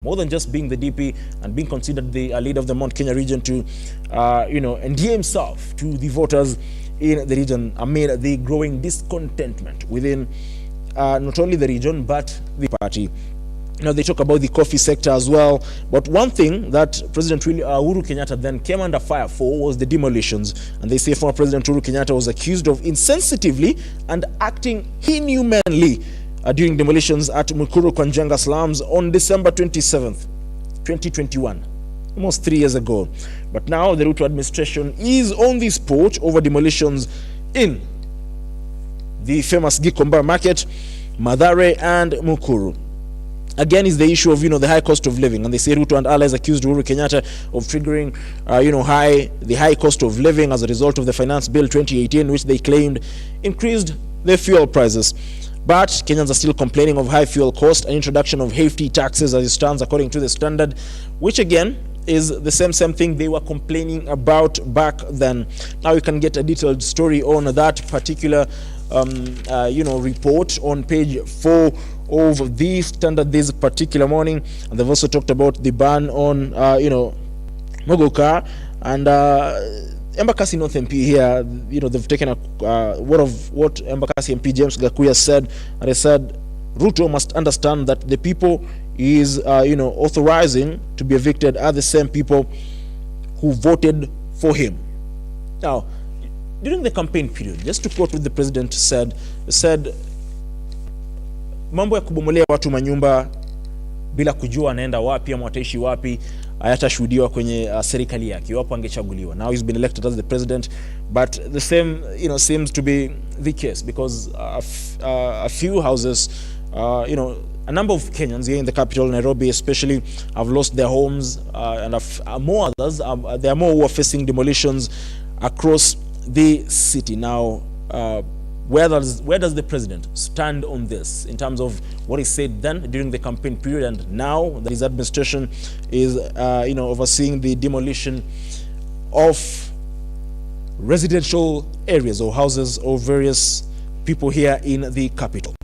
more than just being the DP and being considered the leader of the Mount Kenya region to, endear himself to the voters in the region amid the growing discontentment within not only the region but the party. They talk about the coffee sector as well. But one thing that President Uhuru Kenyatta then came under fire for was the demolitions. And they say former President Uhuru Kenyatta was accused of insensitively and acting inhumanely during demolitions at Mukuru Kwanjanga slums on December 27th, 2021, almost 3 years ago. But now the RUTO administration is on the spot over demolitions in the famous Gikomba market, Mathare and Mukuru. Again is the issue of the high cost of living, and they say RUTO and allies accused Uhuru Kenyatta of triggering the high cost of living as a result of the Finance Bill 2018, which they claimed increased their fuel prices. But Kenyans are still complaining of high fuel cost and introduction of hefty taxes as it stands according to the Standard, which again is the same thing they were complaining about back then. Now you can get a detailed story on that particular report on page 4 of the Standard this particular morning. And they've also talked about the ban on Mogoka and Embakasi North MP here. They've taken a word of what Embakasi MP James Gakuya said, and they said RUTO must understand that the people is authorizing to be evicted are the same people who voted for him. Now, during the campaign period, just to quote what the president said mambo ya kubomolea watu manyumba bila kujua anaenda wapi ama wataishi wapi hayatashuhudiwa kwenye serikali yake iwapo angechaguliwa. Now he's been elected as the president, but the same seems to be the case, because a few houses, a number of Kenyans here in the capital, Nairobi especially, have lost their homes, and more others, there are more who are facing demolitions across the city. Now, where does the president stand on this in terms of what he said then during the campaign period, and now that his administration is overseeing the demolition of residential areas or houses of various people here in the capital?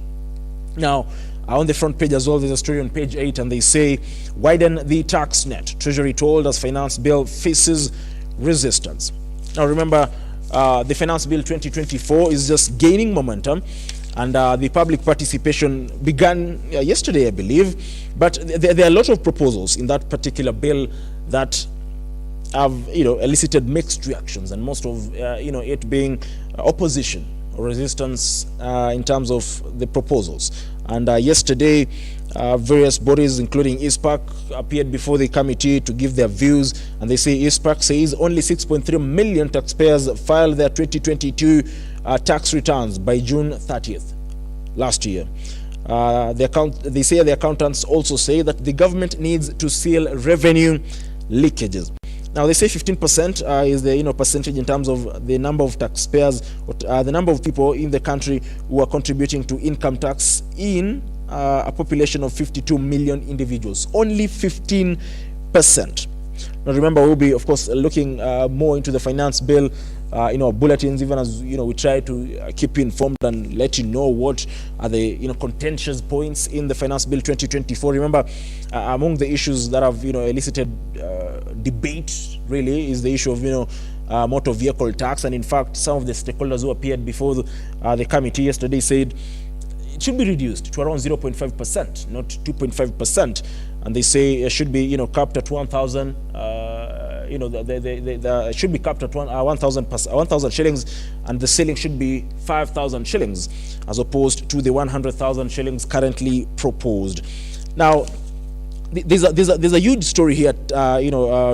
Now, on the front page as well, there's a story on page 8, and they say widen the tax net, Treasury told as Finance Bill faces resistance. Now remember, the Finance Bill 2024 is just gaining momentum, and the public participation began yesterday, I believe. But there are a lot of proposals in that particular bill that have elicited mixed reactions, and most of it being opposition or resistance in terms of the proposals. And yesterday, various bodies, including ISPAC, appeared before the committee to give their views. And they say ISPAC says only 6.3 million taxpayers filed their 2022 tax returns by June 30th last year. They say the accountants also say that the government needs to seal revenue leakages. Now they say 15% is the percentage in terms of the number of taxpayers, the number of people in the country who are contributing to income tax in a population of 52 million individuals. Only 15%. Now remember, we'll be of course looking more into the finance bill in our bulletins, even as we try to keep you informed and let you know what are the contentious points in the Finance Bill 2024. Remember, among the issues that have elicited debate really is the issue of motor vehicle tax. And in fact, some of the stakeholders who appeared before the committee yesterday said it should be reduced to around 0.5%, not 2.5%, and they say it should be capped at 1,000. It should be capped at 1,000 shillings, and the ceiling should be 5,000 shillings, as opposed to the 100,000 shillings currently proposed. Now, there's a huge story here,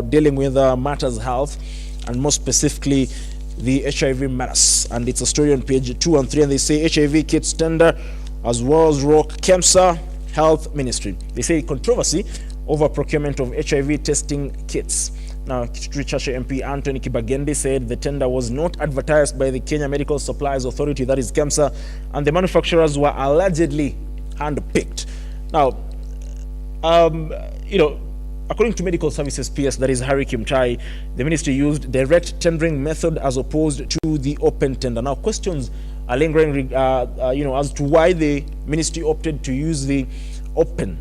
dealing with matters health, and more specifically the HIV matters, and it's a story on page 2 and 3, and they say HIV kits tender as well as rock KEMSA Health Ministry. They say controversy over procurement of HIV testing kits. Now, Kitui Chache MP Anthony Kibagende said the tender was not advertised by the Kenya Medical Supplies Authority, that is KEMSA, and the manufacturers were allegedly handpicked. Now, according to Medical Services PS, that is Harry Kimtai, the ministry used direct tendering method as opposed to the open tender. Now, questions are lingering, as to why the ministry opted to use the open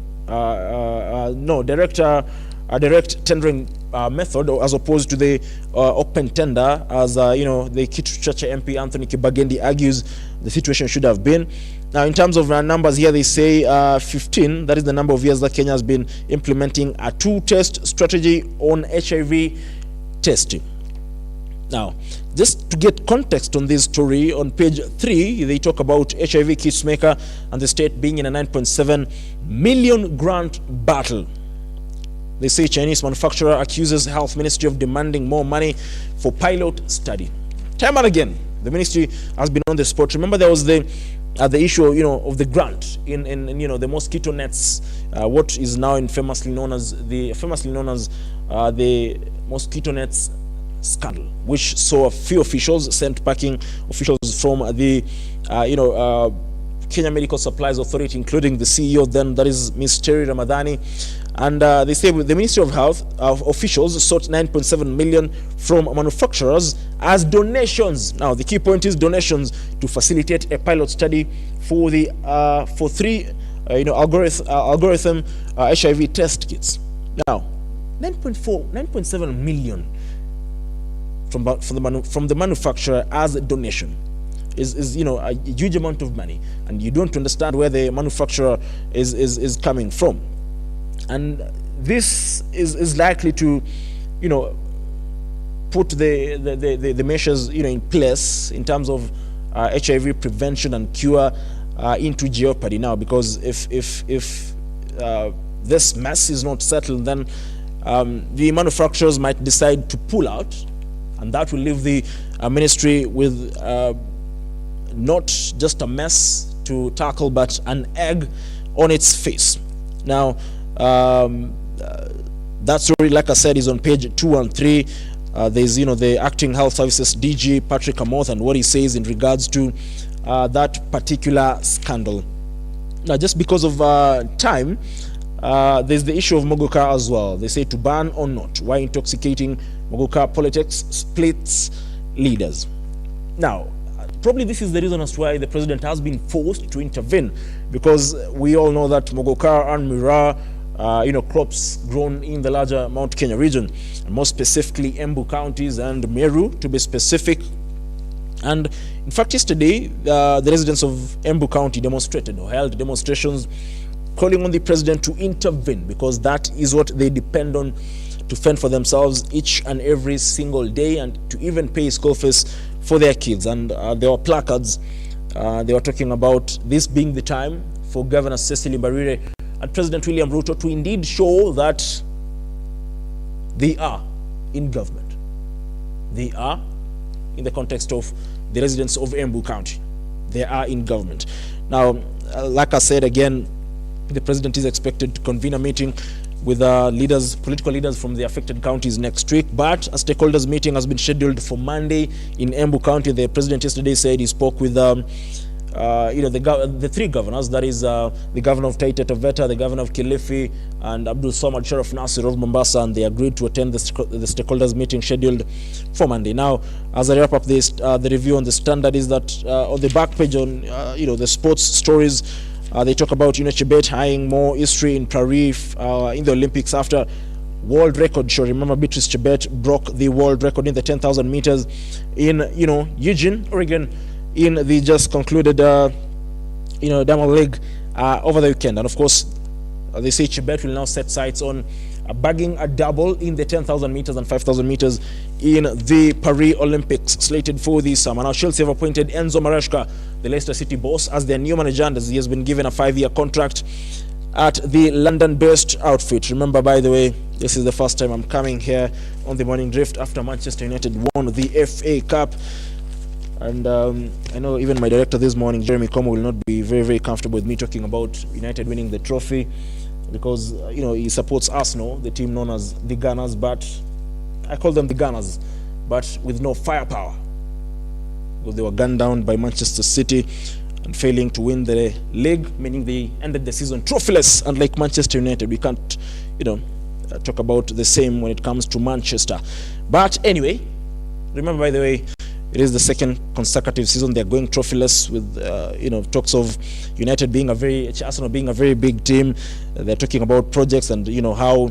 direct tendering method, as opposed to the open tender, as the Kitu Chacha MP Anthony Kibagendi argues the situation should have been. Now, in terms of numbers here, they say 15, that is the number of years that Kenya has been implementing a two-test strategy on HIV testing. Now, just to get context on this story, on page 3, they talk about HIV kits maker and the state being in a 9.7 million grant battle. They say Chinese manufacturer accuses health ministry of demanding more money for pilot study. Time and again, the ministry has been on the spot. Remember, there was the issue, of the grant in the mosquito nets, what is now famously known as the mosquito nets scandal, which saw a few officials sent packing officials from the Kenya Medical Supplies Authority, including the CEO then, that is Ms. Terry Ramadhani. And they say the Ministry of Health officials sought 9.7 million from manufacturers as donations. Now, the key point is donations to facilitate a pilot study for the three algorithm HIV test kits. Now, 9.7 million from the manufacturer as a donation is a huge amount of money, and you don't understand where the manufacturer is coming from. And this is likely to, put the measures, in place in terms of HIV prevention and cure into jeopardy now, because if this mess is not settled, then the manufacturers might decide to pull out, and that will leave the ministry with not just a mess to tackle, but an egg on its face. Now, that story, like I said, is on page 2 and 3. There's the acting health services DG Patrick Amoth and what he says in regards to that particular scandal. Now, just because of time, there's the issue of Mogoka as well. They say to ban or not, why intoxicating Mogoka politics splits leaders. Now, probably this is the reason as to why the president has been forced to intervene, because we all know that Mogoka and Miraa, crops grown in the larger Mount Kenya region, and more specifically Embu counties and Meru, to be specific. And in fact, yesterday, the residents of Embu County demonstrated or held demonstrations calling on the president to intervene, because that is what they depend on to fend for themselves each and every single day, and to even pay school fees for their kids. And there were placards. They were talking about this being the time for Governor Cecily Mbarire and President William Ruto to indeed show that they are in government. They are, in the context of the residents of Embu County, they are in government. Now, like I said again, the president is expected to convene a meeting with political leaders from the affected counties next week, but a stakeholders meeting has been scheduled for Monday in Embu County. The president yesterday said he spoke with the three governors, that is the governor of Taita Taveta, the governor of Kilifi, and Abdul Samad Sharaf Nasir of Mombasa, and they agreed to attend the stakeholders meeting scheduled for Monday. Now, as I wrap up this, the review on the Standard is that on the back page on the sports stories, they talk about Chebet eyeing more history in Paris in the Olympics after world record show. Remember, Beatrice Chebet broke the world record in the 10,000 meters in Eugene, Oregon, in the just concluded Diamond League over the weekend. And of course, they say Chebet will now set sights on bagging a double in the 10,000 meters and 5,000 meters in the Paris Olympics slated for this summer. Now, Chelsea have appointed Enzo Maresca, the Leicester City boss, as their new manager, and he has been given a 5-year contract at the London-based outfit. Remember, by the way, this is the first time I'm coming here on the Morning Drift after Manchester United won the FA Cup. And I know even my director this morning, Jeremy Como, will not be very, very comfortable with me talking about United winning the trophy, because he supports Arsenal, the team known as the Gunners, but I call them the Gunners, but with no firepower, because they were gunned down by Manchester City and failing to win the league, meaning they ended the season trophyless. Unlike Manchester United, we can't talk about the same when it comes to Manchester. But anyway, remember, by the way, It is the second consecutive season they're going trophyless, with talks of United being Arsenal being a very big team. They're talking about projects and how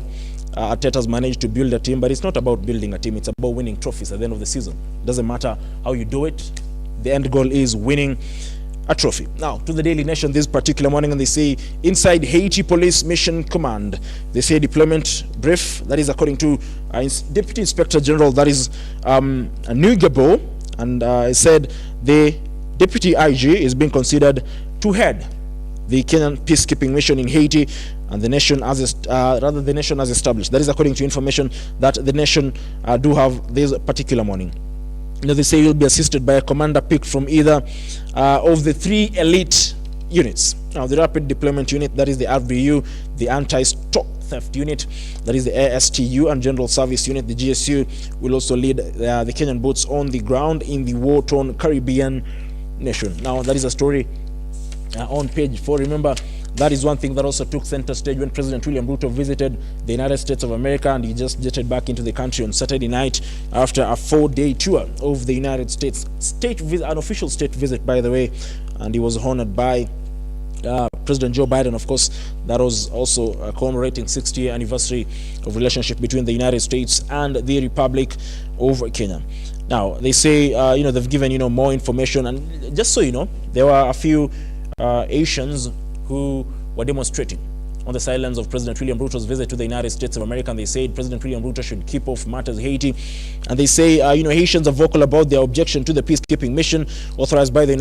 Arteta's managed to build a team, but it's not about building a team, it's about winning trophies at the end of the season. It doesn't matter how you do it, the end goal is winning a trophy. Now, to the Daily Nation this particular morning, and they say, inside Haiti Police Mission Command, they say deployment brief, that is according to Deputy Inspector General, that is Nugabo, and it said the Deputy IG is being considered to head the Kenyan peacekeeping mission in Haiti, and the nation as established. That is according to information that the nation do have this particular morning. They say he'll be assisted by a commander picked from either of the 3 elite units. Now, the Rapid Deployment Unit, that is the RVU, the Anti-Stock Theft Unit, that is the ASTU, and General Service Unit, the GSU, will also lead the Kenyan boats on the ground in the war-torn Caribbean nation. Now, that is a story on page 4. Remember, that is one thing that also took center stage when President William RUTO visited the United States of America, and he just jetted back into the country on Saturday night after a 4-day tour of the United States. An official state visit, by the way, and he was honored by President Joe Biden. Of course, that was also commemorating 60th anniversary of relationship between the United States and the Republic of Kenya. Now, they say, they've given, more information, and just so you know, there were a few Asians who were demonstrating on the sidelines of President William Ruto's visit to the United States of America, and they said President William Ruto should keep off matters Haiti. And they say, Haitians are vocal about their objection to the peacekeeping mission authorized by the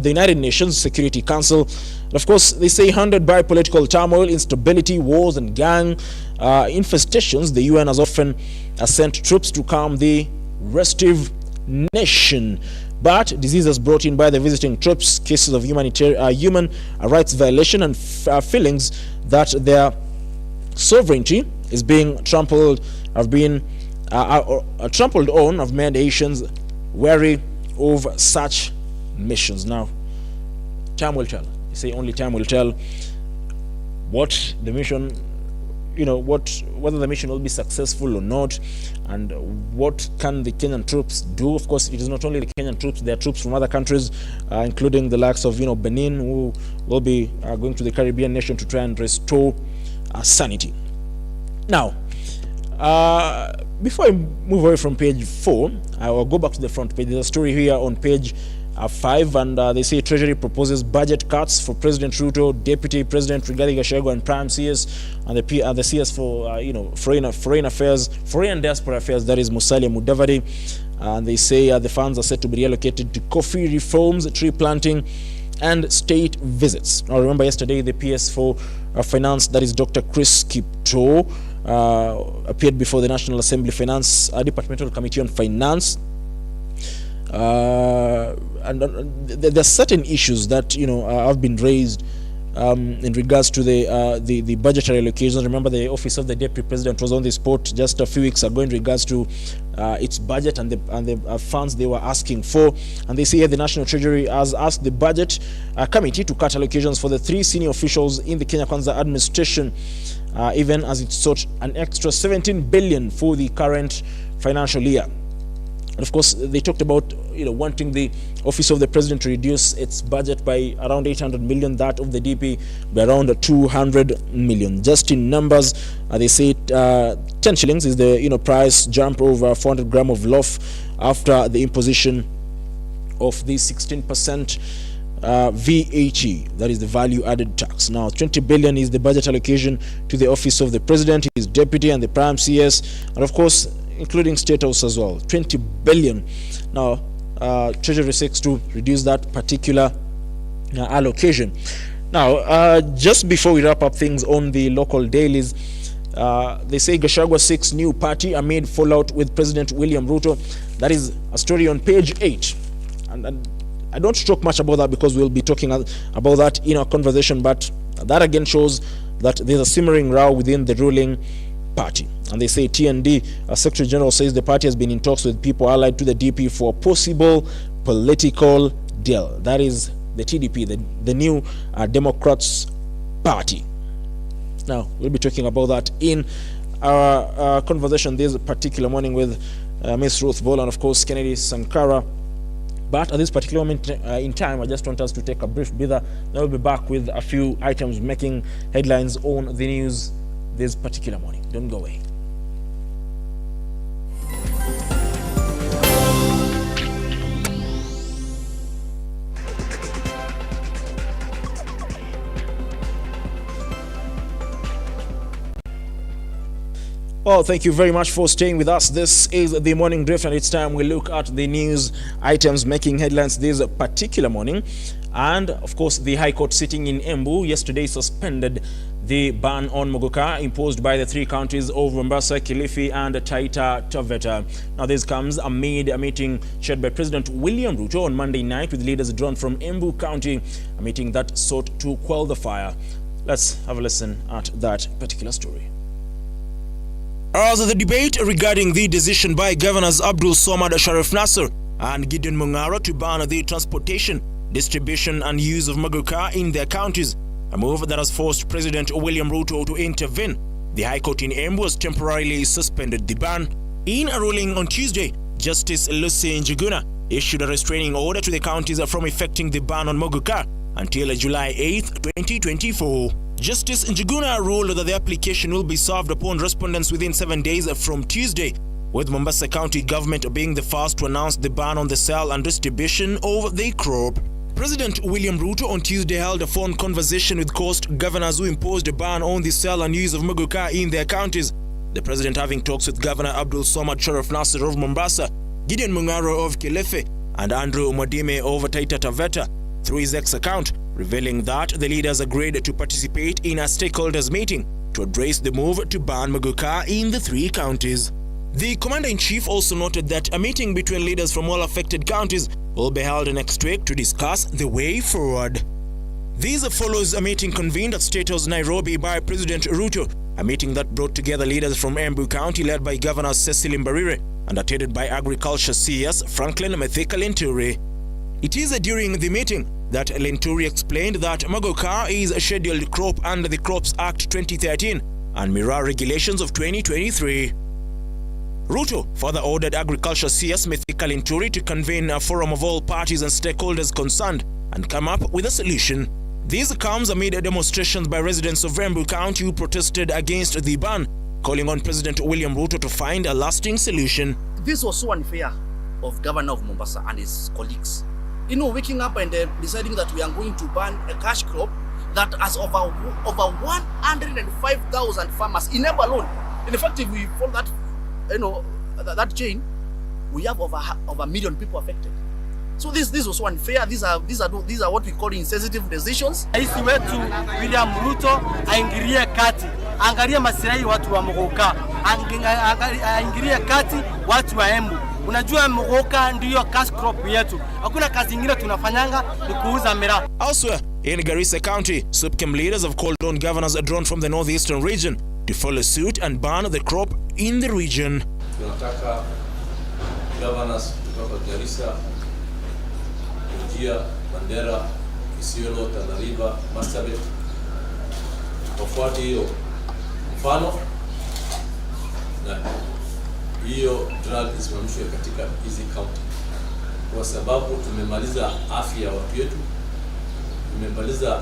United Nations Security Council. And of course, they say, hindered by political turmoil, instability, wars, and gang infestations, the UN has often sent troops to calm the restive nation. But diseases brought in by the visiting troops, cases of human rights violation, and feelings that their sovereignty is being trampled on, have made Haitians wary of such missions. Now, time will tell. You say only time will tell what the mission, whether the mission will be successful or not, and what can the Kenyan troops do. Of course, it is not only the Kenyan troops, there are troops from other countries, including the likes of Benin, who will be going to the Caribbean nation to try and restore sanity. Now, before I move away from page 4, I will go back to the front page. There's a story here on page 5, and they say Treasury proposes budget cuts for President Ruto, Deputy President Rigathi Gachagua, and Prime CS, and the CS for foreign diaspora affairs, that is Musalia Mudavadi. And they say the funds are set to be reallocated to coffee reforms, tree planting, and state visits. Now, remember yesterday the PS for Finance, that is Dr. Chris Kipto, appeared before the National Assembly Finance Departmental Committee on Finance. And there are certain issues that have been raised in regards to the budgetary allocations. Remember, the office of the Deputy President was on the spot just a few weeks ago in regards to its budget and the funds they were asking for. And they say here the National Treasury has asked the Budget Committee to cut allocations for the 3 senior officials in the Kenya Kwanza administration, even as it sought an extra 17 billion for the current financial year. And of course, they talked about wanting the office of the president to reduce its budget by around 800 million, that of the DP by around 200 million. Just in numbers, they say 10 shillings is the price jump over 400 gram of loaf after the imposition of the 16% VAT, that is the value added tax. Now, 20 billion is the budget allocation to the office of the president, his deputy, and the prime CS, and of course including State House as well, 20 billion. Now, Treasury seeks to reduce that particular allocation. Now, just before we wrap up things on the local dailies, they say Gachagua seeks new party amid fallout with President William Ruto. That is a story on page 8. And I don't talk much about that because we'll be talking about that in our conversation, but that again shows that there's a simmering row within the ruling party. And they say TND Secretary General says the party has been in talks with people allied to the DP for a possible political deal. That is the TDP, the New Democrats Party. Now, we'll be talking about that in our conversation this particular morning with Miss Ruth Bola, and of course Kennedy Sankara. But at this particular moment in time, I just want us to take a brief breather. Then we'll be back with a few items making headlines on the news this particular morning. Don't go away. Well, thank you very much for staying with us. This is the Morning Drift, and it's time we look at the news items making headlines this particular morning. And of course, the High Court sitting in Embu yesterday suspended the ban on Mogoka imposed by the three counties of Mombasa, Kilifi and Taita Taveta. Now this comes amid a meeting chaired by President William RUTO on Monday night with leaders drawn from Embu County, a meeting that sought to quell the fire. Let's have a listen at that particular story. As the debate regarding the decision by Governors Abdul Somad Sharif Nasser and Gideon Mungara to ban the transportation, distribution and use of Mogoka in their counties, a move that has forced President William RUTO to intervene, the High Court in Embu has temporarily suspended the ban. In a ruling on Tuesday, Justice Lucy Njuguna issued a restraining order to the counties from effecting the ban on Mogoka until July 8, 2024. Justice Njuguna ruled that the application will be served upon respondents within 7 days from Tuesday, with Mombasa County government being the first to announce the ban on the sale and distribution of the crop. President William RUTO on Tuesday held a phone conversation with coast governors who imposed a ban on the sale and use of Mogoka in their counties. The president having talks with Governor Abdul Somad Sharif Nasser of Mombasa, Gideon Mungaro of Kilifi, and Andrew Mwadime of Taita Taveta through his X account, revealing that the leaders agreed to participate in a stakeholders meeting to address the move to ban Mogoka in the three counties. The Commander-in-Chief also noted that a meeting between leaders from all affected counties will be held next week to discuss the way forward. This follows a meeting convened at State House Nairobi by President RUTO, a meeting that brought together leaders from Embu County led by Governor Cecil Mbarire and attended by Agriculture CS Franklin Methika Lenturi. It is during the meeting that Lenturi explained that Mogoka is a scheduled crop under the Crops Act 2013 and mirror regulations of 2023. RUTO further ordered Agriculture CS Methika Lenturi to convene a forum of all parties and stakeholders concerned and come up with a solution. This comes amid demonstrations by residents of Embu County who protested against the ban, calling on President William RUTO to find a lasting solution. This was so unfair of Governor of Mombasa and his colleagues. You know, waking up and deciding that we are going to ban a cash crop that has over 105,000 farmers in Embu alone. In fact, if we follow that, that chain, we have over a million people affected. So this was so unfair. These are what we call insensitive decisions. Rais wetu William RUTO aingilie kati, angalia maslahi watu wa Mogoka, aingilie kati watu wa Embu. Unajua Mogoka ndiyo cash crop yetu. Hakuna kazi nyingine tunafanyanga ni kuuza miraa. Elsewhere in Garissa County, SUPKEM leaders have called on governors drawn from the northeastern region to follow suit and ban the crop in the region. Tunataka governors kutoka Garissa, Wajir, Mandera, Isiolo, Tana River, Marsabit wafuate hiyo mfano na hiyo drug isimamishwe katika hizi county, kwa sababu tumemaliza afya ya watu wetu, tumemaliza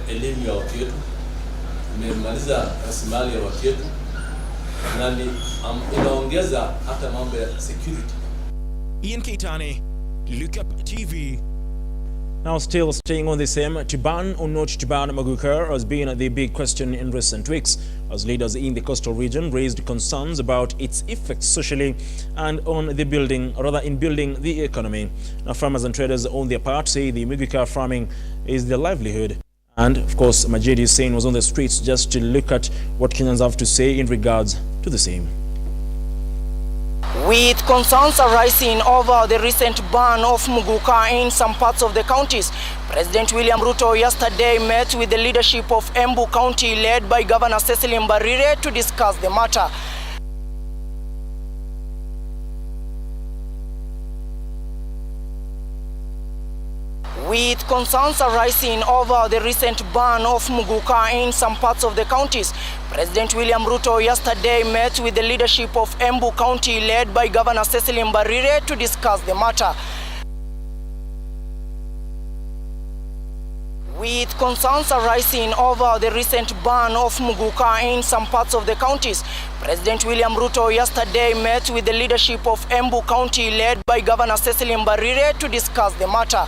elimu ya watu wetu, tumemaliza rasilimali ya watu wetu, na inaongeza hata mambo ya security. Ian Keitane, Lookuptv. Now still staying on the same, to ban or not to ban Mogoka has been the big question in recent weeks, as leaders in the coastal region raised concerns about its effects socially and in building the economy. Now farmers and traders on their part say the Mogoka farming is their livelihood. And of course, Majid Hussein was on the streets just to look at what Kenyans have to say in regards to the same. With concerns arising over the recent ban of Mogoka in some parts of the counties, President William RUTO yesterday met with the leadership of Embu County led by Governor Cecil Mbarire to discuss the matter. With concerns arising over the recent ban of muguka in some parts of the counties, President William Ruto yesterday met with the leadership of Embu County led by Governor Cecily Mbarire to discuss the matter. With concerns arising over the recent ban of muguka in some parts of the counties, President William Ruto yesterday met with the leadership of Embu County led by Governor Cecily Mbarire to discuss the matter.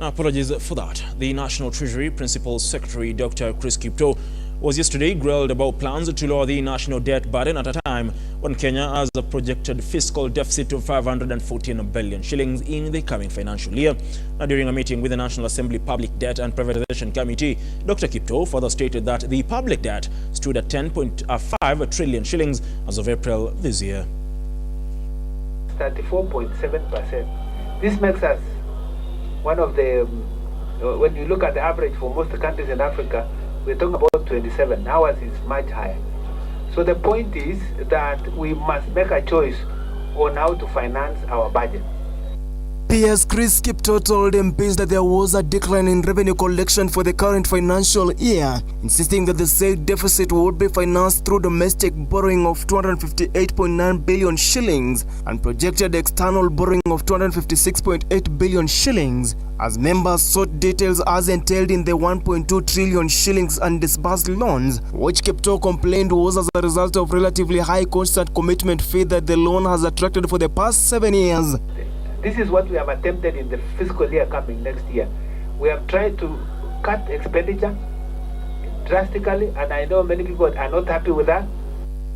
Apologies for that. The National Treasury Principal Secretary Dr. Chris Kipto was yesterday grilled about plans to lower the national debt burden at a time when Kenya has a projected fiscal deficit of 514 billion shillings in the coming financial year. Now, during a meeting with the National Assembly Public Debt and Privatization Committee, Dr. Kipto further stated that the public debt stood at 10.5 trillion shillings as of April this year. 34.7%. This makes us one of the, when you look at the average for most countries in Africa, we're talking about 27. Ours is much higher. So the point is that we must make a choice on how to finance our budget. PS Chris Kipto told MPs that there was a decline in revenue collection for the current financial year, insisting that the said deficit would be financed through domestic borrowing of 258.9 billion shillings and projected external borrowing of 256.8 billion shillings, as members sought details as entailed in the 1.2 trillion shillings undisbursed loans, which Kipto complained was as a result of relatively high costs and commitment fee that the loan has attracted for the past 7 years. This is what we have attempted in the fiscal year coming next year. We have tried to cut expenditure drastically, and I know many people are not happy with that.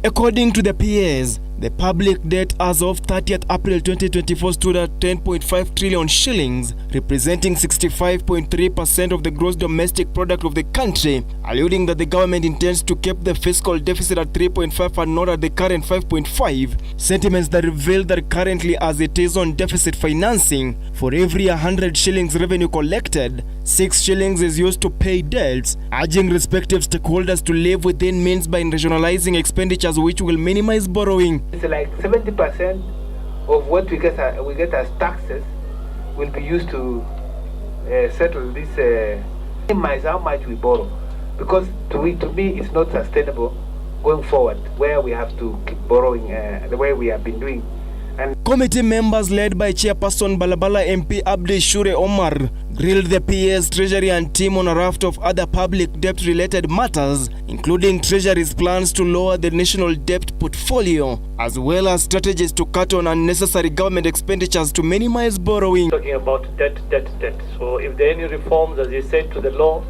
According to the PS, the public debt as of 30th April 2024 stood at 10.5 trillion shillings, representing 65.3% of the gross domestic product of the country, alluding that the government intends to keep the fiscal deficit at 3.5 and not at the current 5.5, sentiments that reveal that currently, as it is on deficit financing, for every 100 shillings revenue collected, 6 shillings is used to pay debts, urging respective stakeholders to live within means by rationalizing expenditures which will minimize borrowing. It's like 70% of what we get as taxes will be used to settle this, minimize how much we borrow. Because to me, it's not sustainable going forward, where we have to keep borrowing the way we have been doing. And committee members led by Chairperson Balabala MP Abdi Shure Omar grilled the PS, Treasury and team on a raft of other public debt-related matters, including Treasury's plans to lower the national debt portfolio, as well as strategies to cut on unnecessary government expenditures to minimize borrowing. Talking about debt. So if there are any reforms, as you said, to the law,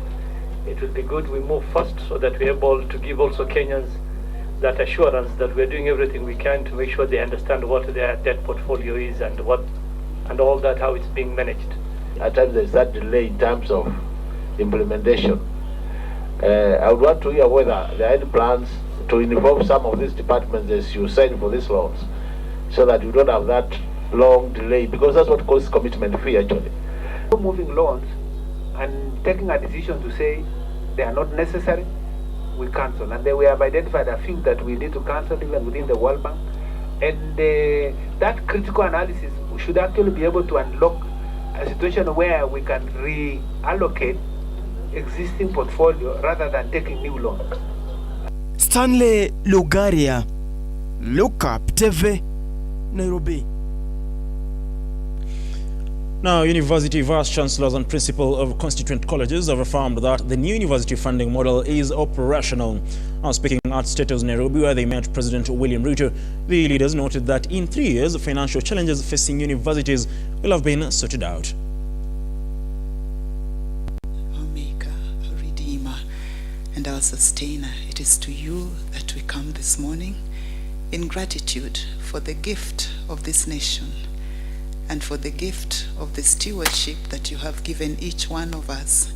it will be good we move first so that we're able to give also Kenyans that assurance that we're doing everything we can to make sure they understand what their debt portfolio is and all that, how it's being managed. At times there's that delay in terms of implementation. I would want to hear whether there are any plans to involve some of these departments as you sign for these loans, so that you don't have that long delay, because that's what causes commitment fee actually. Moving loans and taking a decision to say they are not necessary, we cancel. And then we have identified a few that we need to cancel even within the World Bank. And that critical analysis should actually be able to unlock a situation where we can reallocate existing portfolio rather than taking new loans. Stanley Lugaria, Lookuptv, Nairobi. Now, university vice-chancellors and principal of constituent colleges have affirmed that the new university funding model is operational. Now, speaking at State House Nairobi, where they met President William Ruto, the leaders noted that in 3 years, financial challenges facing universities will have been sorted out. Our Maker, our Redeemer, and our Sustainer, it is to you that we come this morning in gratitude for the gift of this nation, and for the gift of the stewardship that you have given each one of us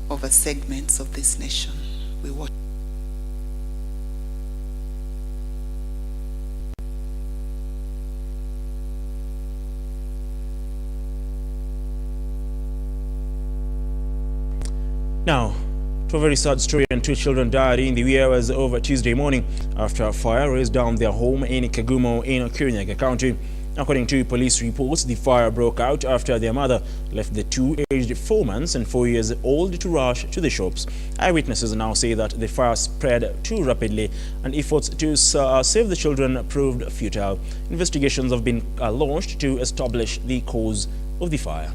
over segments of this nation. We watch. Now, To a very sad story, and 2 children died in the areas over Tuesday morning after a fire razed down their home in Kagumo in Kirinyaga County. According to police reports, the fire broke out after their mother left the 2 aged 4 months and 4 years old to rush to the shops. Eyewitnesses now say that the fire spread too rapidly and efforts to save the children proved futile. Investigations have been launched to establish the cause of the fire.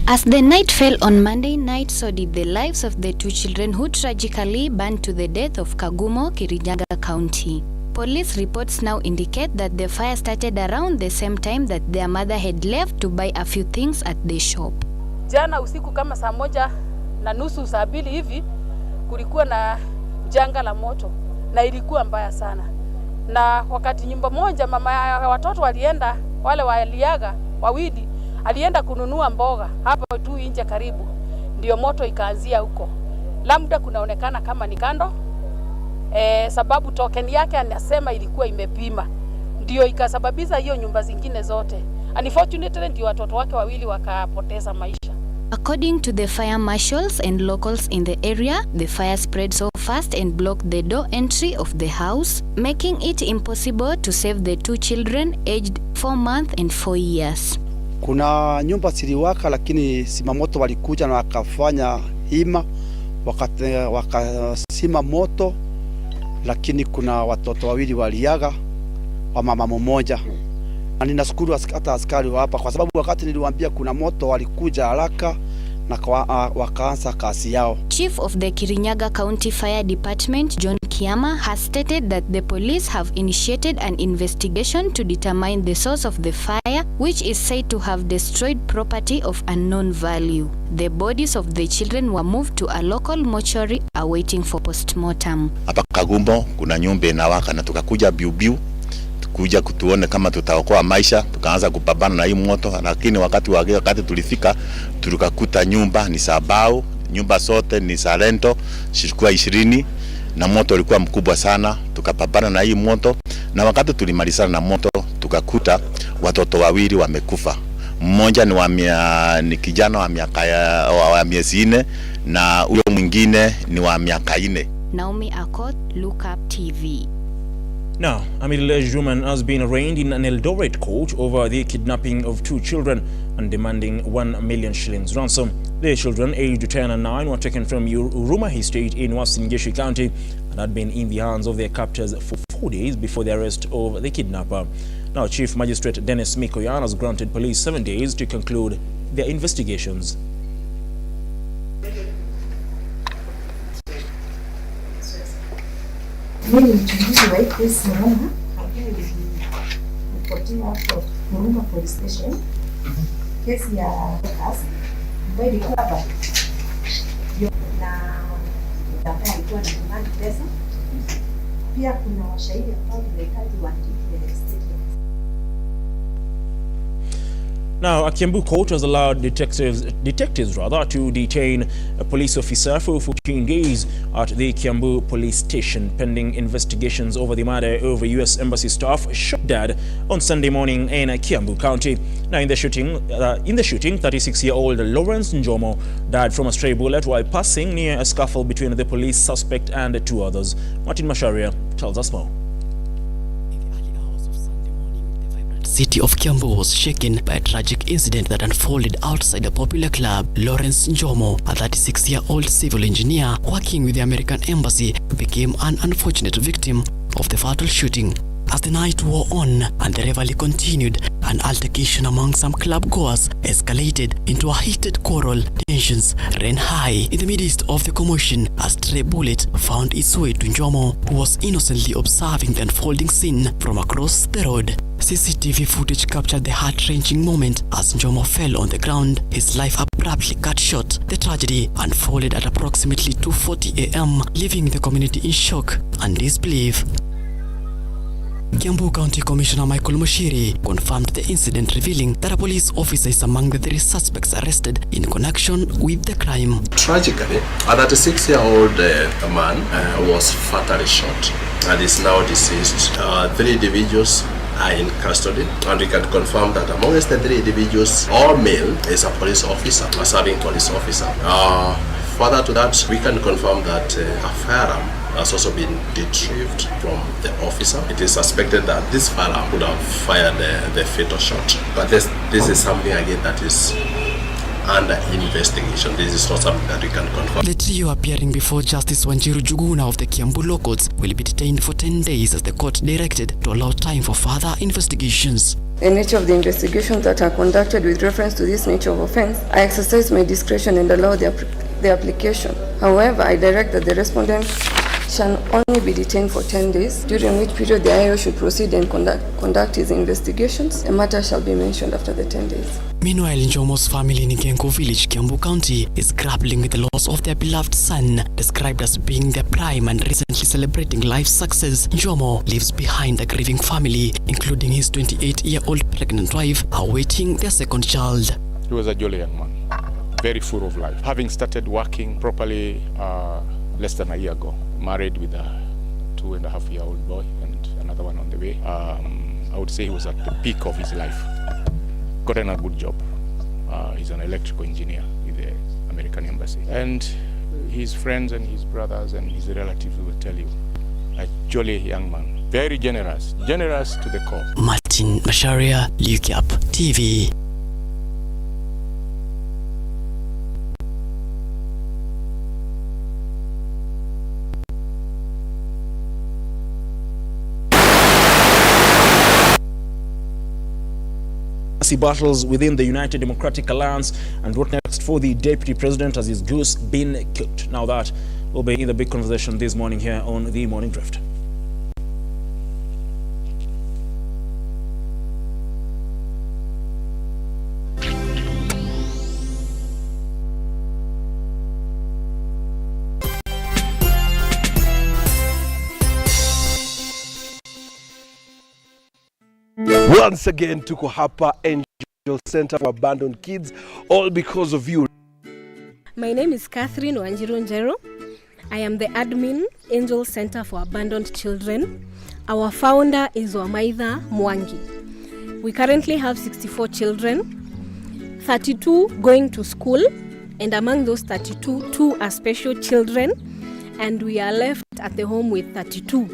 As the night fell on Monday night, so did the lives of the 2 children who tragically burned to the death of Kagumo, Kirinyaga County. Police reports now indicate that the fire started around the same time that their mother had left to buy a few things at the shop. Jana usiku kama saa 1:30 saa 2 hivi kulikuwa na janga la moto na ilikuwa mbaya sana. Na wakati nyumba moja mama ya watoto walienda, wale waliaga wawili alienda kununua mboga hapo tu nje karibu, ndio moto ikaanzia huko. Labda kunaonekana kama ni kando, sababu token yake anasema ilikuwa imepima, ndio ikasababisha hiyo nyumba zingine zote. Unfortunately ndio watoto wake wawili wakapoteza maisha. According to the fire marshals and locals in the area, the fire spread so fast and blocked the door entry of the house, making it impossible to save the 2 children aged 4 months and 4 years. Kuna nyumba ziliwaka, lakini zimamoto walikuja na wakafanya hima wakasima moto, lakini kuna watoto wawili waliaga wa mama mmoja. Na ninashukuru hata askari hapa, kwa sababu wakati niliwaambia kuna moto walikuja haraka na wakaanza kazi yao. Chief of the Kirinyaga County Fire Department, John Kiama, has stated that the police have initiated an investigation to determine the source of the fire, which is said to have destroyed property of unknown value. The bodies of the children were moved to a local mortuary awaiting for postmortem. Hapa Kagumo kuna nyumba inawaka na tukakuja biubiu kuja kutuone kama tutaokoa maisha, tukaanza kupambana na hii moto, lakini wakati tulifika tulikakuta nyumba ni sabao, nyumba zote ni salento, zilikuwa 20 na moto ulikuwa mkubwa sana. Tukapambana na hii moto, na wakati tulimalizana na moto tukakuta watoto wawili wamekufa. Mmoja ni kijana wa miezi 4 na huyo mwingine ni wa miaka 4. Naomi Akot, Lookuptv. Now, a middle-aged woman has been arraigned in an Eldoret court over the kidnapping of 2 children and demanding 1 million shillings ransom. The children, aged 10 and 9, were taken from Uruma Estate in Uasin Gishu County and had been in the hands of their captors for 4 days before the arrest of the kidnapper. Now, Chief Magistrate Dennis Mikoyan has granted police 7 days to conclude their investigations. Mimi mchunguzi wa kesi naona ambaye nilipotia hapo Huruma Police Station, kesi ya kasi ambayo ilikuwa hapa na ambaye alikuwa na demand pesa. Pia kuna washahidi ambao tunahitaji waandike statement. Now, a Kiambu court has allowed detectives to detain a police officer for 14 days at the Kiambu police station pending investigations over the murder of a U.S. Embassy staff shot dead on Sunday morning in Kiambu County. Now, in the shooting, 36-year-old Lawrence Njomo died from a stray bullet while passing near a scuffle between the police suspect and 2 others. Martin Masharia tells us more. City of Kiambu was shaken by a tragic incident that unfolded outside a popular club. Lawrence Njomo, a 36-year-old civil engineer working with the American Embassy, became an unfortunate victim of the fatal shooting. As the night wore on and the revelry continued, an altercation among some club goers escalated into a heated quarrel. Tensions ran high in the midst of the commotion. A stray bullet found its way to Njomo, who was innocently observing the unfolding scene from across the road. CCTV footage captured the heart-wrenching moment as Njomo fell on the ground, his life abruptly cut short. The tragedy unfolded at approximately 2:40 a.m., leaving the community in shock and disbelief. Kiambu County Commissioner Michael Mushiri confirmed the incident, revealing that a police officer is among the 3 suspects arrested in connection with the crime. Tragically, a 36-year-old man was fatally shot and is now deceased. 3 individuals are in custody, and we can confirm that amongst the 3 individuals, all male is a police officer, a serving police officer. Further to that, we can confirm that a firearm has also been retrieved from the officer. It is suspected that this firearm would have fired the fatal shot. But this is something again that is under investigation. This is not something that we can confirm. The trio appearing before Justice Wanjiru Juguna of the Kiambu Law Courts will be detained for 10 days as the court directed to allow time for further investigations. The nature of the investigations that are conducted with reference to this nature of offence, I exercise my discretion and allow the application. However, I direct that the respondent shall only be detained for 10 days, during which period the IO should proceed and conduct his investigations. A matter shall be mentioned after the 10 days. Meanwhile, Njomo's family in Genko Village, Kiambu County, is grappling with the loss of their beloved son, described as being their prime and recently celebrating life success. Njomo leaves behind a grieving family, including his 28-year-old pregnant wife, awaiting their second child. He was a jolly young man, very full of life. Having started working properly less than a year ago, married with a 2.5-year-old boy and another one on the way. I would say he was at the peak of his life. Gotten a good job. He's an electrical engineer with the American Embassy. And his friends and his brothers and his relatives will tell you, a jolly young man, very generous to the core. Martin Masharia, Lookuptv. Battles within the United Democratic Alliance, and what next for the deputy president as his goose been cooked. Now that will be the big conversation this morning here on the Morning Drift. Once again, tuko hapa Angel Center for Abandoned Kids, all because of you. My name is Catherine Wanjiru Njero. I am the admin, Angel Center for Abandoned Children. Our founder is Wamaitha Mwangi. We currently have 64 children, 32 going to school, and among those 32, 2 are special children, and we are left at the home with 32.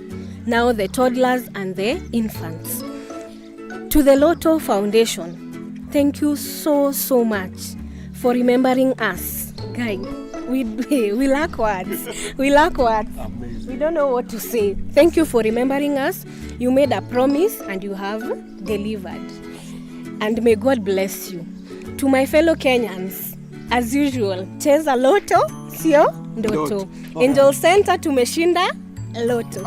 Now the toddlers and the infants. To the RUTO Foundation, thank you so much for remembering us. Guy, we lack words. We lack words. We don't know what to say. Thank you for remembering us. You made a promise and you have delivered. And may God bless you. To my fellow Kenyans, as usual, cheza loto, sio ndoto. Angel Center tumeshinda loto.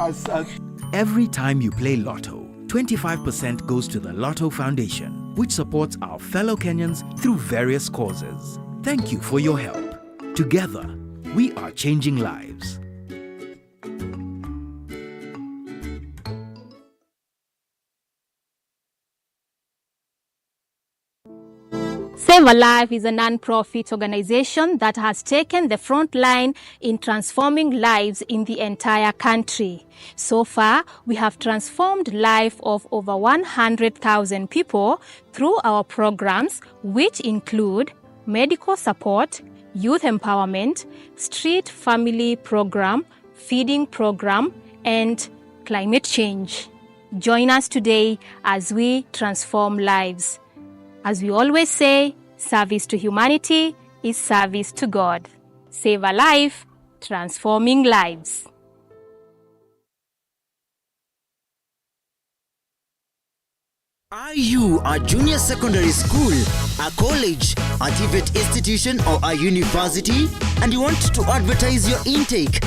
Every time you play Lotto, 25% goes to the RUTO Foundation, which supports our fellow Kenyans through various causes. Thank you for your help. Together, we are changing lives. Save a Life is a non-profit organization that has taken the front line in transforming lives in the entire country. So far, we have transformed the life of over 100,000 people through our programs, which include medical support, youth empowerment, street family program, feeding program, and climate change. Join us today as we transform lives. As we always say, service to humanity is service to God. Save a life, transforming lives. Are you a junior secondary school, a college, a TVET institution, or a university, and you want to advertise your intake?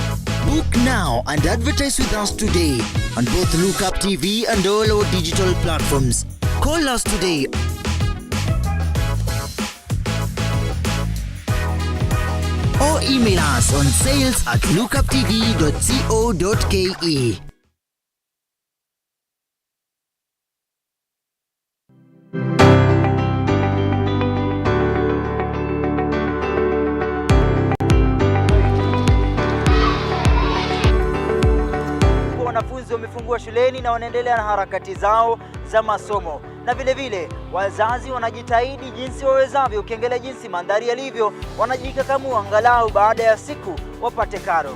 Book now and advertise with us today on both Lookuptv and all our digital platforms. Call us today or email us on sales@lookuptv.co.ke. Wanafunzi wamefunga wamerejeshwa shuleni na wanaendelea na harakati zao za masomo. Na vile vile wazazi wanajitahidi jinsi wawezavyo, ukiangalia jinsi mandhari yalivyo, wanajikakamua angalau baada ya siku wapate karo.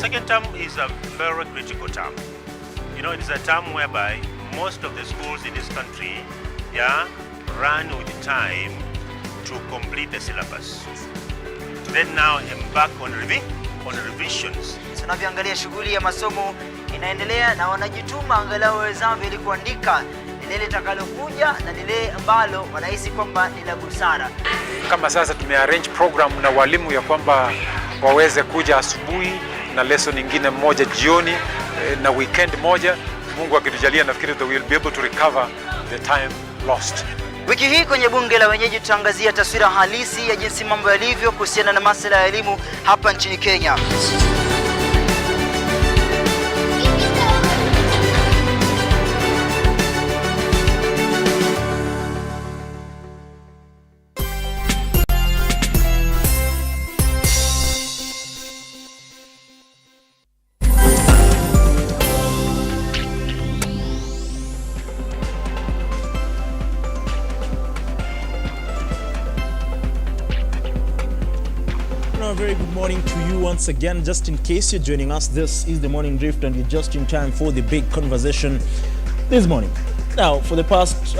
Second term is a very critical term. You know, it is a term whereby most of the schools in this country run with time to complete the syllabus. To then now embark on revisions. Tunavyoangalia shughuli ya masomo inaendelea na wanajituma angalau wawezavyo ili kuandika lile litakalokuja na lile ambalo wanahisi kwamba ni la busara. Kama sasa tumearrange program na walimu ya kwamba waweze kuja asubuhi na lesson nyingine moja jioni na weekend moja. Mungu akitujalia nafikiri that we will be able to recover the time lost. Wiki hii kwenye bunge la wenyeji tutaangazia taswira halisi ya jinsi mambo yalivyo kuhusiana na masuala ya elimu hapa nchini Kenya. A very good morning to you once again. Just in case you're joining us, this is the Morning Drift and you're just in time for the big conversation this morning. Now, for the past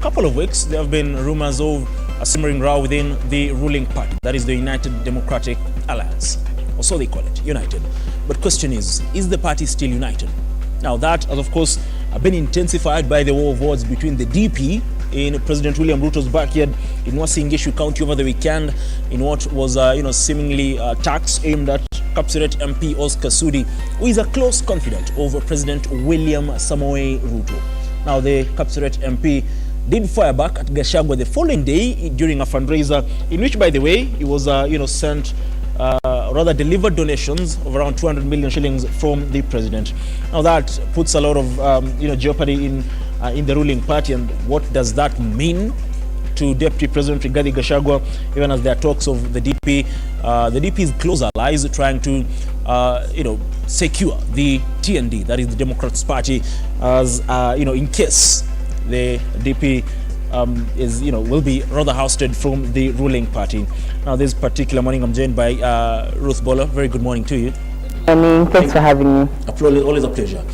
couple of weeks, there have been rumors of a simmering row within the ruling party, that is the United Democratic Alliance, or so they call it, United. But question is the party still united? Now that has of course been intensified by the war of words between the DP in President William Ruto's backyard in Uasin Gishu County over the weekend, in what was seemingly attacks aimed at Kapseret MP Oscar Sudi, who is a close confidant of President William Samoei Ruto. Now the Kapseret MP did fire back at Gachagua the following day during a fundraiser in which, by the way, he was sent delivered donations of around 200 million shillings from the president. Now that puts a lot of jeopardy in the ruling party, and what does that mean to Deputy President Rigathi Gachagua, even as there are talks of the DP, the DP's close allies trying to secure the TND, that is the Democrats Party, as in case the DP will be rather ousted from the ruling party. Now this particular morning I'm joined by Ruth Bola. Very good morning to you. Good morning, thanks for having me. Always a pleasure.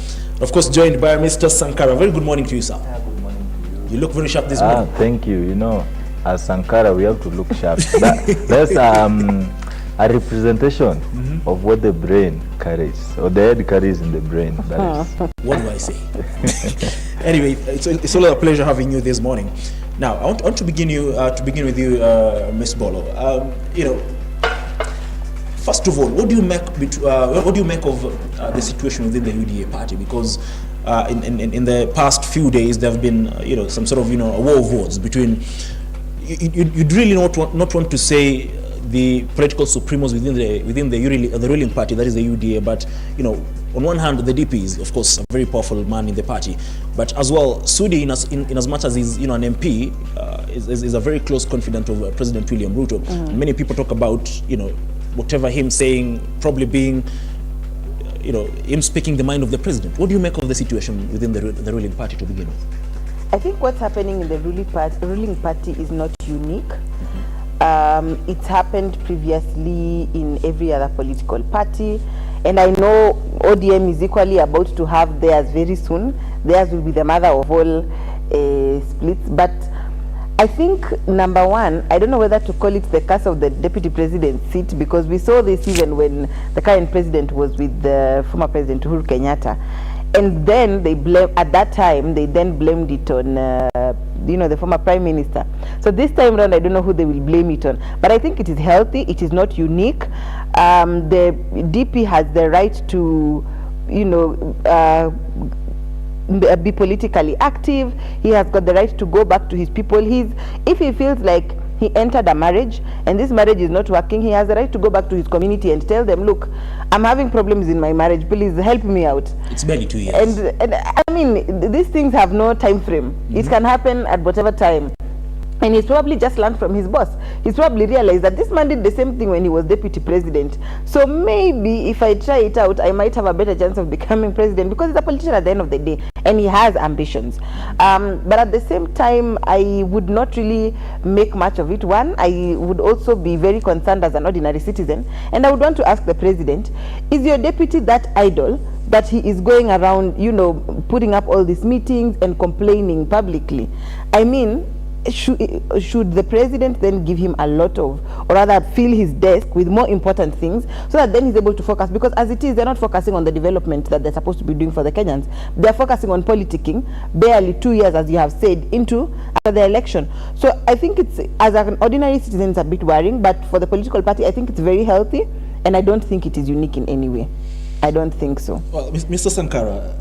Of course, joined by Mr. Sankara. Very good morning to you, sir. Good morning to you. You look very sharp this morning. Thank you. You know, as Sankara, we have to look sharp. That's a representation of what the brain carries, or the head carries in the brain. That is. What do I say? Anyway, it's always a pleasure having you this morning. Now, I want to begin with you, Ms. Bolo. First of all, what do you make of the situation within the UDA party? Because in the past few days there have been some sort of a war of words between. You'd really not want to say the political supremos within the ruling party, that is the UDA, but on one hand the DP is of course a very powerful man in the party, but as well Sudi in as much as he's an MP is a very close confidant of President William Ruto. Many people talk about whatever him saying probably being him speaking the mind of the president. What do you make of the situation within the ruling party to begin with? I think what's happening in the ruling party is not unique. It's happened previously in every other political party, and I know ODM is equally about to have theirs very soon. Theirs will be the mother of all splits, but I think, number one, I don't know whether to call it the curse of the deputy president's seat, because we saw this even when the current president was with the former president Uhuru Kenyatta, and then at that time they then blamed it on the former prime minister. So this time around I don't know who they will blame it on, but I think it is healthy. It is not unique. The DP has the right to be politically active. He has got the right to go back to his people. If he feels like he entered a marriage and this marriage is not working, he has the right to go back to his community and tell them, look, I'm having problems in my marriage, please help me out. It's barely 2 years. And I mean, these things have no time frame. It can happen at whatever time. And he's probably just learned from his boss. He's probably realized that this man did the same thing when he was deputy president. So maybe if I try it out, I might have a better chance of becoming president, because he's a politician at the end of the day and he has ambitions. But at the same time, I would not really make much of it. One, I would also be very concerned as an ordinary citizen, and I would want to ask the president, is your deputy that idle that he is going around, you know, putting up all these meetings and complaining publicly? I mean, should the president then give him a lot of, or rather fill his desk with more important things, so that then he's able to focus? Because as it is, they're not focusing on the development that they're supposed to be doing for the Kenyans. They're focusing on politicking barely 2 years, as you have said, into after the election. So I think it's, as an ordinary citizen, it's a bit worrying, but for the political party, I think it's very healthy, and I don't think it is unique in any way. I don't think so. Well, Mr. Sankara,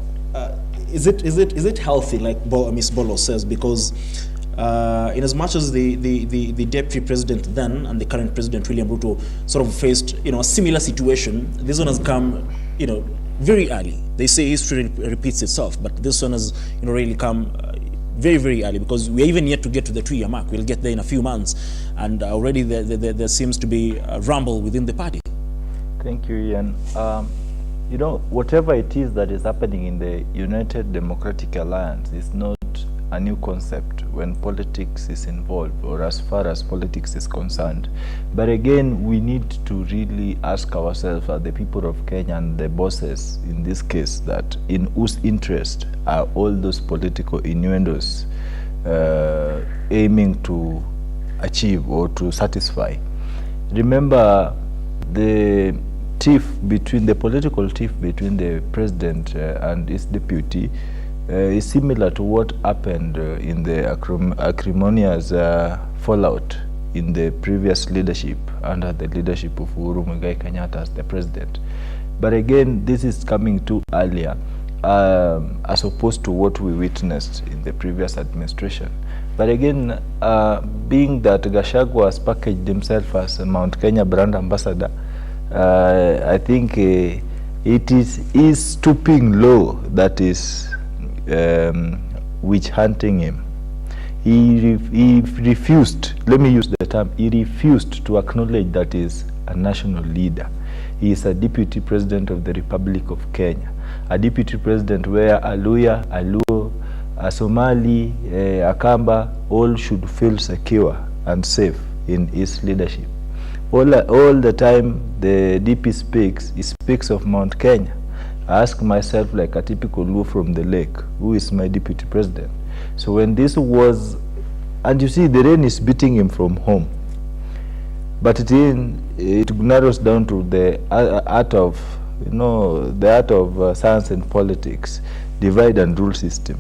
is it healthy, like Miss Bolo says? Because in as much as the deputy president then and the current president William Ruto sort of faced, you know, a similar situation, this one has come, you know, very early. They say history repeats itself, but this one has, you know, really come very, very early, because we're even yet to get to the 2-year mark. We'll get there in a few months, and already there seems to be a rumble within the party. Thank you, Ian. You know, whatever it is that is happening in the United Democratic Alliance is not a new concept when politics is involved, or as far as politics is concerned. But again, we need to really ask ourselves, as the people of Kenya and the bosses in this case, that in whose interest are all those political innuendos aiming to achieve or to satisfy? Remember, the political tiff between the president and his deputy is similar to what happened in the acrimonious fallout in the previous leadership, under the leadership of Uhuru Muigai Kenyatta as the president. But again, this is coming too earlier, as opposed to what we witnessed in the previous administration. But again, being that Gachagua has packaged himself as a Mount Kenya brand ambassador, I think it is stooping low that is witch hunting him. He refused, let me use the term, he refused to acknowledge that he is a national leader. He is a deputy president of the Republic of Kenya, a deputy president where a Luya, a Luo, a Somali, a Kamba, all should feel secure and safe in his leadership. All the time the DP speaks, he speaks of Mount Kenya. I ask myself, like a typical Luo from the lake, who is my deputy president? So when this was, and you see the rain is beating him from home, but it narrows down to the art of, the art of science and politics, divide and rule system.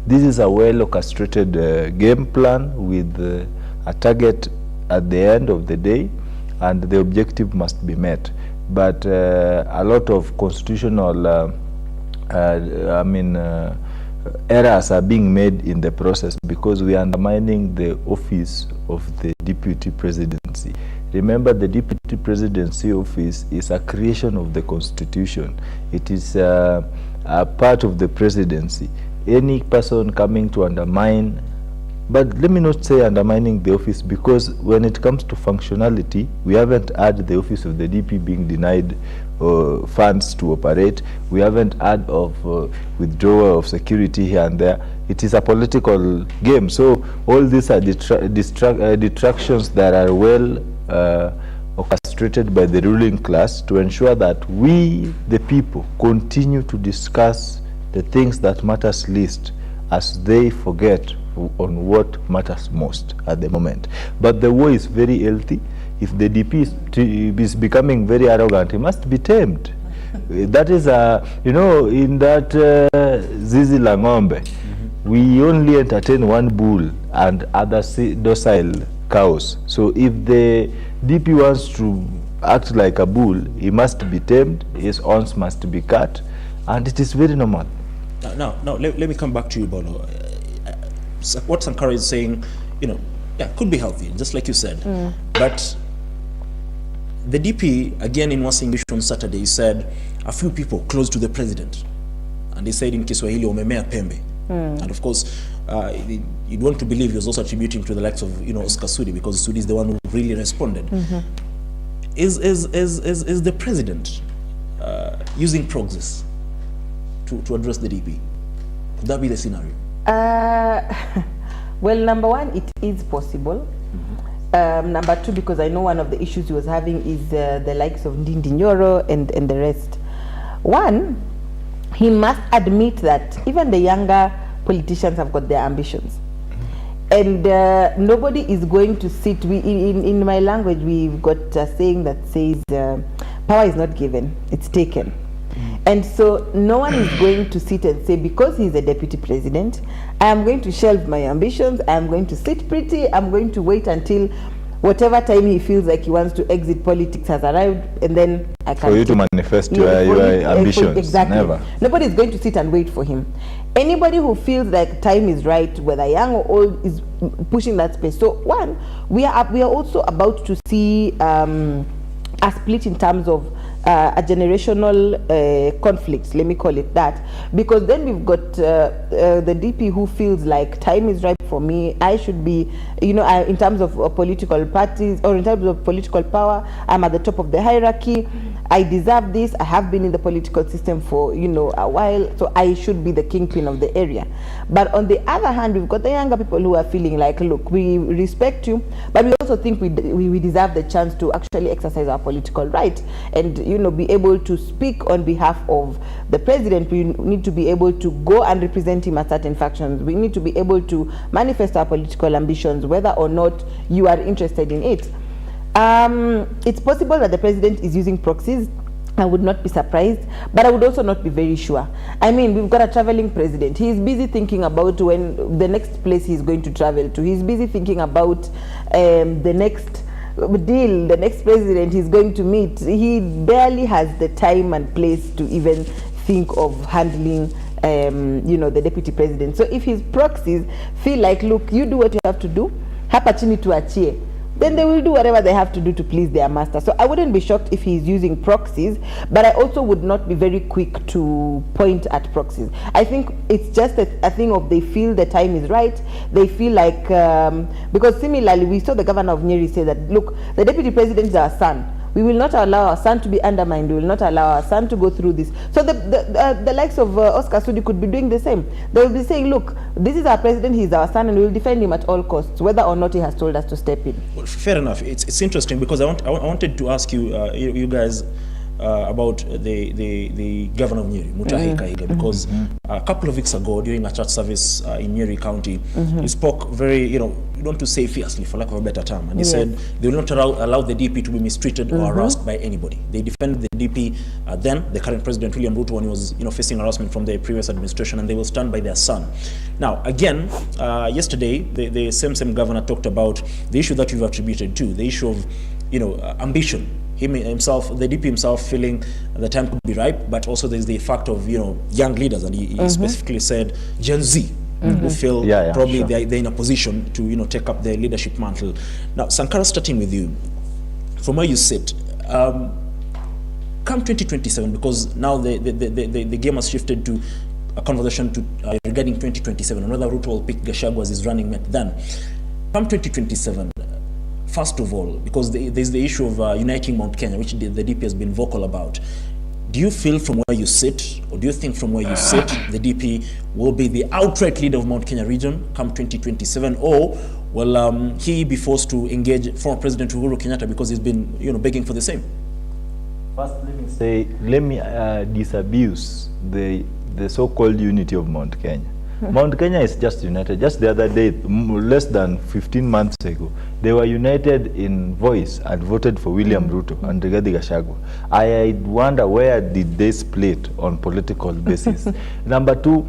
This is a well orchestrated game plan with a target at the end of the day, and the objective must be met. But a lot of constitutional errors are being made in the process, because we are undermining the office of the deputy presidency. Remember, the deputy presidency office is a creation of the constitution. It is a part of the presidency. Any person coming to undermine, but let me not say undermining the office, because when it comes to functionality, we haven't had the office of the DP being denied funds to operate. We haven't had of withdrawal of security here and there. It is a political game. So all these are distractions that are well orchestrated by the ruling class to ensure that we, the people, continue to discuss the things that matters least, as they forget on what matters most at the moment. But the war is very healthy. If the DP is becoming very arrogant, he must be tamed. That is, in that zizi la ng'ombe, we only entertain one bull and other docile cows. So if the DP wants to act like a bull, he must be tamed, his horns must be cut, and it is very normal. Now, let me come back to you, Bolo. What Sankara is saying, could be healthy, just like you said. But the DP, again, in What's English on Saturday, he said a few people close to the president, and they said in Kiswahili, umemea pembe. And of course, you'd want to believe he was also attributing to the likes of, Oscar Sudi, because Sudi is the one who really responded. Is the president using proxies to address the DP? Could that be the scenario? Well, number one, it is possible. Number two, because I know one of the issues he was having is the likes of Ndindi Nyoro and the rest. One, he must admit that even the younger politicians have got their ambitions. And nobody is going to sit, in my language, we've got a saying that says, power is not given, it's taken. And so no one is going to sit and say, because he's a deputy president, I am going to shelve my ambitions, I am going to sit pretty, I'm going to wait until whatever time he feels like he wants to exit politics has arrived, and then I can... For you to manifest your ambitions, exactly. Never. Nobody is going to sit and wait for him. Anybody who feels like time is right, whether young or old, is pushing that space. So one, we are also about to see a split in terms of a generational conflict, let me call it that, because then we've got the DP who feels like time is right for me, I should be, in terms of political parties or in terms of political power, I'm at the top of the hierarchy, I deserve this, I have been in the political system for a while, so I should be the kingpin of the area. But on the other hand, we've got the younger people who are feeling like, look, we respect you, but we also think we deserve the chance to actually exercise our political right and be able to speak on behalf of the president. We need to be able to go and represent him at certain factions. We need to be able to manifest our political ambitions, whether or not you are interested in it. It's possible that the president is using proxies. I would not be surprised, but I would also not be very sure. I mean, we've got a traveling president. He's busy thinking about when the next place he's going to travel to. He's busy thinking about the next deal, the next president he's going to meet. He barely has the time and place to even think of handling the deputy president. So if his proxies feel like, look, you do what you have to do, hapa chini tuachie, then they will do whatever they have to do to please their master. So I wouldn't be shocked if he's using proxies, but I also would not be very quick to point at proxies. I think it's just a thing of they feel the time is right. They feel like, because similarly, we saw the governor of Nyeri say that, look, the deputy president is our son. We will not allow our son to be undermined. We will not allow our son to go through this. So the likes of Oscar Sudi could be doing the same. They will be saying, look, this is our president, he's our son, and we will defend him at all costs, whether or not he has told us to step in. Well, fair enough. It's interesting because I wanted to ask you, you guys, about the governor of Nyeri, Mutahi Kahiga, because a couple of weeks ago during a church service in Nyeri County, he spoke very, you don't want to say fiercely, for lack of a better term, and he said they will not allow the DP to be mistreated or harassed by anybody. They defended the DP then, the current president William Ruto, when he was facing harassment from the previous administration, and they will stand by their son. Now, again, yesterday, the same governor talked about the issue that you've attributed to, the issue of ambition. Himself, the DP himself, feeling the time could be ripe, but also there's the fact of young leaders, and he specifically said Gen Z, who feel probably they're in a position to take up the leadership mantle. Now, Sankara, starting with you, from where you sit, come 2027, because now the game has shifted to a conversation regarding 2027. Another Ruto will pick Gachagua as his running mate then. Come 2027. First of all, because there's the issue of uniting Mount Kenya, which the DP has been vocal about. Do you feel from where you sit, or do you think from where you sit, the DP will be the outright leader of Mount Kenya region come 2027, or will he be forced to engage former President Uhuru Kenyatta because he's been begging for the same? First, let me disabuse the so-called unity of Mount Kenya. Mount Kenya is just united. Just the other day, less than 15 months ago, they were united in voice and voted for William Ruto and Rigathi Gachagua. I wonder, where did they split on political basis? Number two,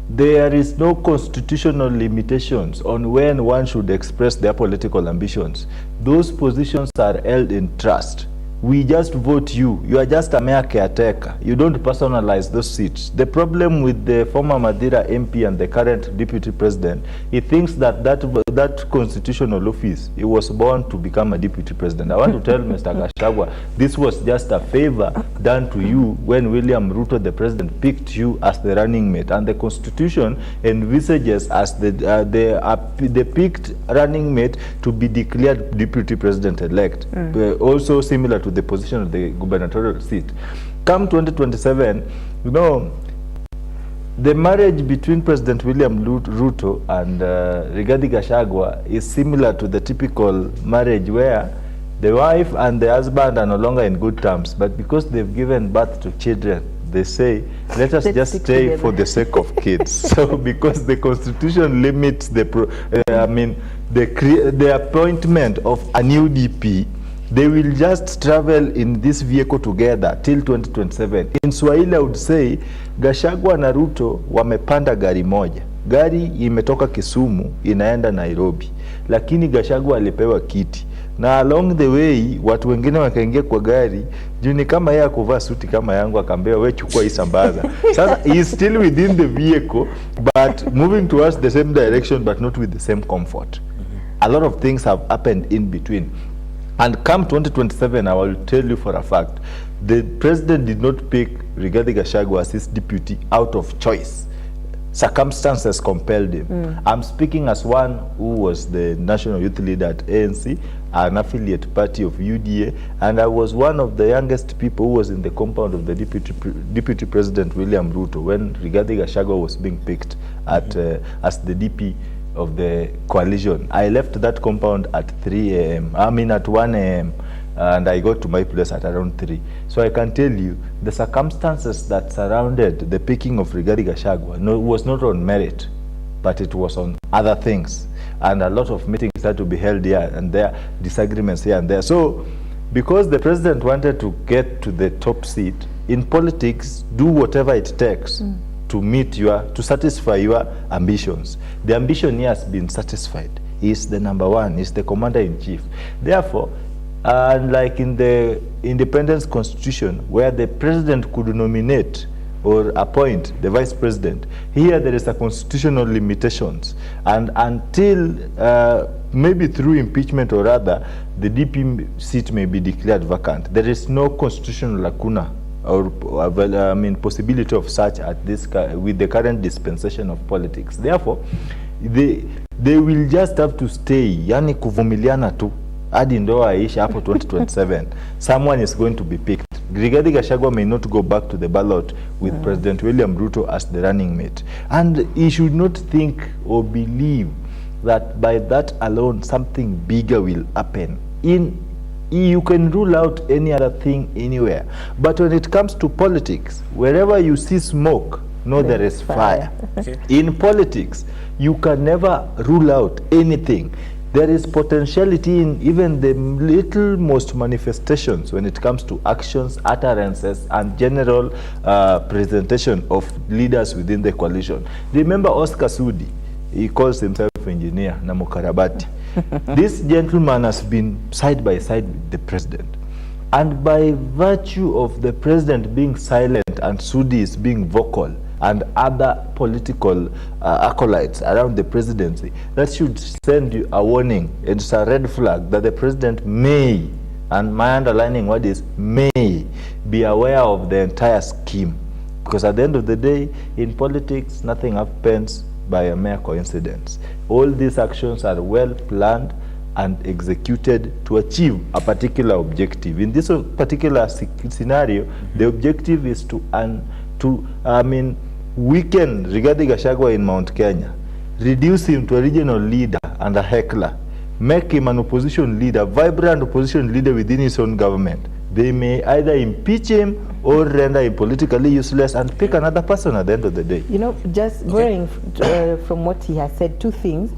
there is no constitutional limitations on when one should express their political ambitions. Those positions are held in trust. We just vote you. You are just a mere caretaker. You don't personalize those seats. The problem with the former Madira MP and the current deputy president, he thinks that that constitutional office, he was born to become a deputy president. I want to tell Mr. Gachagua, this was just a favor done to you when William Ruto, the president, picked you as the running mate. And the constitution envisages as the picked running mate to be declared deputy president-elect, also similar to the position of the gubernatorial seat. Come 2027, you know, the marriage between President William Ruto and Rigathi Gachagua is similar to the typical marriage where the wife and the husband are no longer in good terms, but because they've given birth to children, they say, let us just stay together for the sake of kids. So because the constitution limits the appointment of a new DP, they will just travel in this vehicle together till 2027. In Swahili, I would say, Gachagua na Ruto wamepanda gari moja. Gari imetoka Kisumu inaenda Nairobi, lakini Gachagua alipewa kiti. Na along the way, watu wengine wakaingia kwa gari, juni kama yeye kuvaa suti kama yangu akaambia wewe chukua hii sambaza. Sasa he is still within the vehicle but moving towards the same direction but not with the same comfort. A lot of things have happened in between. And come 2027, I will tell you for a fact, the president did not pick Rigathi Gachagua as his deputy out of choice. Circumstances compelled him. I'm speaking as one who was the national youth leader at ANC, an affiliate party of UDA, and I was one of the youngest people who was in the compound of the deputy president William Ruto when Rigathi Gachagua was being picked at as the DP of the coalition. I left that compound at 3 a.m. I mean at 1 a.m. and I got to my place at around 3. So I can tell you the circumstances that surrounded the picking of Rigathi Gachagua was not on merit, but it was on other things. And a lot of meetings had to be held here and there, disagreements here and there. So because the president wanted to get to the top seat, in politics, do whatever it takes to satisfy your ambitions. The ambition here has been satisfied. He is the number one, he is the commander-in-chief. Therefore, unlike in the independence constitution where the president could nominate or appoint the vice president, here there is a constitutional limitations, and until maybe through impeachment or other, the DP seat may be declared vacant. There is no constitutional lacuna or possibility of such at this with the current dispensation of politics. Therefore, they will just have to stay, yani kuvumiliana tu hadi ndoa aisha hapo 2027. Someone is going to be picked. Rigathi Gachagua may not go back to the ballot with President William Ruto as the running mate, and he should not think or believe that by that alone something bigger will happen. You can rule out any other thing anywhere, but when it comes to politics, wherever you see smoke, know there is fire. Okay. In politics, you can never rule out anything. There is potentiality in even the little most manifestations when it comes to actions, utterances, and general presentation of leaders within the coalition. Remember Oscar Sudi, he calls himself engineer, na Mukarabati. This gentleman has been side by side with the president. And by virtue of the president being silent and Sudi is being vocal, and other political acolytes around the presidency, that should send you a warning. It's a red flag that the president may, and my underlining word is may, be aware of the entire scheme. Because at the end of the day, in politics, nothing happens by a mere coincidence. All these actions are well planned and executed to achieve a particular objective. In this particular scenario, the objective is to weaken Rigathi Gachagua in Mount Kenya, reduce him to a regional leader and a heckler, make him an opposition leader, vibrant opposition leader within his own government. They may either impeach him or render him politically useless and pick another person at the end of the day. You know, just going from what he has said, two things.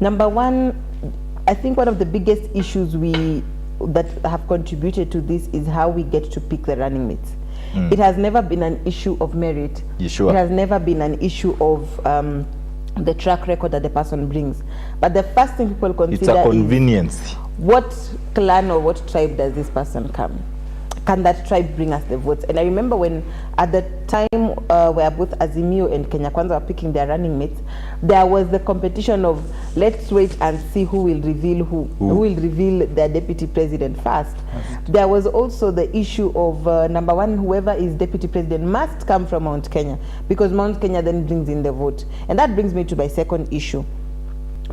Number one, I think one of the biggest issues that have contributed to this is how we get to pick the running mates. It has never been an issue of merit. Sure. It has never been an issue of the track record that the person brings. But the first thing people consider it's a convenience. Is what clan or what tribe does this person come? Can that tribe bring us the votes? And I remember when at the time where both Azimio and Kenya Kwanza were picking their running mates, there was the competition of let's wait and see who will reveal who will reveal their deputy president first. There was also the issue of number one, whoever is deputy president must come from Mount Kenya, because Mount Kenya then brings in the vote. And that brings me to my second issue.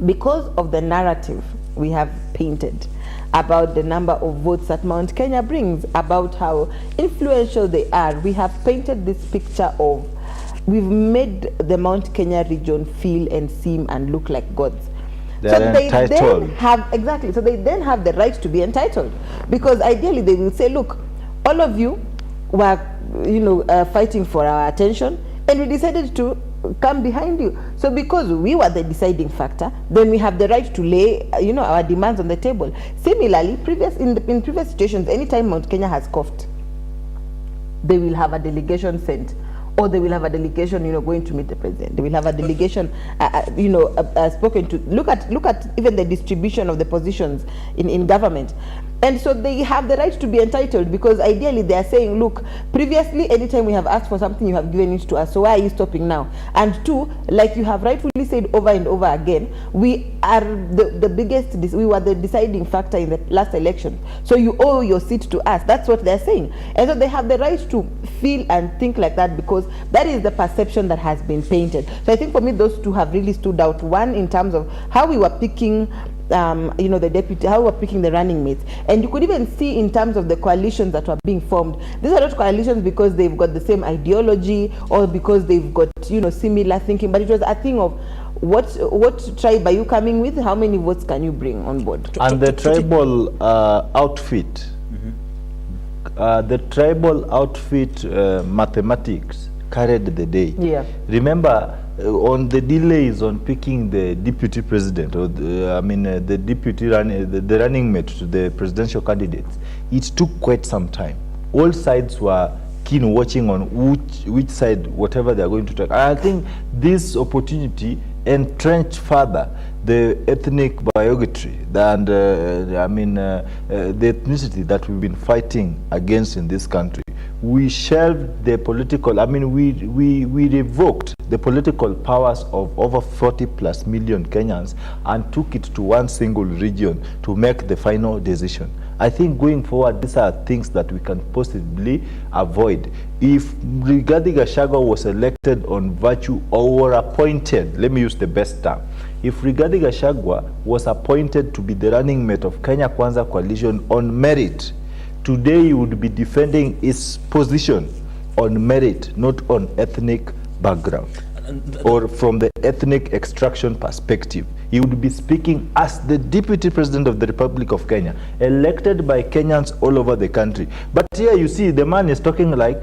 Because of the narrative we have painted about the number of votes that Mount Kenya brings, about how influential they are, we have painted this picture of, we've made the Mount Kenya region feel and seem and look like gods. So they then have, exactly, so they then have the right to be entitled, because ideally they will say, look, all of you were, fighting for our attention, and we decided to come behind you. So because we were the deciding factor, then we have the right to lay, our demands on the table. Similarly, in previous situations, anytime Mount Kenya has coughed, they will have a delegation sent, or they will have a delegation, going to meet the president. They will have a delegation, spoken to. Look at even the distribution of the positions in government. And so they have the right to be entitled, because ideally they are saying, look, previously anytime we have asked for something, you have given it to us, so why are you stopping now? And two, like you have rightfully said over and over again, we are the biggest, we were the deciding factor in the last election, so you owe your seat to us. That's what they're saying. And so they have the right to feel and think like that, because that is the perception that has been painted. So I think for me, those two have really stood out. One, in terms of how we were picking the deputy, how we're picking the running mates. And you could even see in terms of the coalitions that were being formed, these are not coalitions because they've got the same ideology or because they've got, similar thinking, but it was a thing of what tribe are you coming with? How many votes can you bring on board? And the tribal outfit, mathematics carried the day. Yeah. Remember, on the delays on picking the deputy president, or the deputy the running mate to the presidential candidates, it took quite some time. All sides were keen watching on which side, whatever they are going to take. I think this opportunity entrenched further the ethnic bigotry and the ethnicity that we've been fighting against in this country. We shelved the political, we revoked the political powers of over 40 plus million Kenyans and took it to one single region to make the final decision. I think going forward, these are things that we can possibly avoid. If Rigathi Gachagua was elected on virtue or appointed, let me use the best term, if Rigathi Gachagua was appointed to be the running mate of Kenya Kwanza coalition on merit, today you would be defending its position on merit, not on ethnic background or from the ethnic extraction perspective. He would be speaking as the deputy president of the Republic of Kenya, elected by Kenyans all over the country. But here you see the man is talking like,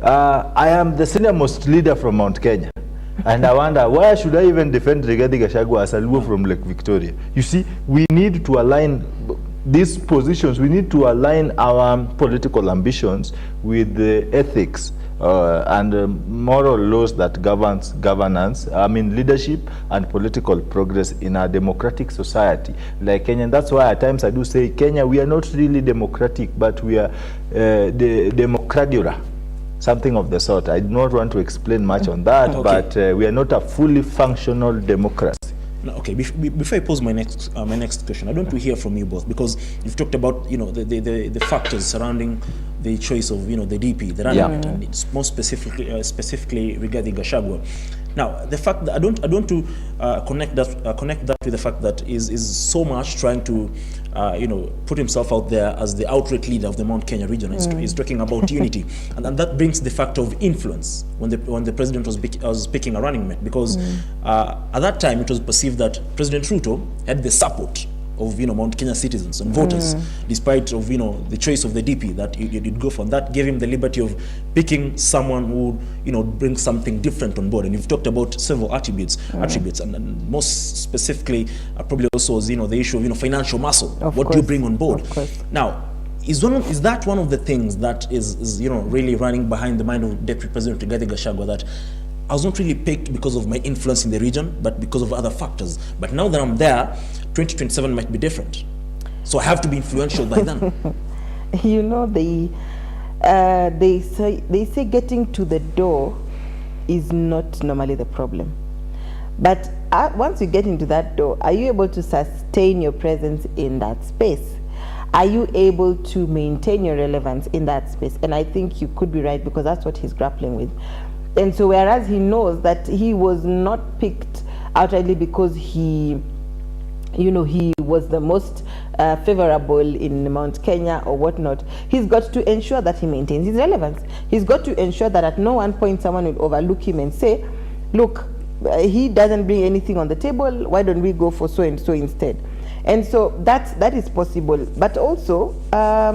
I am the senior most leader from Mount Kenya. And I wonder, why should I even defend Rigathi Gachagua as a Luo from Lake Victoria? You see, we need to align these positions, we need to align our political ambitions with the ethics and moral laws that governs governance, leadership and political progress in a democratic society like Kenya. And that's why at times I do say, Kenya, we are not really democratic, but we are the democradura, something of the sort. I do not want to explain much on that, but we are not a fully functional democracy. Okay, before I pose my next question, I want to hear from you both, because you've talked about the factors surrounding the choice of the DP, the running mate, and it's more specifically regarding Gachagua. Now, the fact that I don't want to connect that with the fact that is so much trying to put himself out there as the outright leader of the Mount Kenya region. He's talking about unity, and that brings the factor of influence when the president was picking a running mate, because at that time it was perceived that President RUTO had the support of Mount Kenya citizens and voters, despite of the choice of the DP that he did go for. And that gave him the liberty of picking someone who bring something different on board. And you've talked about several attributes, and most specifically probably also was the issue of financial muscle. What do you bring on board? Now, is that one of the things that is really running behind the mind of Deputy President Rigathi Gachagua, that I was not really picked because of my influence in the region, but because of other factors. But now that I'm there, 2027 might be different. So I have to be influential by then. They say getting to the door is not normally the problem. But once you get into that door, are you able to sustain your presence in that space? Are you able to maintain your relevance in that space? And I think you could be right, because that's what he's grappling with. And so whereas he knows that he was not picked outrightly because he was the most favorable in Mount Kenya or whatnot, he's got to ensure that he maintains his relevance. He's got to ensure that at no one point someone will overlook him and say, look, he doesn't bring anything on the table, why don't we go for so and so instead? And so that is possible. But also, I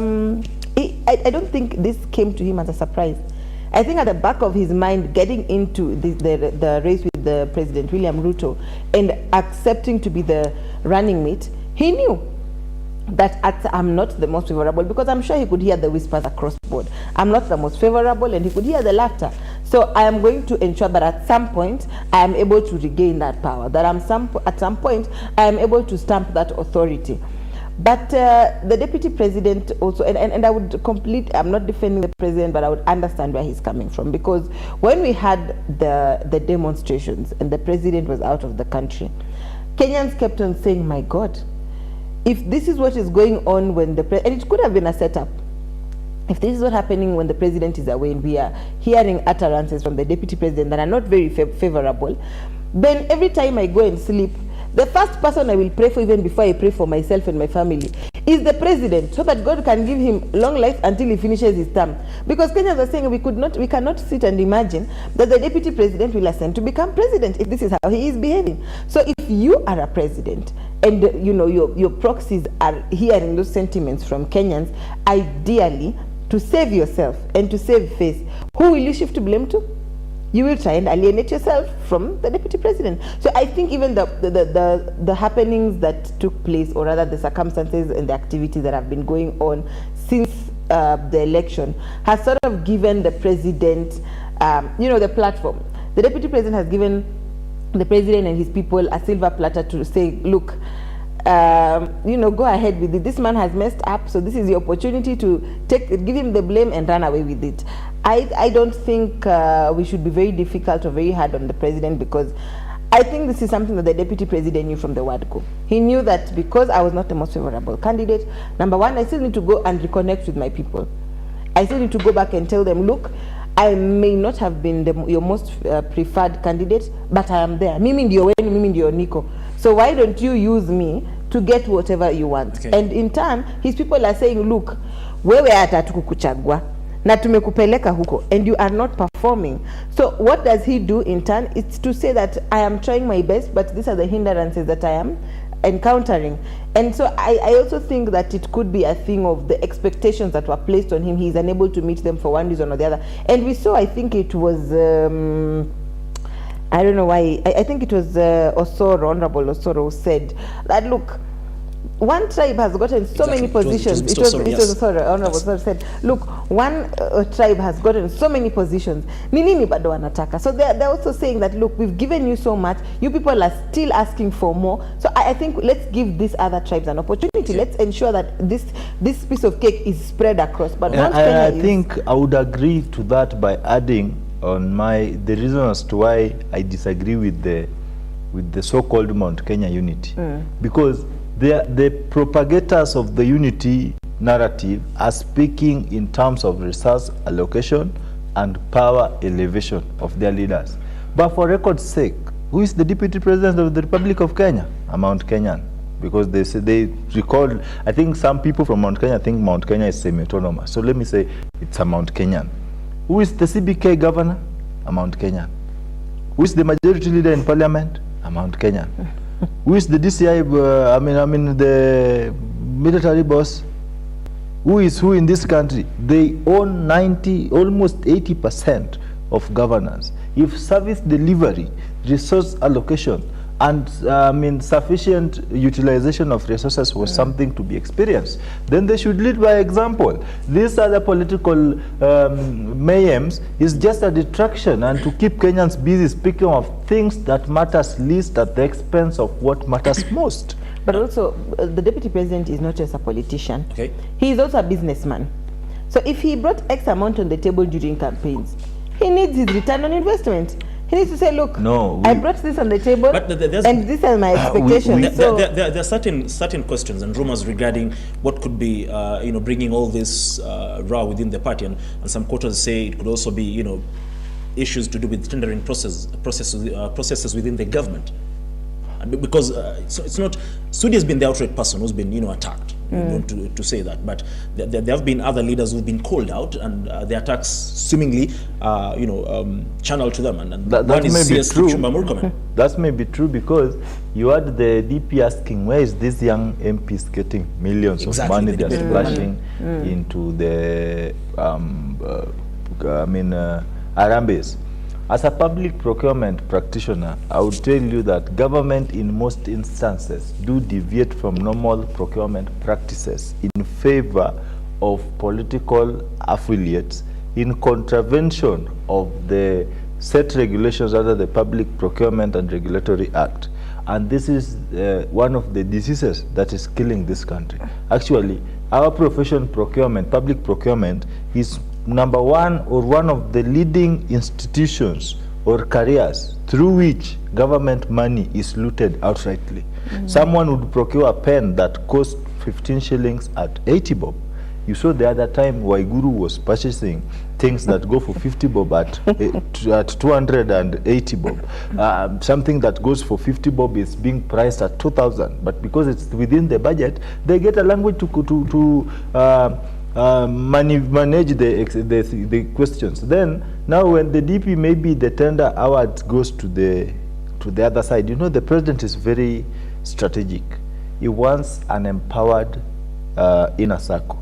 don't think this came to him as a surprise. I think at the back of his mind, getting into the race with the President William Ruto and accepting to be the running mate, he knew that I'm not the most favorable, because I'm sure he could hear the whispers across board. I'm not the most favorable, and he could hear the laughter. So I am going to ensure that at some point I am able to regain that power, that at some point I am able to stamp that authority. But the deputy president also, and I would I'm not defending the president, but I would understand where he's coming from, because when we had the demonstrations and the president was out of the country, Kenyans kept on saying, my God, if this is what is going on when and it could have been a setup. If this is what's happening when the president is away and we are hearing utterances from the deputy president that are not very favorable, then every time I go and sleep, the first person I will pray for, even before I pray for myself and my family, is the president, so that God can give him long life until he finishes his term. Because Kenyans are saying we cannot sit and imagine that the deputy president will ascend to become president if this is how he is behaving. So if you are a president and your proxies are hearing those sentiments from Kenyans, ideally, to save yourself and to save face, who will you shift to blame to? You will try and alienate yourself from the deputy president. So I think even the happenings that took place, or rather the circumstances and the activities that have been going on since the election, has sort of given the president, the platform. The deputy president has given the president and his people a silver platter to say, look, go ahead with it. This man has messed up, so this is the opportunity to give him the blame and run away with it. I don't think we should be very difficult or very hard on the president, because I think this is something that the deputy president knew from the word go. He knew that because I was not the most favorable candidate, number one, I still need to go and reconnect with my people. I still need to go back and tell them, look, I may not have been your most preferred candidate, but I am there. Mimi ndio wenu, mimi ndio niko. So why don't you use me to get whatever you want? Okay. And in turn, his people are saying, look, wewe hata tukukuchagua na tumekupeleka huko, and you are not performing. So what does he do in turn? It's to say that I am trying my best, but these are the hindrances that I am encountering. And so I also think that it could be a thing of the expectations that were placed on him. He's unable to meet them for one reason or the other. And we saw, I think it was I don't know why, I think it was Honorable Osoro, who said that, look, one tribe has gotten so many positions. It was Honorable Osoro said, look, one tribe has gotten so many positions. Nini bado wanataka. So they're also saying that, look, we've given you so much. You people are still asking for more. So I think let's give these other tribes an opportunity. Let's ensure that this piece of cake is spread across. But I think I would agree to that by adding on the reason as to why I disagree with the so-called Mount Kenya unity, because the propagators of the unity narrative are speaking in terms of resource allocation and power elevation of their leaders. But for record's sake, who is the deputy president of the Republic of Kenya? A Mount Kenyan. Because they recall, I think some people from Mount Kenya think Mount Kenya is semi-autonomous. So let me say it's a Mount Kenyan. Who is the CBK governor? A Mount Kenyan. Who is the majority leader in parliament? A Mount Kenyan. Who is the DCI, the military boss? Who is who in this country? They own almost 80% of governance. If service delivery, resource allocation, and sufficient utilization of resources was something to be experienced, then they should lead by example. These other political mayhems is just a distraction and to keep Kenyans busy speaking of things that matters least at the expense of what matters most. But also, the deputy president is not just a politician. Okay. He is also a businessman. So if he brought X amount on the table during campaigns, he needs his return on investment. He needs to say, look, no, I brought this on the table, But and these are my expectations. There are certain questions and rumors regarding what could be, bringing all this row within the party, and some quarters say it could also be, issues to do with tendering processes within the government. Because it's not, Sudi has been the outright person who's been, attacked. To say that, but there have been other leaders who've been called out, and the attacks seemingly, channeled to them. And that one is may be CS true. Kipchumba Murkomen. That may be true because you had the DP asking, where is this young MPs getting millions of money they're splashing into the Arambes? As a public procurement practitioner, I would tell you that government in most instances do deviate from normal procurement practices in favor of political affiliates in contravention of the set regulations under the Public Procurement and Regulatory Act. And this is one of the diseases that is killing this country. Actually, our profession, procurement, public procurement, is number one or one of the leading institutions or careers through which government money is looted outrightly. Someone would procure a pen that cost 15 shillings at 80 bob. You saw the other time Waiguru was purchasing things that go for 50 bob at 280 bob. Something that goes for 50 bob is being priced at 2,000, but because it's within the budget, they get a language to manage the questions. Then now when the DP, maybe the tender award goes to the other side, the president is very strategic. He wants an empowered inner circle,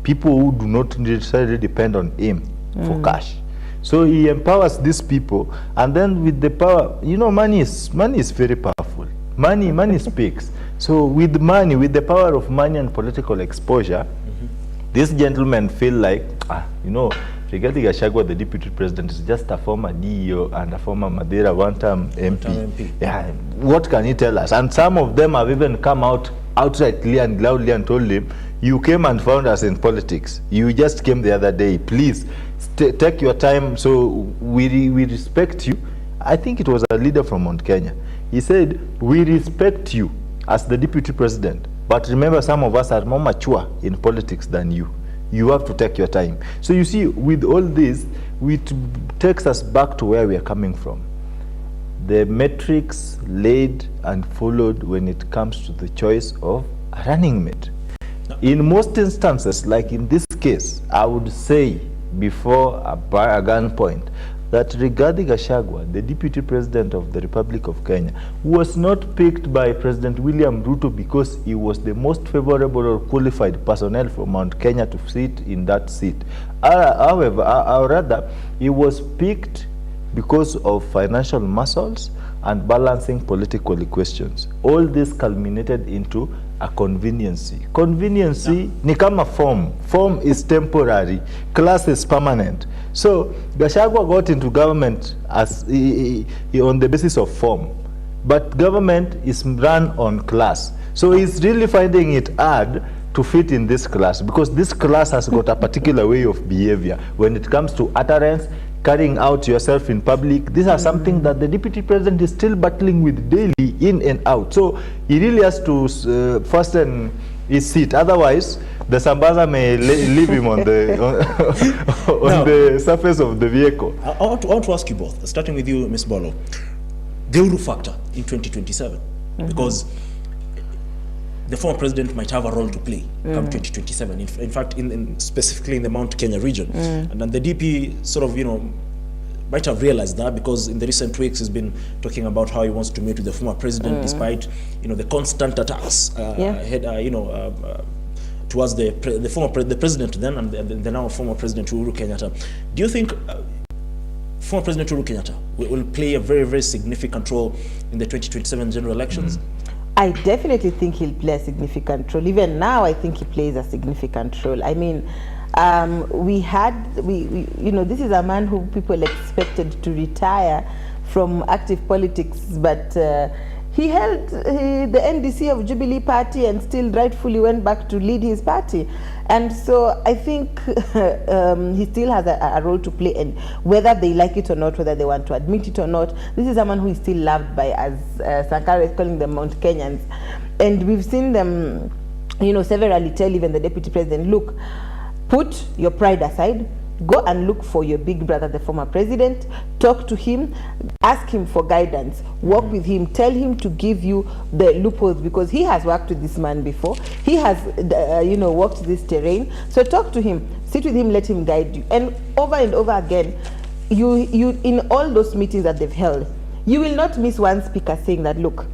people who do not necessarily depend on him for cash. So he empowers these people, and then with the power, money is very powerful. Money speaks. So with money, with the power of money and political exposure, these gentlemen feel like, Rigathi Gachagua, the deputy president, is just a former DEO and a former Madeira one-term MP. Yeah, what can he tell us? And some of them have even come out outrightly and loudly and told him, you came and found us in politics. You just came the other day. Please take your time. So we respect you. I think it was a leader from Mount Kenya. He said, we respect you as the deputy president. But remember, some of us are more mature in politics than you. You have to take your time. So you see, with all this, it takes us back to where we are coming from. The metrics laid and followed when it comes to the choice of a running mate. In most instances, like in this case, I would say before a gunpoint, that Rigathi Gachagua, the deputy president of the Republic of Kenya, was not picked by President William Ruto because he was the most favorable or qualified personnel for Mount Kenya to sit in that seat. However, or rather, he was picked because of financial muscles and balancing political questions. All this culminated into a conveniency. Conveniency ni kama form. Form is temporary. Class is permanent. So Gachagua got into government as on the basis of form, but government is run on class. So he's really finding it hard to fit in this class because this class has got a particular way of behavior when it comes to utterance, carrying out yourself in public. These are something that the deputy president is still battling with daily, in and out. So he really has to fasten his seat. Otherwise, the Sambaza may leave him on the surface of the vehicle. I want to ask you both, starting with you, Ms. Bolo, the Uru factor in 2027, because the former president might have a role to play come 2027. In fact, specifically in the Mount Kenya region, and then the DP sort of might have realized that, because in the recent weeks he's been talking about how he wants to meet with the former president despite the constant attacks towards the president then and the now former president Uhuru Kenyatta. Do you think former President Uhuru Kenyatta will play a very, very significant role in the 2027 general elections? I definitely think he'll play a significant role. Even now, I think he plays a significant role. I mean, this is a man who people expected to retire from active politics, but He held the NDC of Jubilee Party and still rightfully went back to lead his party. And so I think he still has a role to play, and whether they like it or not, whether they want to admit it or not, this is someone who is still loved by, as Sankara is calling them, Mount Kenyans. And we've seen them, you know, severally tell even the deputy president, look, put your pride aside, go and look for your big brother, the former president, talk to him, ask him for guidance, work with him, tell him to give you the loopholes, because he has worked with this man before. He has, you know, walked this terrain. So talk to him, sit with him, let him guide you. And over again, you in all those meetings that they've held, you will not miss one speaker saying that, look,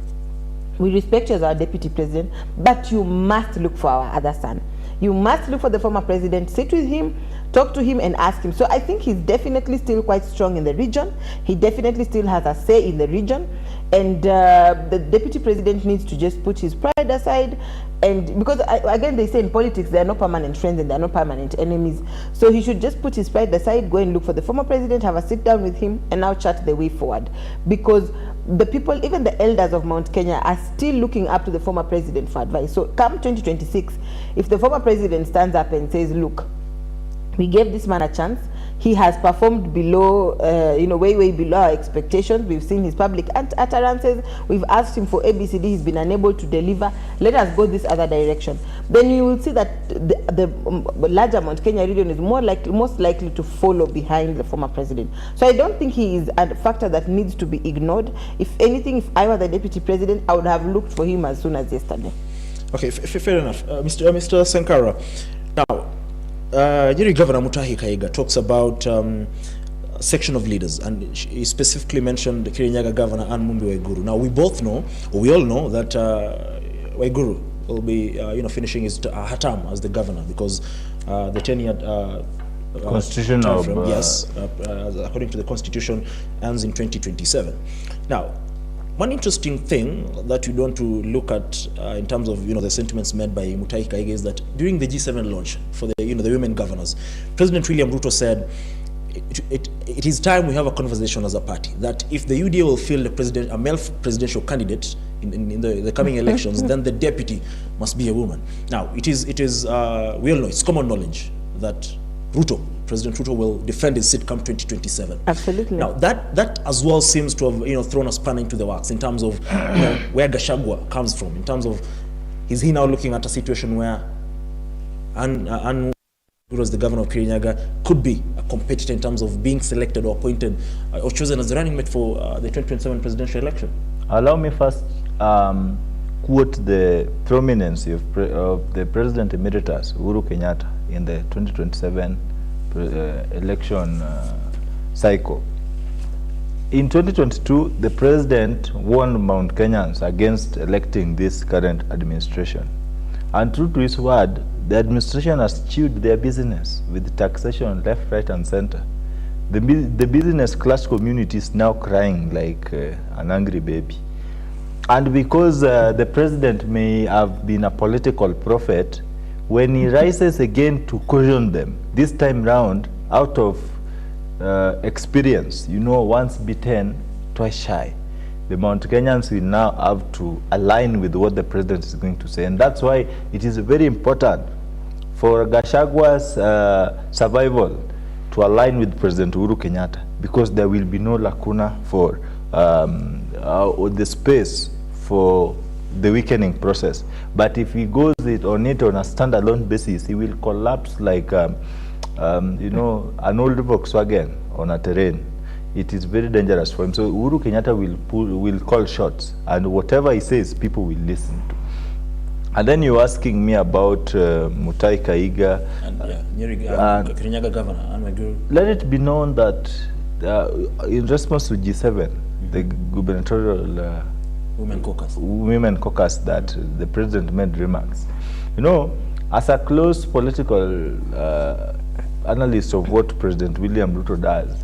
we respect you as our deputy president, but you must look for our other son. You must look for the former president, sit with him, talk to him and ask him. So I think he's definitely still quite strong in the region. He definitely still has a say in the region. And the deputy president needs to just put his pride aside. And because again, they say in politics, there are no permanent friends and there are no permanent enemies. So he should just put his pride aside, go and look for the former president, have a sit down with him, and now chart the way forward. Because the people, even the elders of Mount Kenya, are still looking up to the former president for advice. So come 2026, if the former president stands up and says, look, we gave this man a chance, he has performed below, you know, way below our expectations. We've seen his public utterances. We've asked him for ABCD. He's been unable to deliver. Let us go this other direction. Then you will see that the larger Mount Kenya region is most likely to follow behind the former president. So I don't think he is a factor that needs to be ignored. If anything, if I were the deputy president, I would have looked for him as soon as yesterday. Okay, fair enough. Mr. Sankara, now, Nyeri Governor Mutahi Kahiga talks about section of leaders, and he specifically mentioned the Kirinyaga Governor Anne Mumbi Waiguru. Now we all know that Waiguru will be finishing his her term as the governor, because the 10-year constitutional according to the constitution ends in 2027. Now, one interesting thing that you want to look at in terms of the sentiments made by Mutahi Kahiga is that during the G7 launch for the the women governors, President William Ruto said it is time we have a conversation as a party that if the UDA will field a male presidential candidate in the coming elections, then the deputy must be a woman. Now it is we all know, it's common knowledge that President Ruto will defend his seat come 2027. Absolutely. Now that as well seems to have thrown a spanner into the works in terms of where Gachagua comes from, in terms of is he now looking at a situation where Anne who was the governor of Kirinyaga could be a competitor in terms of being selected or appointed or chosen as the running mate for the 2027 presidential election? Allow me first quote the prominence of the President Emeritus Uhuru Kenyatta in the 2027 election cycle. In 2022, the President warned Mount Kenyans against electing this current administration. And true to his word, the administration has chewed their business with taxation left, right, and center. The business class community is now crying like an angry baby. And because the president may have been a political prophet, when he rises again to caution them, this time round, out of experience, once bitten, twice shy, the Mount Kenyans will now have to align with what the president is going to say. And that's why it is very important for Gachagua's survival to align with President Uhuru Kenyatta, because there will be no lacuna for the space for the weakening process. But if he goes on a standalone basis, he will collapse like an old Volkswagen on a terrain. It is very dangerous for him. So Uhuru Kenyatta will call shots, and whatever he says, people will listen to. And then you're asking me about Mutahi Kahiga and Kirinyaga Governor Anne Waiguru. Let it be known that in response to G7, the gubernatorial women caucus, that the president made remarks. As a close political analyst of what President William Ruto does,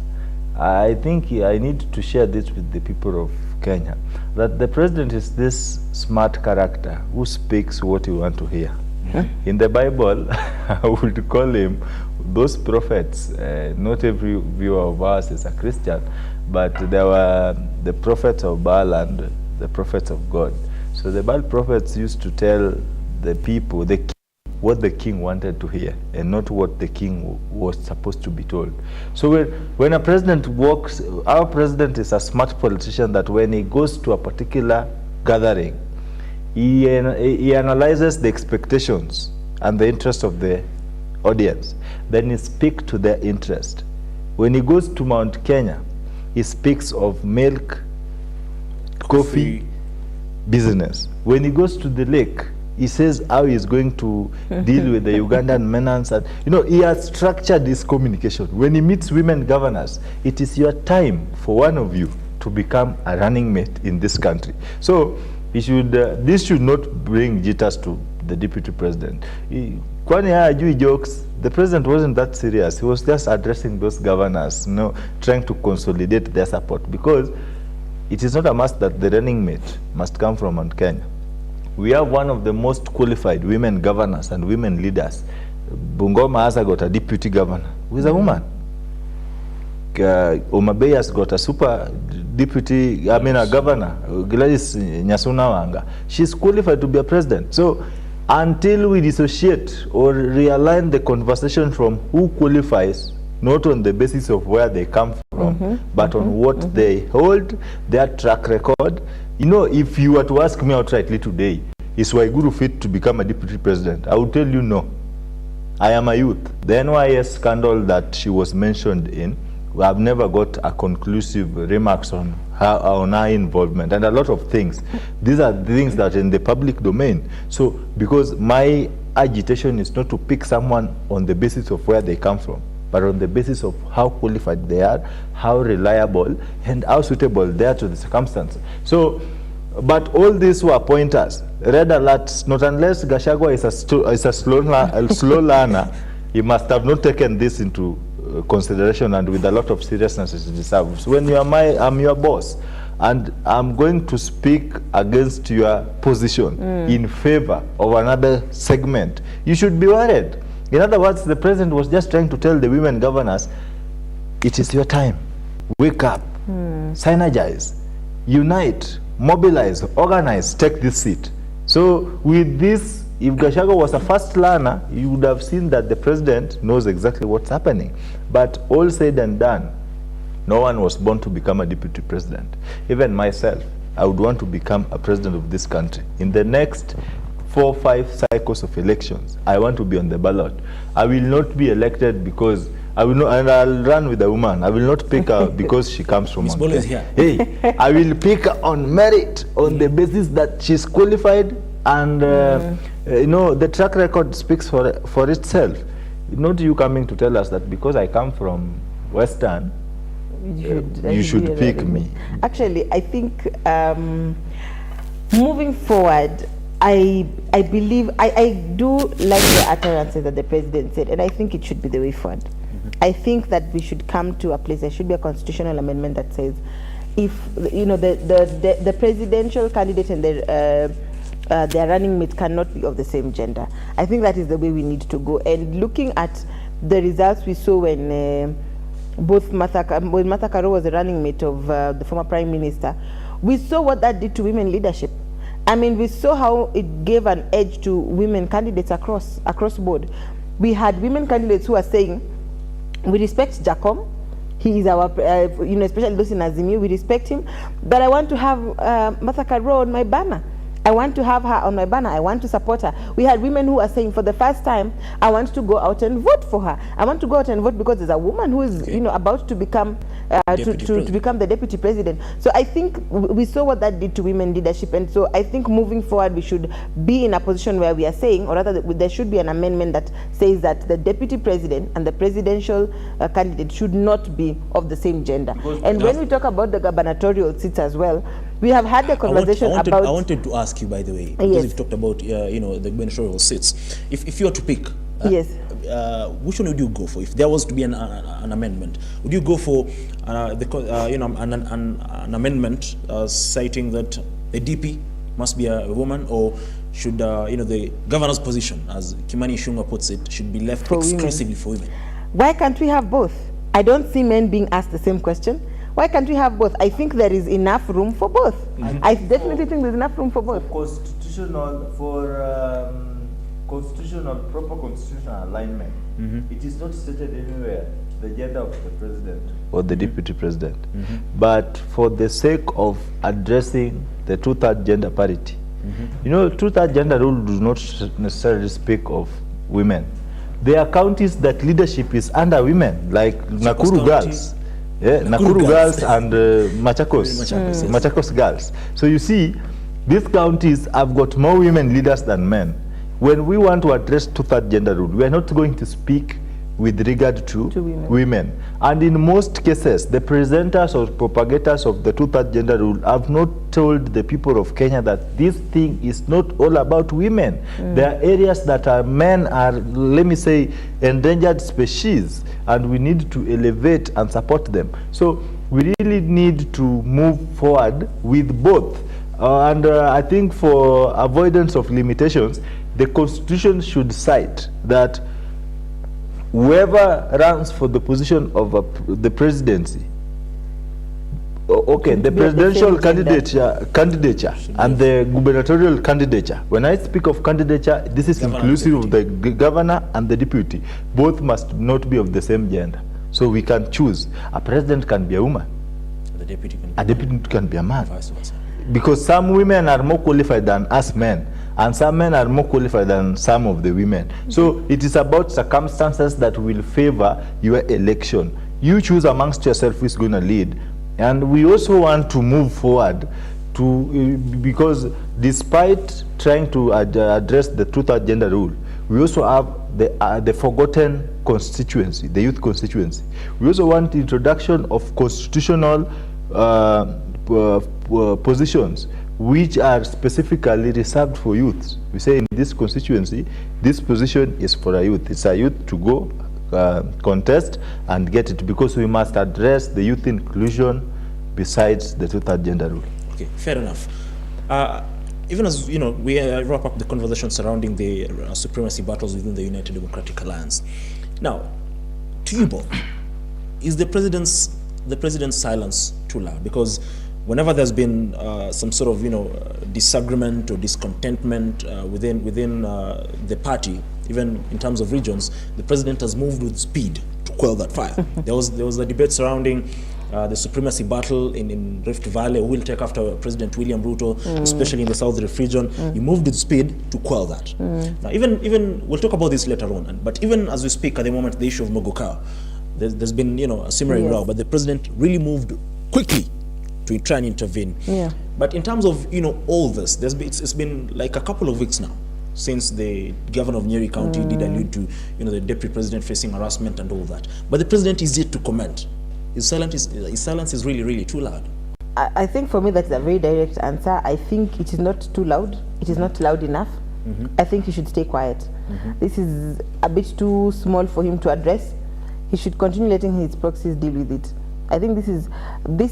I think I need to share this with the people of Kenya, that the president is this smart character who speaks what you want to hear. In the Bible, I would call him those prophets. Not every viewer of ours is a Christian, but there were the prophets of Baal and the prophets of God. So the Baal prophets used to tell the people, the king, what the king wanted to hear and not what the king was supposed to be told. So when a president walks, our president is a smart politician that when he goes to a particular gathering, he analyzes the expectations and the interest of the audience. Then he speaks to their interest. When he goes to Mount Kenya, he speaks of milk, coffee, business. When he goes to the lake, he says how he's going to deal with the Ugandan menace. And, you know, he has structured his communication. When he meets women governors, it is your time for one of you to become a running mate in this country. So he should, this should not bring jitters to the deputy president. Kwani hajui jokes. The president wasn't that serious. He was just addressing those governors, you know, trying to consolidate their support, because it is not a must that the running mate must come from Mount Kenya. We have one of the most qualified women governors and women leaders. Bungoma has got a deputy governor who is a woman. Omabey has got a super deputy, a governor, Gladys Nyasunawanga. She's qualified to be a president. So until we dissociate or realign the conversation from who qualifies, not on the basis of where they come from, but on what they hold, their track record. You know, if you were to ask me outrightly today, is Waiguru fit to become a deputy president? I would tell you no. I am a youth. The NYS scandal that she was mentioned in, we have never got a conclusive remarks on her involvement and a lot of things. These are things that are in the public domain. So, because my agitation is not to pick someone on the basis of where they come from, but on the basis of how qualified they are, how reliable, and how suitable they are to the circumstance. So, but all these were pointers, red alerts, not unless Gachagua is a slow learner, he must have not taken this into consideration and with a lot of seriousness it deserves. When you are I'm your boss, and I'm going to speak against your position in favor of another segment, you should be worried. In other words, the president was just trying to tell the women governors, it is your time. Wake up, synergize, unite, mobilize, organize, take this seat. So with this, if Gachagua was a fast learner, you would have seen that the president knows exactly what's happening. But all said and done, no one was born to become a deputy president. Even myself, I would want to become a president of this country. In the next 4 or 5 cycles of elections, I want to be on the ballot. I will not be elected because I will not, and I'll run with a woman. I will not pick her because she comes from Mount Kenya. Hey, I will pick her on merit, on the basis that she's qualified, and you know, the track record speaks for itself. Not you coming to tell us that because I come from Western, you should pick me. Actually, I think moving forward, I believe, I do like the utterances that the president said, and I think it should be the way forward. I think that we should come to a place, there should be a constitutional amendment that says, if, you know, the presidential candidate and their running mate cannot be of the same gender. I think that is the way we need to go. And looking at the results we saw when when Martha Karua was the running mate of the former Prime Minister, we saw what that did to women leadership. I mean, we saw how it gave an edge to women candidates across board. We had women candidates who are saying, we respect Jacom, he is our, you know, especially those in Azimio, we respect him, but I want to have Martha Karua on my banner. I want to have her on my banner. I want to support her. We had women who are saying, for the first time, I want to go out and vote for her. I want to go out and vote because there's a woman who is, you know, about to become to become the deputy president. So I think we saw what that did to women leadership, and so I think moving forward, we should be in a position where we are saying, or rather, there should be an amendment that says that the deputy president and the presidential candidate should not be of the same gender. And when we talk about the gubernatorial seats as well, we have had the conversation about. I wanted to ask you, by the way, because you've talked about you know, the gubernatorial seats. If you were to pick, yes, which one would you go for? If there was to be an amendment, would you go for you know, an amendment citing that the DP must be a woman, or should you know, the governor's position, as Kimani Ichung'wah puts it, should be left exclusively for women? Why can't we have both? I don't see men being asked the same question. Why can't we have both? I think there is enough room for both. I definitely think there's enough room for both. Proper constitutional alignment, it is not stated anywhere the gender of the president or the deputy president. But for the sake of addressing the two-third gender parity, you know, two-third gender rule does not necessarily speak of women. There are counties that leadership is under women, like Nakuru girls. Yeah, Nakuru girls and Machakos girls. So you see, these counties have got more women leaders than men. When we want to address two-third gender rule, we are not going to speak with regard to women. And in most cases, the presenters or propagators of the two-third gender rule have not told the people of Kenya that this thing is not all about women. There are areas that our men are, let me say, endangered species, and we need to elevate and support them. So we really need to move forward with both. I think for avoidance of limitations, the Constitution should cite that whoever runs for the position of the presidency, the presidential candidature and the gubernatorial candidature. When I speak of candidature, this is inclusive of the governor and the deputy. Both must not be of the same gender. So we can choose. A president can be a woman. A deputy can be a man. Because some women are more qualified than us men, and some men are more qualified than some of the women. So it is about circumstances that will favor your election. You choose amongst yourself who is going to lead. And we also want to move forward because despite trying to address the two-third gender rule, we also have the forgotten constituency, the youth constituency. We also want the introduction of constitutional positions which are specifically reserved for youths. We say in this constituency, this position is for a youth. It's a youth to go contest and get it, because we must address the youth inclusion besides the two-third gender rule. Okay, fair enough. Even as you know, we wrap up the conversation surrounding the supremacy battles within the United Democratic Alliance. Now, to you both, is the president's silence too loud? Because whenever there's been some sort of disagreement or discontentment within the party, even in terms of regions, the president has moved with speed to quell that fire. There was a debate surrounding the supremacy battle in Rift Valley. Who will take after President William Ruto, especially in the South Rift region. He moved with speed to quell that. Now, even we'll talk about this later on. But even as we speak at the moment, the issue of Mogokao, there's been a simmering row, but the president really moved quickly to try and intervene. But in terms of all this, it's been like a couple of weeks now since the governor of Nyeri County did allude to the deputy president facing harassment and all that. But the president is yet to comment. His silence is really too loud. I think for me that's a very direct answer. I think it is not too loud. It is not loud enough. I think he should stay quiet. This is a bit too small for him to address. He should continue letting his proxies deal with it. I think this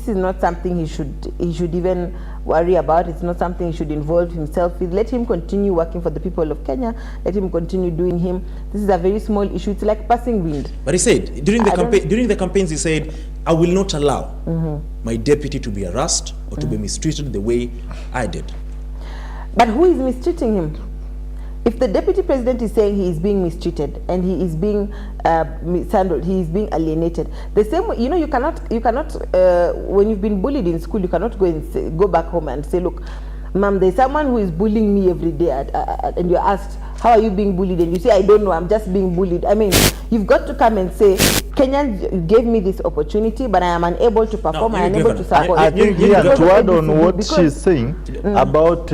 is not something he should even worry about. It's not something he should involve himself with. Let him continue working for the people of Kenya. Let him continue doing him. This is a very small issue. It's like passing wind. But he said during the campaigns, he said, "I will not allow my deputy to be harassed or to be mistreated the way I did." But who is mistreating him? If the deputy president is saying he is being mistreated and he is being mishandled, he is being alienated, the same way, you cannot when you've been bullied in school, you cannot go back home and say, "Look, ma'am, there's someone who is bullying me every day," and you're asked, "How are you being bullied?" and you say, "I don't know, I'm just being bullied." I mean, you've got to come and say, "Kenyans gave me this opportunity, but I am unable to perform, I am unable to support." I think to add on what she's saying about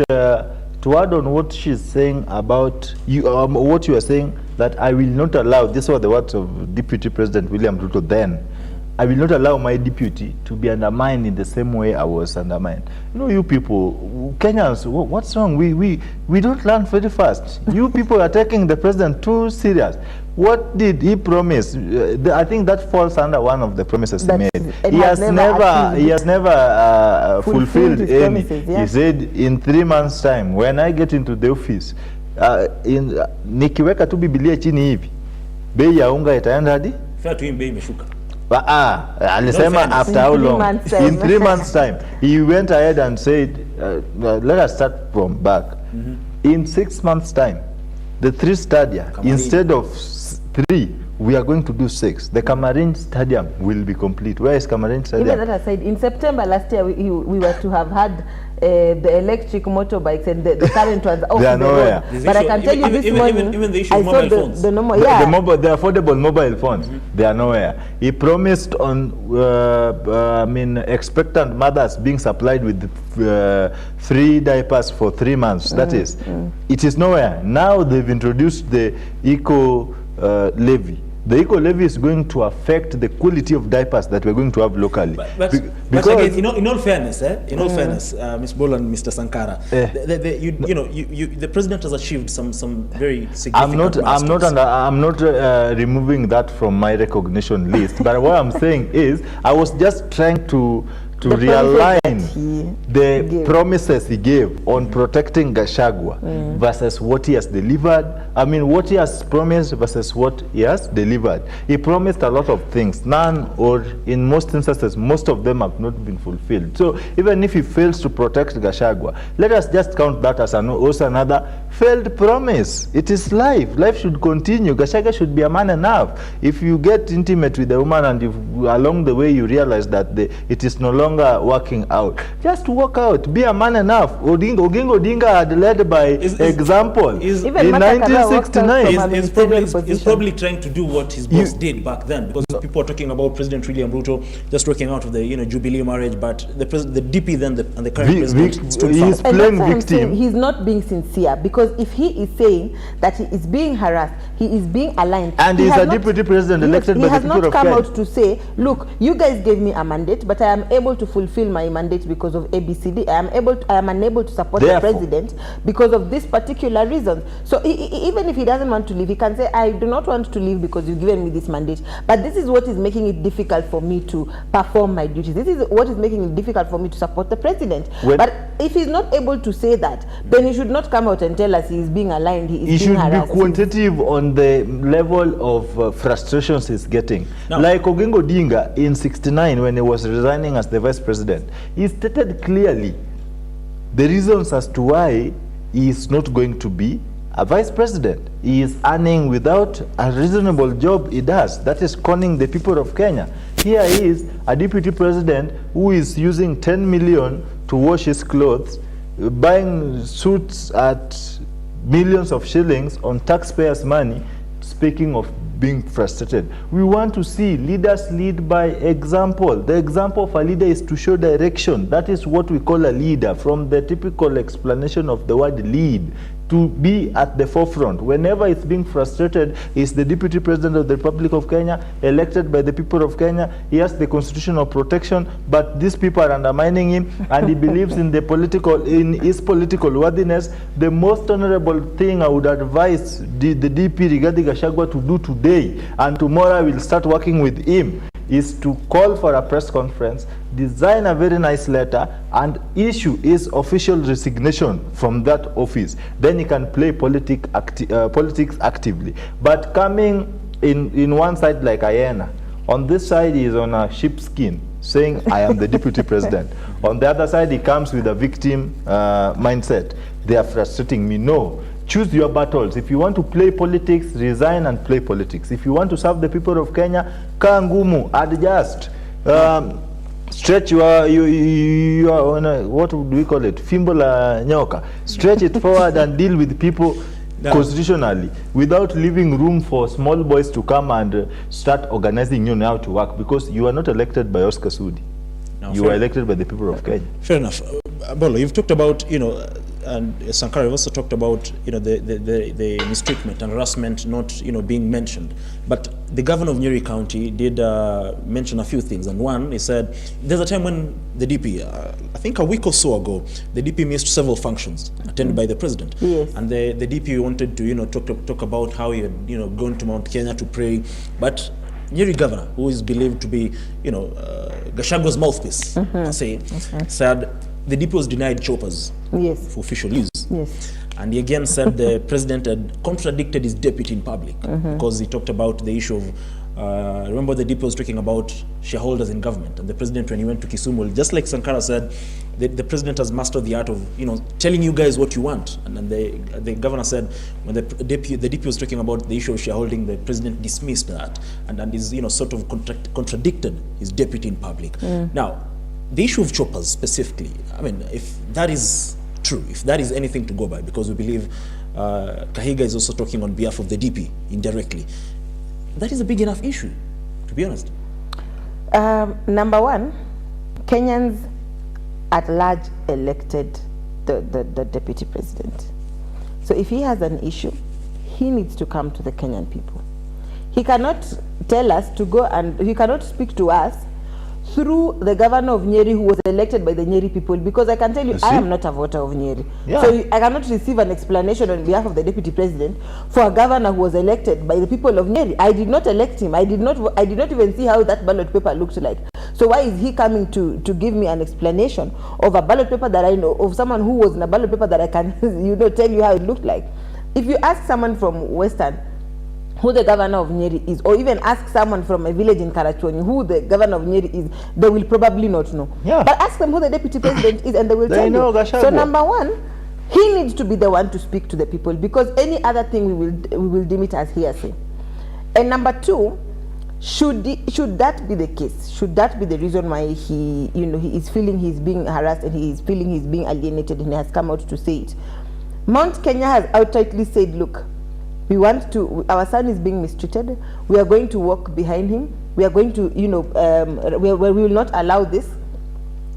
to add on what she's saying about you, what you are saying, that I will not allow, these were the words of Deputy President William Ruto then, "I will not allow my deputy to be undermined in the same way I was undermined." You people, Kenyans, what's wrong? We don't learn very fast. You people are taking the president too serious. What did he promise? I think that falls under one of the promises he made. He has never fulfilled any. He said, in 3 months' time, when I get into the office, nikiweka tu Biblia chini hivi, bei ya unga itaenda hadi? Fair to him, bei imeshuka. Alisema after how long? In 3 months time. He went ahead and said, let us start from back. In 6 months time, the 3 stadia, instead of 3, we are going to do 6. The Kamarin Stadium will be complete. Where is Kamarin Stadium? Even that aside, in September last year, we were to have had the electric motorbikes and the current ones off the road. But I can tell you this morning, even the issue I of saw mobile phones. the normal, the affordable mobile phones, they are nowhere. He promised on, expectant mothers being supplied with free diapers for 3 months. That is, it is nowhere. Now they've introduced the eco levy. The eco levy is going to affect the quality of diapers that we're going to have locally. But again, in all fairness, Ms. Bol and Mr. Sankara, the president has achieved some very significant I'm not removing that from my recognition list. But what I'm saying is, I was just trying to realign the promises he gave on protecting Gachagua versus what he has delivered. I mean, what he has promised versus what he has delivered. He promised a lot of things. None, or in most instances, most of them have not been fulfilled. So even if he fails to protect Gachagua, let us just count that as also another failed promise. It is life. Life should continue. Gachagua should be a man enough. If you get intimate with a woman and if along the way you realize that it is no longer working out, just walk out. Be a man enough. Oginga Odinga had led by example. In 1969, he's probably trying to do what his boss did back then, because people are talking about President William Ruto just working out of the Jubilee marriage, but the DP then and the current president stood firm. He's playing victim. He's not being sincere, because if he is saying that he is being harassed, he is being aligned. And he's a deputy president elected by the people of Kenya. He has not come out to say, look, you guys gave me a mandate, but I am able to fulfill my mandate because of ABCD. I am unable to support the president because of this particular reason. So even if he doesn't want to leave, he can say, I do not want to leave because you've given me this mandate. But this is what is making it difficult for me to perform my duties. This is what is making it difficult for me to support the president. But if he's not able to say that, then he should not come out and tell us he is being aligned, he is being harassed. He should be quantitative on the level of frustrations he's getting. Now, like Oginga Odinga in 1969, when he was resigning as the vice president, he stated clearly the reasons as to why he is not going to be a vice president. He is earning without a reasonable job he does. That is conning the people of Kenya. Here is a deputy president who is using 10 million to wash his clothes, buying suits at millions of shillings on taxpayers' money. Speaking of being frustrated, we want to see leaders lead by example. The example of a leader is to show direction. That is what we call a leader, from the typical explanation of the word lead. To be at the forefront. Whenever it's being frustrated, is the deputy president of the Republic of Kenya, elected by the people of Kenya. He has the constitutional protection, but these people are undermining him, and he believes in his political worthiness. The most honorable thing I would advise the DP Rigathi Gachagua to do today, and tomorrow I will start working with him, is to call for a press conference, design a very nice letter, and issue his official resignation from that office. Then he can play politics actively. But coming in one side like Ayena, on this side he is on a sheepskin, saying, I am the deputy president. On the other side, he comes with a victim mindset. They are frustrating me. No. Choose your battles. If you want to play politics, resign and play politics. If you want to serve the people of Kenya, kaa ngumu, adjust. Stretch your what do we call it? Fimbo la nyoka. Stretch it forward and deal with people constitutionally, without leaving room for small boys to come and start organizing you now to work, because you are not elected by Oscar Sudi. You are elected by the people of Kenya. Fair enough. Bolo, you've talked about, and Sankara also talked about, the mistreatment and harassment not, being mentioned. But the governor of Nyeri County did mention a few things. And one, he said, there's a time when the DP, I think a week or so ago, the DP missed several functions attended by the president. Yes. And the DP wanted to, talk about how he had, gone to Mount Kenya to pray. But Nyeri governor, who is believed to be, Gachagua's mouthpiece, said the DP was denied choppers for official use. Yes. And he again said the president had contradicted his deputy in public, because he talked about the issue of Remember the DP was talking about shareholders in government, and the president, when he went to Kisumu, just like Sankara said, the president has mastered the art of, telling you guys what you want. And then the governor said, when the DP was talking about the issue of shareholding, the president dismissed that and is, sort of contradicted his deputy in public. Now, the issue of choppers specifically, I mean, if that is true, if that is anything to go by, because we believe Kahiga is also talking on behalf of the DP indirectly, that is a big enough issue, to be honest. Number one, Kenyans at large elected the deputy president. So if he has an issue, he needs to come to the Kenyan people. He cannot tell us to go, and he cannot speak to us through the governor of Nyeri, who was elected by the Nyeri people, because I can tell you, I am not a voter of Nyeri. Yeah. So I cannot receive an explanation on behalf of the deputy president for a governor who was elected by the people of Nyeri. I did not elect him. I did not even see how that ballot paper looked like. So why is he coming to give me an explanation of a ballot paper that I know, of someone who was in a ballot paper that I can tell you how it looked like? If you ask someone from Western who the governor of Nyeri is, or even ask someone from a village in Karachuonyo who the governor of Nyeri is, they will probably not know. Yeah. But ask them who the deputy president is and they will tell know you. Gachagua. So number one, he needs to be the one to speak to the people, because any other thing we will deem it as hearsay. And number two, should that be the case? Should that be the reason why he is feeling he's being harassed and he is feeling he's being alienated and he has come out to say it? Mount Kenya has outrightly said, look, our son is being mistreated. We are going to walk behind him. We are going to, we will not allow this.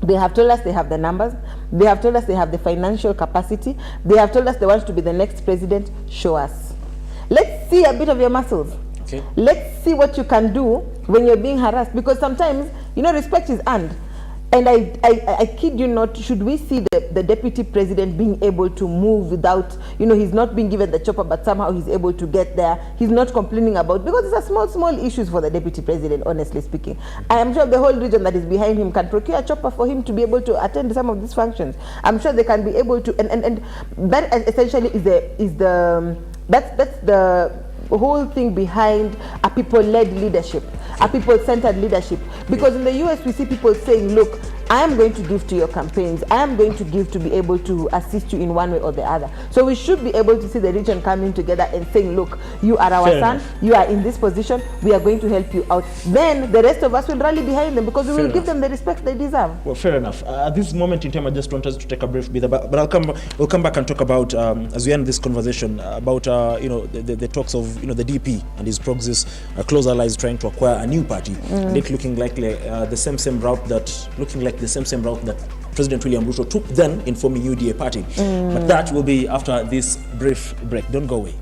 They have told us they have the numbers. They have told us they have the financial capacity. They have told us they want to be the next president. Show us. Let's see a bit of your muscles. Okay. Let's see what you can do when you're being harassed, because sometimes, respect is earned. And I kid you not, should we see the deputy president being able to move without, he's not being given the chopper, but somehow he's able to get there. He's not complaining about, because it's a small issues for the deputy president, honestly speaking. I am sure the whole region that is behind him can procure a chopper for him to be able to attend some of these functions. I'm sure they can be able to, and that essentially that's the whole thing behind a people-led leadership, a people-centered leadership. Because in the US, we see people saying, look, I am going to give to your campaigns. I am going to give to be able to assist you in one way or the other. So we should be able to see the region coming together and saying, look, you are our son, you are in this position, we are going to help you out. Then the rest of us will rally behind them, because we will give them the respect they deserve. Well, fair enough. At this moment in time, I just want us to take a brief breather, but we'll come back and talk about, as we end this conversation, about the talks of the DP and his proxies, close allies trying to acquire a new party, and it looking like the same route that President William Ruto took then in forming UDA party. But that will be after this brief break. Don't go away.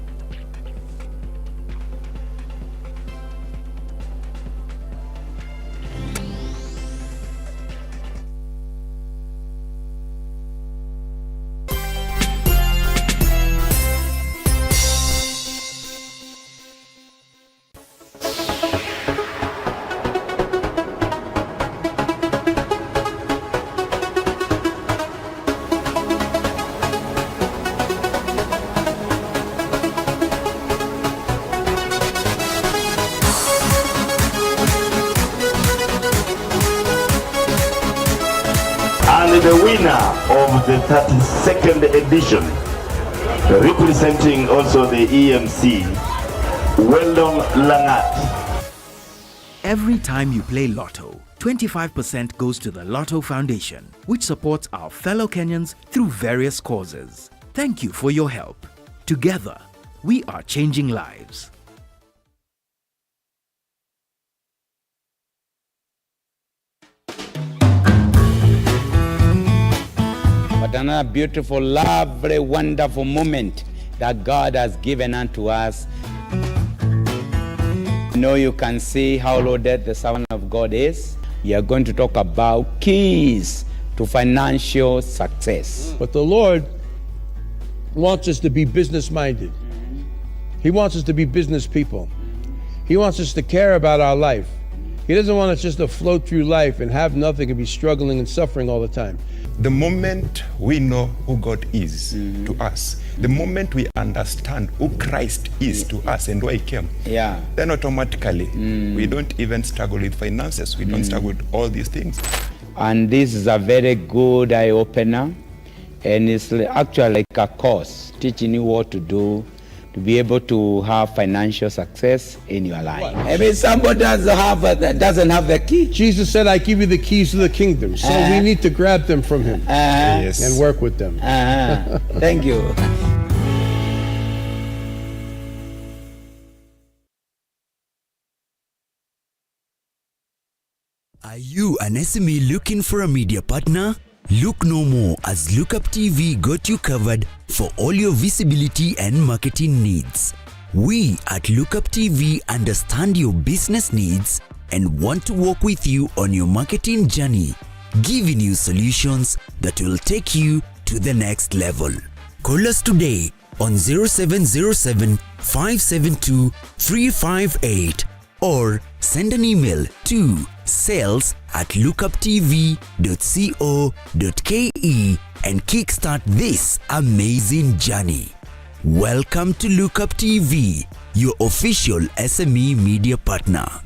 And the winner of the 32nd edition, representing also the EMC, Weldon Langat. Every time you play Lotto, 25% goes to the Lotto Foundation, which supports our fellow Kenyans through various causes. Thank you for your help. Together, we are changing lives. But another beautiful, lovely, wonderful moment that God has given unto us. You can see how loaded the servant of God is. We are going to talk about keys to financial success. But the Lord wants us to be business-minded. He wants us to be business people. He wants us to care about our life. He doesn't want us just to float through life and have nothing and be struggling and suffering all the time. the moment we know who God is to us, the moment we understand who Christ is to us and why he came, then automatically we don't even struggle with finances. We don't struggle with all these things. And this is a very good eye-opener, and it's actually like a course teaching you what to do to be able to have financial success in your life. I mean, somebody doesn't have the key. Jesus said, I give you the keys to the kingdom. So we need to grab them from him and work with them. Thank you. Are you an SME looking for a media partner? Look no more, as Lookuptv got you covered for all your visibility and marketing needs. We at Lookuptv understand your business needs and want to work with you on your marketing journey, giving you solutions that will take you to the next level. Call us today on 0707 572 358 or send an email to sales@lookuptv.co.ke and kickstart this amazing journey. Welcome to Lookuptv, your official SME media partner.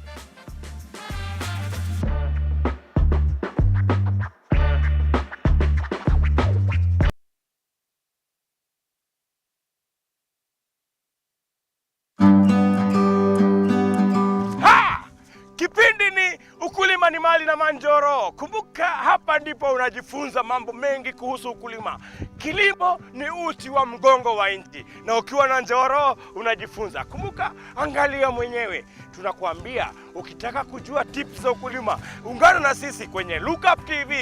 Kipindi ni ukulima ni mali na Manjoro. Kumbuka, hapa ndipo unajifunza mambo mengi kuhusu ukulima. Kilimo ni uti wa mgongo wa nchi, na ukiwa na Njoro unajifunza. Kumbuka, angalia mwenyewe. Tunakuambia, ukitaka kujua tips za ukulima, ungana na sisi kwenye Lookuptv.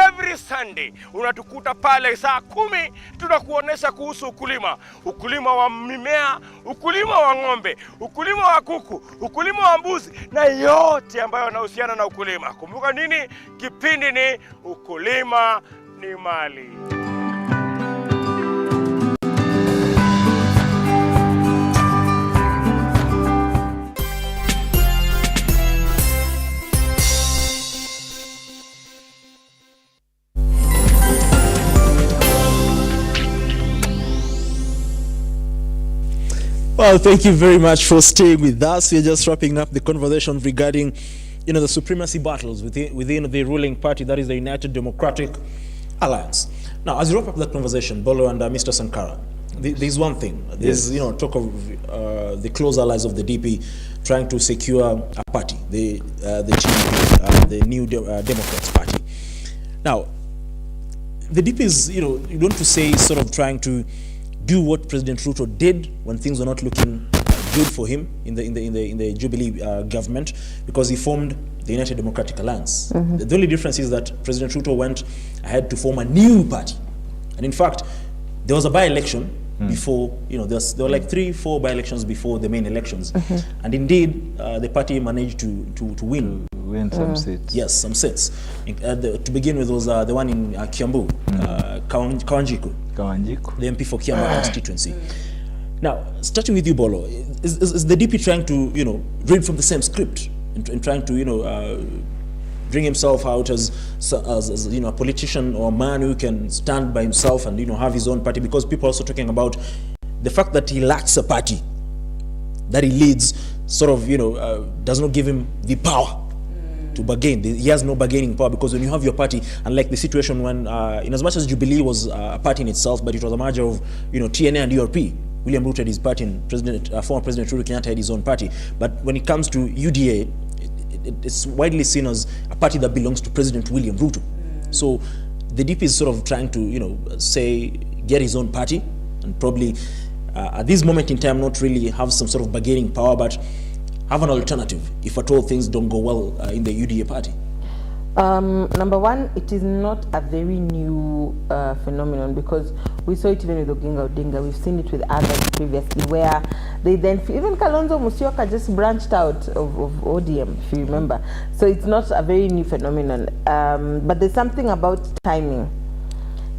Every Sunday unatukuta pale saa 10, tunakuonesha kuhusu ukulima. Ukulima wa mimea, ukulima wa ng'ombe, ukulima wa kuku, ukulima wa mbuzi na yote ambayo yanahusiana na ukulima. Kumbuka nini? Kipindi ni ukulima ni mali. Well, thank you very much for staying with us. We're just wrapping up the conversation regarding, the supremacy battles within the ruling party, that is the United Democratic Alliance. Now, as you wrap up that conversation, Bolo and Mr. Sankara, there's one thing. There's, talk of the close allies of the DP trying to secure a party, the GDP, the New Democrats Party. Now, the DP is, you don't want to say sort of trying to do what President RUTO did when things were not looking good for him in the Jubilee government, because he formed the United Democratic Alliance. The only difference is that President RUTO went ahead to form a new party, and in fact, there was a by-election before. There were like 3-4 by-elections before the main elections, and indeed, the party managed to win. Some seats. Yes, some seats. To begin with was the one in Kiambu, Kawanjiku, the MP for Kiambu constituency. Now, starting with you, Bolo, is the DP trying to, read from the same script and trying to, bring himself out as a politician or a man who can stand by himself and, have his own party? Because people are also talking about the fact that he lacks a party that he leads, sort of, does not give him the power to bargain. He has no bargaining power, because when you have your party, unlike the situation when, in as much as Jubilee was a party in itself, but it was a merger of, TNA and URP. William Ruto had his party, and former President Uhuru Kenyatta had his own party. But when it comes to UDA, it's widely seen as a party that belongs to President William Ruto. So the DP is sort of trying to, get his own party, and probably at this moment in time not really have some sort of bargaining power, but have an alternative if at all things don't go well in the UDA party. Number one, it is not a very new phenomenon, because we saw it even with Oginga Odinga. We've seen it with others previously, where they then, even Kalonzo Musyoka just branched out of ODM, if you remember. So it's not a very new phenomenon, but there's something about timing.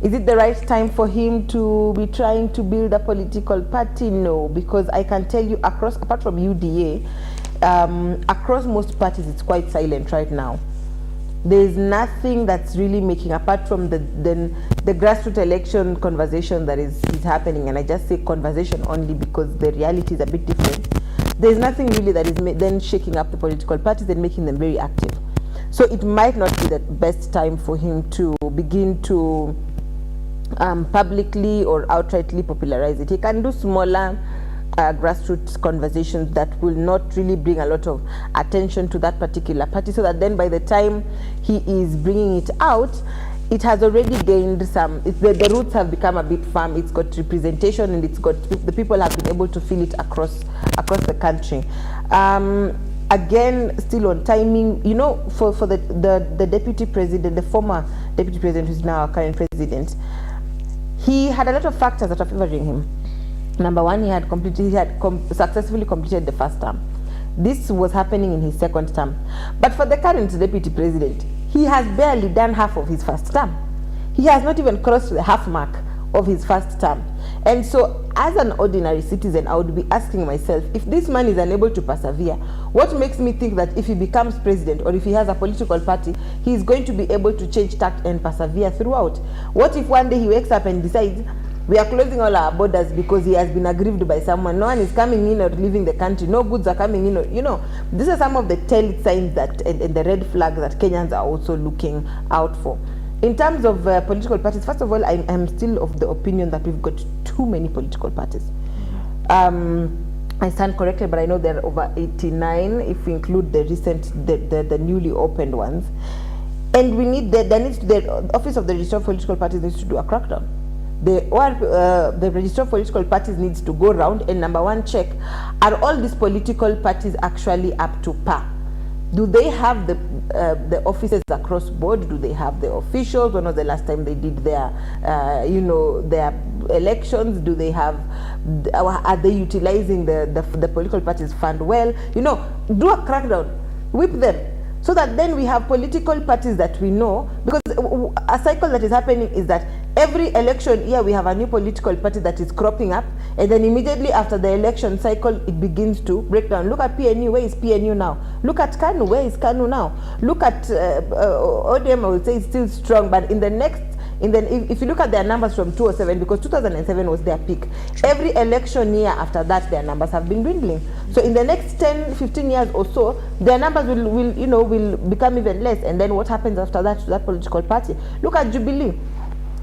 Is it the right time for him to be trying to build a political party? No, because I can tell you, apart from UDA, across most parties, it's quite silent right now. there's nothing that's really making, apart from the grassroots election conversation that is happening, and I just say conversation only because the reality is a bit different. There's nothing really that is then shaking up the political parties and making them very active. So it might not be the best time for him to begin to publicly or outrightly popularize it. He can do smaller grassroots conversations that will not really bring a lot of attention to that particular party, so that then by the time he is bringing it out, it has already gained some, the roots have become a bit firm, it's got representation, and it's got, the people have been able to feel it across the country. Again, still on timing, you know, for the deputy president, the former deputy president who's now our current president, he had a lot of factors that are favoring him. Number one, he had successfully completed the first term. This was happening in his second term. But for the current deputy president, he has barely done half of his first term. He has not even crossed the half mark of his first term. And so, as an ordinary citizen, I would be asking myself, if this man is unable to persevere, what makes me think that if he becomes president, or if he has a political party, he is going to be able to change tact and persevere throughout? What if one day he wakes up and decides, we are closing all our borders because he has been aggrieved by someone, no one is coming in or leaving the country, no goods are coming in, or, you know, these are some of the tell signs that, and the red flags that Kenyans are also looking out for. In terms of political parties, first of all, I am still of the opinion that we've got too many political parties. I stand corrected, but I know there are over 89 if we include the recent, the newly opened ones. And we need, the Office of the Registrar of Political Parties needs to do a crackdown. The Register of Political Parties needs to go around and, number one, check, are all these political parties actually up to par? Do they have the offices across board? Do they have the officials? When was the last time they did their, their elections? Do they have, are they utilizing the political parties fund well? You know, do a crackdown, whip them, so that then we have political parties that we know, because a cycle that is happening is that every election year we have a new political party that is cropping up, and then immediately after the election cycle it begins to break down. Look at PNU, where is PNU now? Look at KANU, where is KANU now? Look at ODM, I would say it's still strong, but in the next, if you look at their numbers from 2007, because 2007 was their peak, every election year after that their numbers have been dwindling. So in the next 10-15 years or so, their numbers will become even less. And then what happens after that to that political party? Look at Jubilee.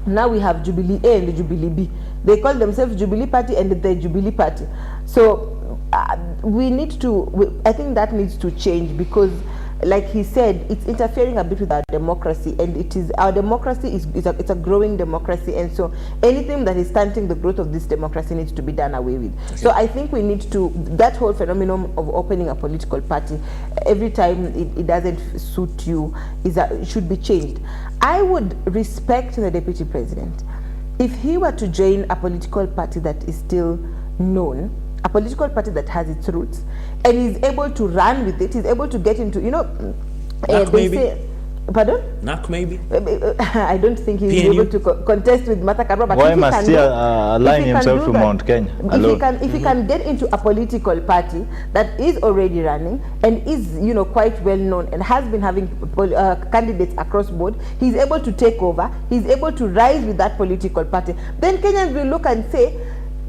Now we have Jubilee A and the Jubilee B. They call themselves Jubilee Party and the Jubilee Party. So we need to, I think that needs to change, because like he said, it's interfering a bit with our democracy, and it is, our democracy it's a growing democracy, and so anything that is stunting the growth of this democracy needs to be done away with. Okay. So I think we need to, that whole phenomenon of opening a political party every time it doesn't suit you it should be changed. I would respect the deputy president if he were to join a political party that is still known, a political party that has its roots, and is able to run with it, is able to get into, pardon? NAC maybe? I don't think he's able to contest with Martha Karua. But why must he align himself to Mount Kenya alone? If he can get into a political party that is already running and is, quite well known and has been having candidates across board, he's able to take over, he's able to rise with that political party. Then Kenyans will look and say,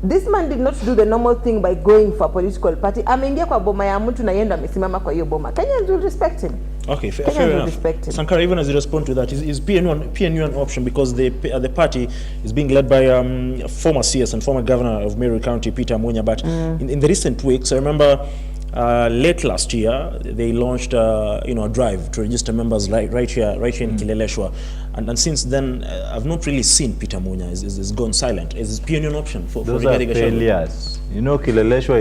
this man did not do the normal thing by going for a political party. Ameingia kwa boma ya mtu na yenda amesimama kwa hiyo boma. Kenyans will respect him. Okay, fair enough. Sankara, even as you respond to that, is PNU an option, because the party is being led by former CS and former governor of Meru County, Peter Amunya. But in the recent weeks, I remember late last year they launched a drive to register members right here in Kileleshwa, and since then I've not really seen Peter Amunya. Is gone silent. Is PNU an option for those are failures? Kileleshwa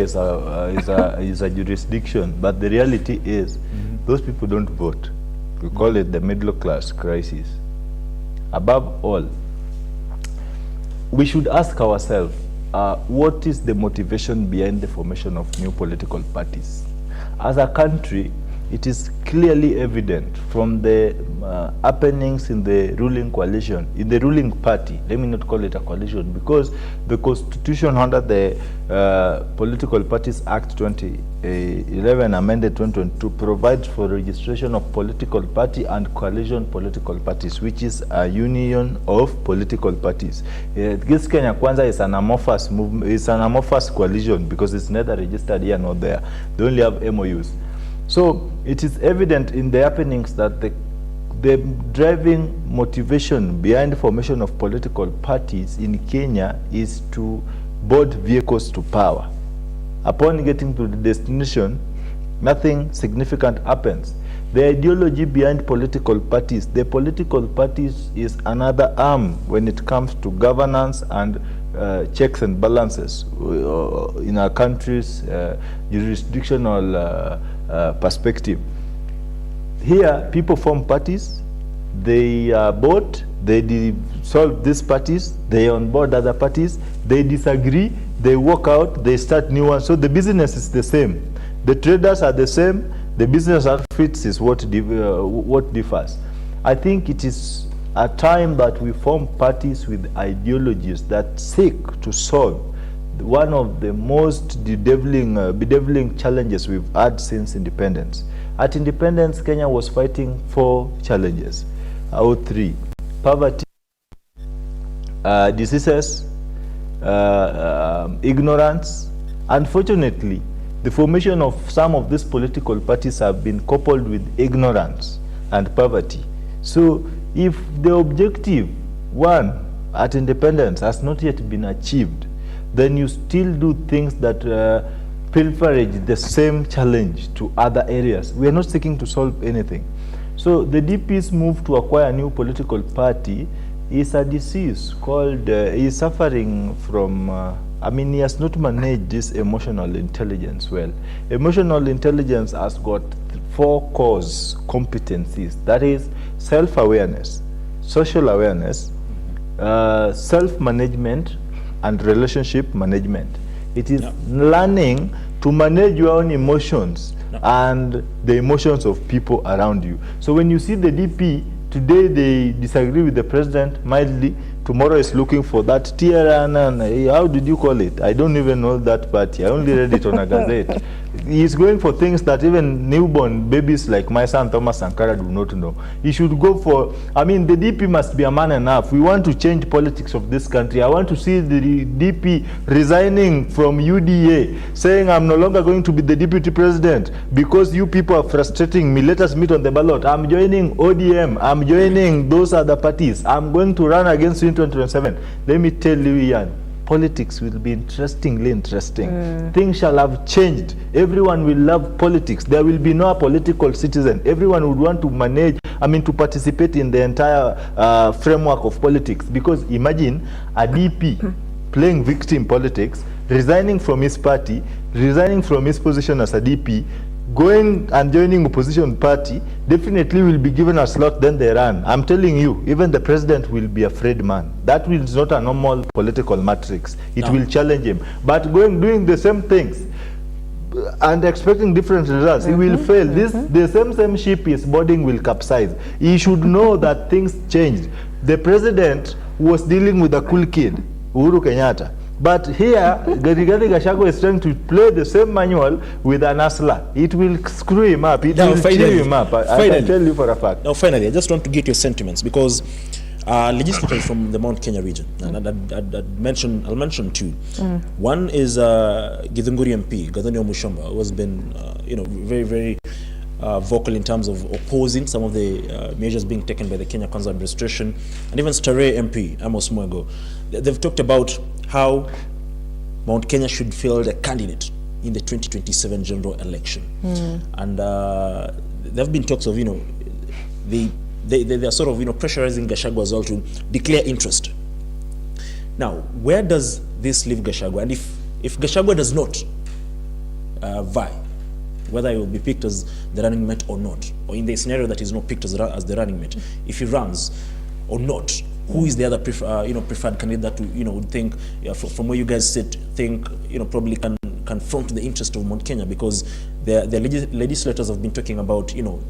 is a jurisdiction, but the reality is those people don't vote. We call it the middle class crisis. Above all, we should ask ourselves, what is the motivation behind the formation of new political parties? As a country, it is clearly evident from the happenings in the ruling coalition, in the ruling party. Let me not call it a coalition, because the constitution under the Political Parties Act 2011 amended 2022 provides for registration of political party and coalition political parties, which is a union of political parties. This Kenya Kwanza is an amorphous movement, it's an amorphous coalition because it's neither registered here nor there. They only have MOUs. So it is evident in the happenings that the driving motivation behind the formation of political parties in Kenya is to board vehicles to power. Upon getting to the destination, nothing significant happens. The ideology behind political parties, the political parties is another arm when it comes to governance and checks and balances in our country's jurisdictional perspective. Here, people form parties, they vote, they dissolve these parties, they onboard other parties, they disagree, they walk out, they start new ones. So the business is the same. The traders are the same. The business outfits is what differs. I think it is a time that we form parties with ideologies that seek to solve one of the most bedeviling challenges we've had since independence. At independence, Kenya was fighting 4 challenges, or 3: poverty, diseases, ignorance. Unfortunately, the formation of some of these political parties have been coupled with ignorance and poverty. So if the objective, 1, at independence has not yet been achieved, then you still do things that pilferage the same challenge to other areas. We are not seeking to solve anything. So the DP's move to acquire a new political party is a disease called, he is suffering from, he has not managed this emotional intelligence well. Emotional intelligence has got 4 core competencies. That is self-awareness, social awareness, self-management, and relationship management. It is learning to manage your own emotions and the emotions of people around you. So when you see the DP, today they disagree with the president mildly, tomorrow is looking for that TRN, how did you call it? I don't even know that party. I only read it on a gazette. He's going for things that even newborn babies like my son Thomas Sankara do not know. He should go for, the DP must be a man enough. We want to change politics of this country. I want to see the DP resigning from UDA, saying I'm no longer going to be the deputy president because you people are frustrating me. Let us meet on the ballot. I'm joining ODM. I'm joining those other parties. I'm going to run against you in 2027. Let me tell you, Ian, politics will be interestingly interesting. Things shall have changed. Everyone will love politics. There will be no political citizen. Everyone would want to manage, to participate in the entire framework of politics. Because imagine a DP playing victim politics, resigning from his party, resigning from his position as a DP, going and joining opposition party, definitely will be given a slot, then they run. I'm telling you, even the president will be afraid man. That is not a normal political matrix. It will challenge him. But doing the same things and expecting different results, he will fail. The same ship is boarding will capsize. He should know that things changed. The president was dealing with a cool kid, Uhuru Kenyatta. But here, Rigathi Gachagua is trying to play the same manual with an hustler. It will screw him up. It will chew him up. I can tell you for a fact. Now, finally, I just want to get your sentiments because legislators from the Mount Kenya region, and I'll mention 2. One is Githunguri MP, Gathonio Mushomba, who has been, very, very vocal in terms of opposing some of the measures being taken by the Kenya Kwanza administration, and even Starehe MP, Amos Mwego. They've talked about how Mount Kenya should field a candidate in the 2027 general election. And there have been talks of, they are sort of, pressurizing Gachagua as well to declare interest. Now, where does this leave Gachagua? And if Gachagua does not vie, whether he will be picked as the running mate or not, or in the scenario that he's not picked as the running mate, if he runs or not, who is the other preferred candidate that would think, from where you guys sit, think probably can can confront the interest of Mount Kenya, because the legislators have been talking about, you know,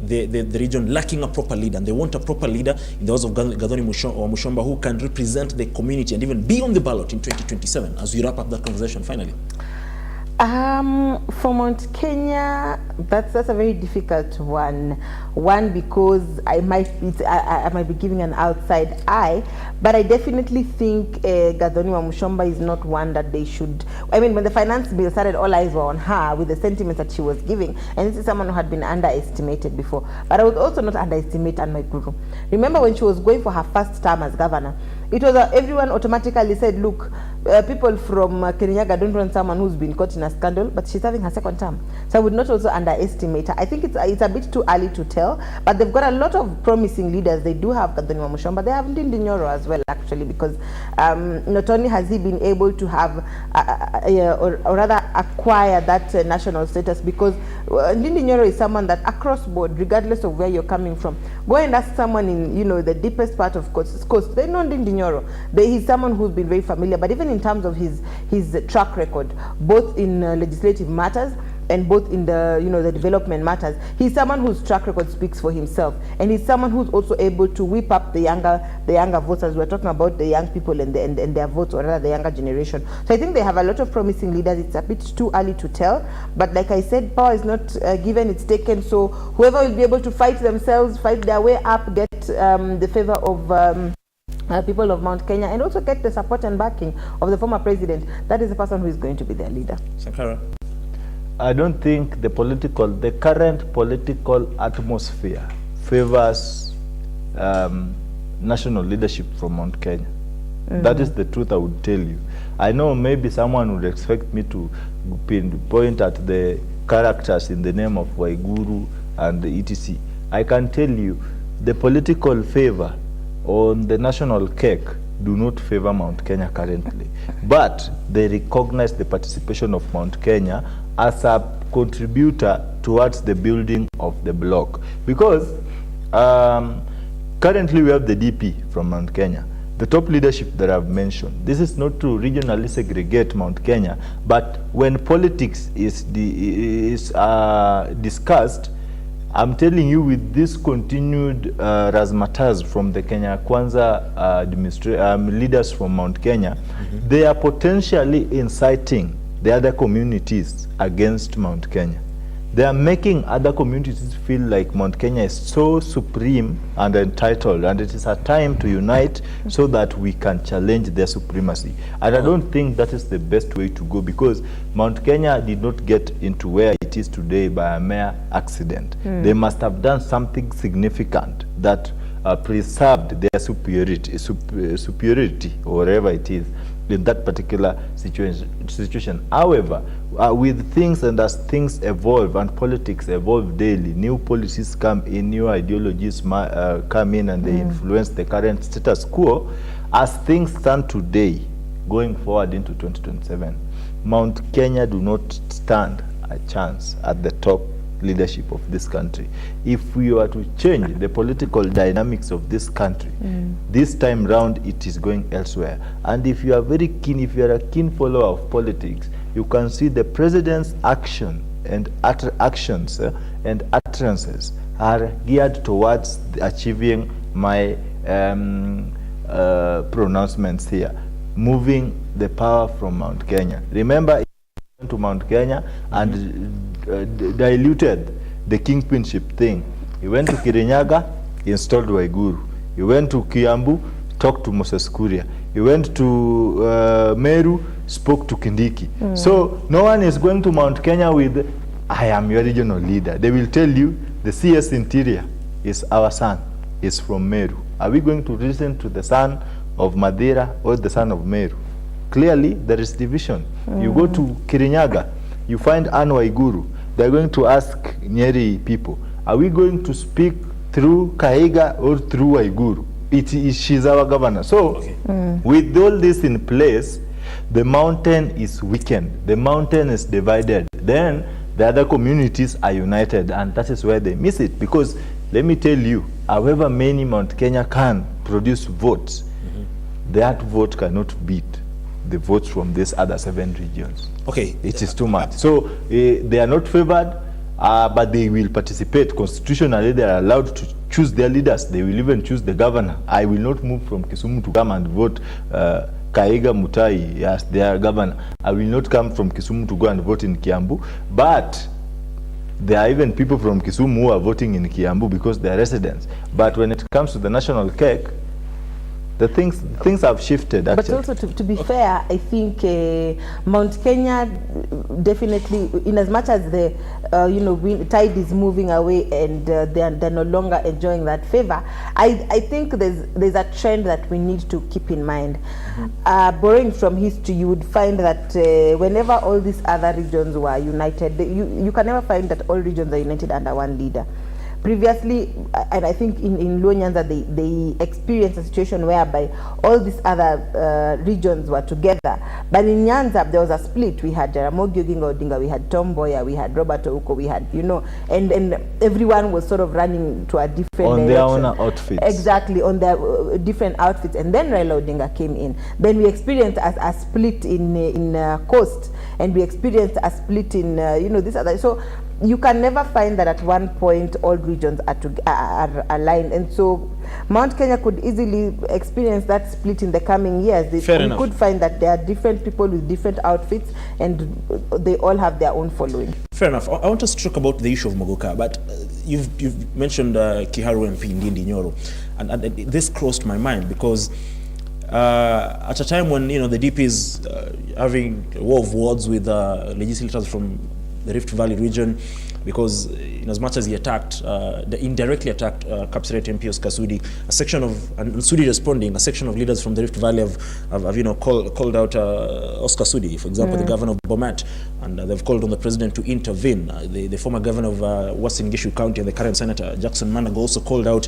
the region lacking a proper leader, and they want a proper leader in the house of Gathoni Mushomba who can represent the community and even be on the ballot in 2027, as we wrap up that conversation finally. For Mount Kenya, that's a very difficult one. One, because I might be giving an outside eye, but I definitely think Gathoni Mushomba is not one that they should. I mean, when the finance bill started, all eyes were on her with the sentiments that she was giving, and this is someone who had been underestimated before. But I would also not underestimate Anne Maiguru. Remember when she was going for her first term as governor, it was everyone automatically said, look, people from Kirinyaga don't want someone who's been caught in a scandal, but she's having her second term. So I would not also underestimate her. I think it's a bit too early to tell, but they've got a lot of promising leaders. They do have Gathoni Mushomba. They have Ndindi Nyoro as well, actually, because not only has he been able to have, or rather acquire that national status, because Ndindi Nyoro is someone that across board, regardless of where you're coming from, go and ask someone in, you know, the deepest part of Coast, they know Ndindi Nyoro. He's someone who's been very familiar, but even in terms of his track record, both in legislative matters and both in the, you know, the development matters, he's someone whose track record speaks for himself, and he's someone who's also able to whip up the younger voters. We're talking about the young people and their votes, or rather the younger generation. So I think they have a lot of promising leaders. It's a bit too early to tell, but like I said, power is not given, it's taken. So whoever will be able to fight themselves, fight their way up, get the favor of people of Mount Kenya, and also get the support and backing of the former president, that is the person who is going to be their leader. Sankara? I don't think the current political atmosphere favors national leadership from Mount Kenya. That is the truth I would tell you. I know maybe someone would expect me to point at the characters in the name of Waiguru and the etc. I can tell you the political favor on the national cake do not favor Mount Kenya currently, but they recognize the participation of Mount Kenya as a contributor towards the building of the bloc, because currently we have the DP from Mount Kenya, the top leadership that I've mentioned. This is not to regionally segregate Mount Kenya, but when politics is discussed, I'm telling you, with this continued razzmatazz from the Kenya Kwanza leaders from Mount Kenya, they are potentially inciting the other communities against Mount Kenya. They are making other communities feel like Mount Kenya is so supreme and entitled, and it is a time to unite so that we can challenge their supremacy. And I don't think that is the best way to go, because Mount Kenya did not get into where it is today by a mere accident. They must have done something significant that preserved their superiority, or whatever it is, in that particular situation. However, with things, and as things evolve and politics evolve daily, new policies come in, new ideologies come in, and they influence the current status quo. As things stand today, going forward into 2027, Mount Kenya do not stand a chance at the top leadership of this country. If we were to change the political dynamics of this country, this time round it is going elsewhere. And if you are very keen, if you are a keen follower of politics, you can see the president's action and actions and utterances are geared towards achieving my pronouncements here, moving the power from Mount Kenya. Remember, to Mount Kenya and diluted the kingpinship thing. He went to Kirinyaga, installed Waiguru. He went to Kiambu, talked to Moses Kuria. He went to Meru, spoke to Kindiki. So no one is going to Mount Kenya with, I am your regional leader. They will tell you the CS Interior is our son, is from Meru. Are we going to listen to the son of Madeira or the son of Meru? Clearly, there is division. You go to Kirinyaga, you find Anne Waiguru. They're going to ask Nyeri people, are we going to speak through Kahiga or through Waiguru? She's our governor. So, with all this in place, the mountain is weakened. The mountain is divided. Then, the other communities are united, and that is where they miss it. Because, let me tell you, however many Mount Kenya can produce votes, that vote cannot beat the votes from these other 7 regions. Okay. It is too much. So they are not favored, but they will participate. Constitutionally, they are allowed to choose their leaders. They will even choose the governor. I will not move from Kisumu to come and vote Kaiga Mutai as their governor. I will not come from Kisumu to go and vote in Kiambu. But there are even people from Kisumu who are voting in Kiambu because they are residents. But when it comes to the national cake, the things have shifted actually. But also to be fair, I think Mount Kenya definitely, in as much as the tide is moving away and they're no longer enjoying that favor, I think there's a trend that we need to keep in mind. Borrowing from history, you would find that whenever all these other regions were united, you can never find that all regions are united under one leader. Previously, and I think in Luo Nyanza, they experienced a situation whereby all these other regions were together. But in Nyanza, there was a split. We had Jaramogi Oginga Odinga, we had Tom Mboya, we had Robert Ouko, we had, and everyone was sort of running to a different on direction. their own outfits. Exactly, on their different outfits. And then Raila Odinga came in. Then we experienced a split in Coast, and we experienced a split in, this other. So you can never find that at one point all regions are aligned, and so Mount Kenya could easily experience that split in the coming years. We could find that there are different people with different outfits, and they all have their own following. Fair enough. I want us to talk about the issue of Mogoka, but you've mentioned Kiharu MP Ndindi Nyoro, and this crossed my mind because at a time when the DP is having a war of words with legislators from the Rift Valley region, because in as much as he attacked, indirectly attacked Kapseret MP Oscar Sudi, and Sudi responding, a section of leaders from the Rift Valley have called out Oscar Sudi, for example, the governor of Bomet, and they've called on the president to intervene. The former governor of Uasin Gishu County and the current senator Jackson Manago also called out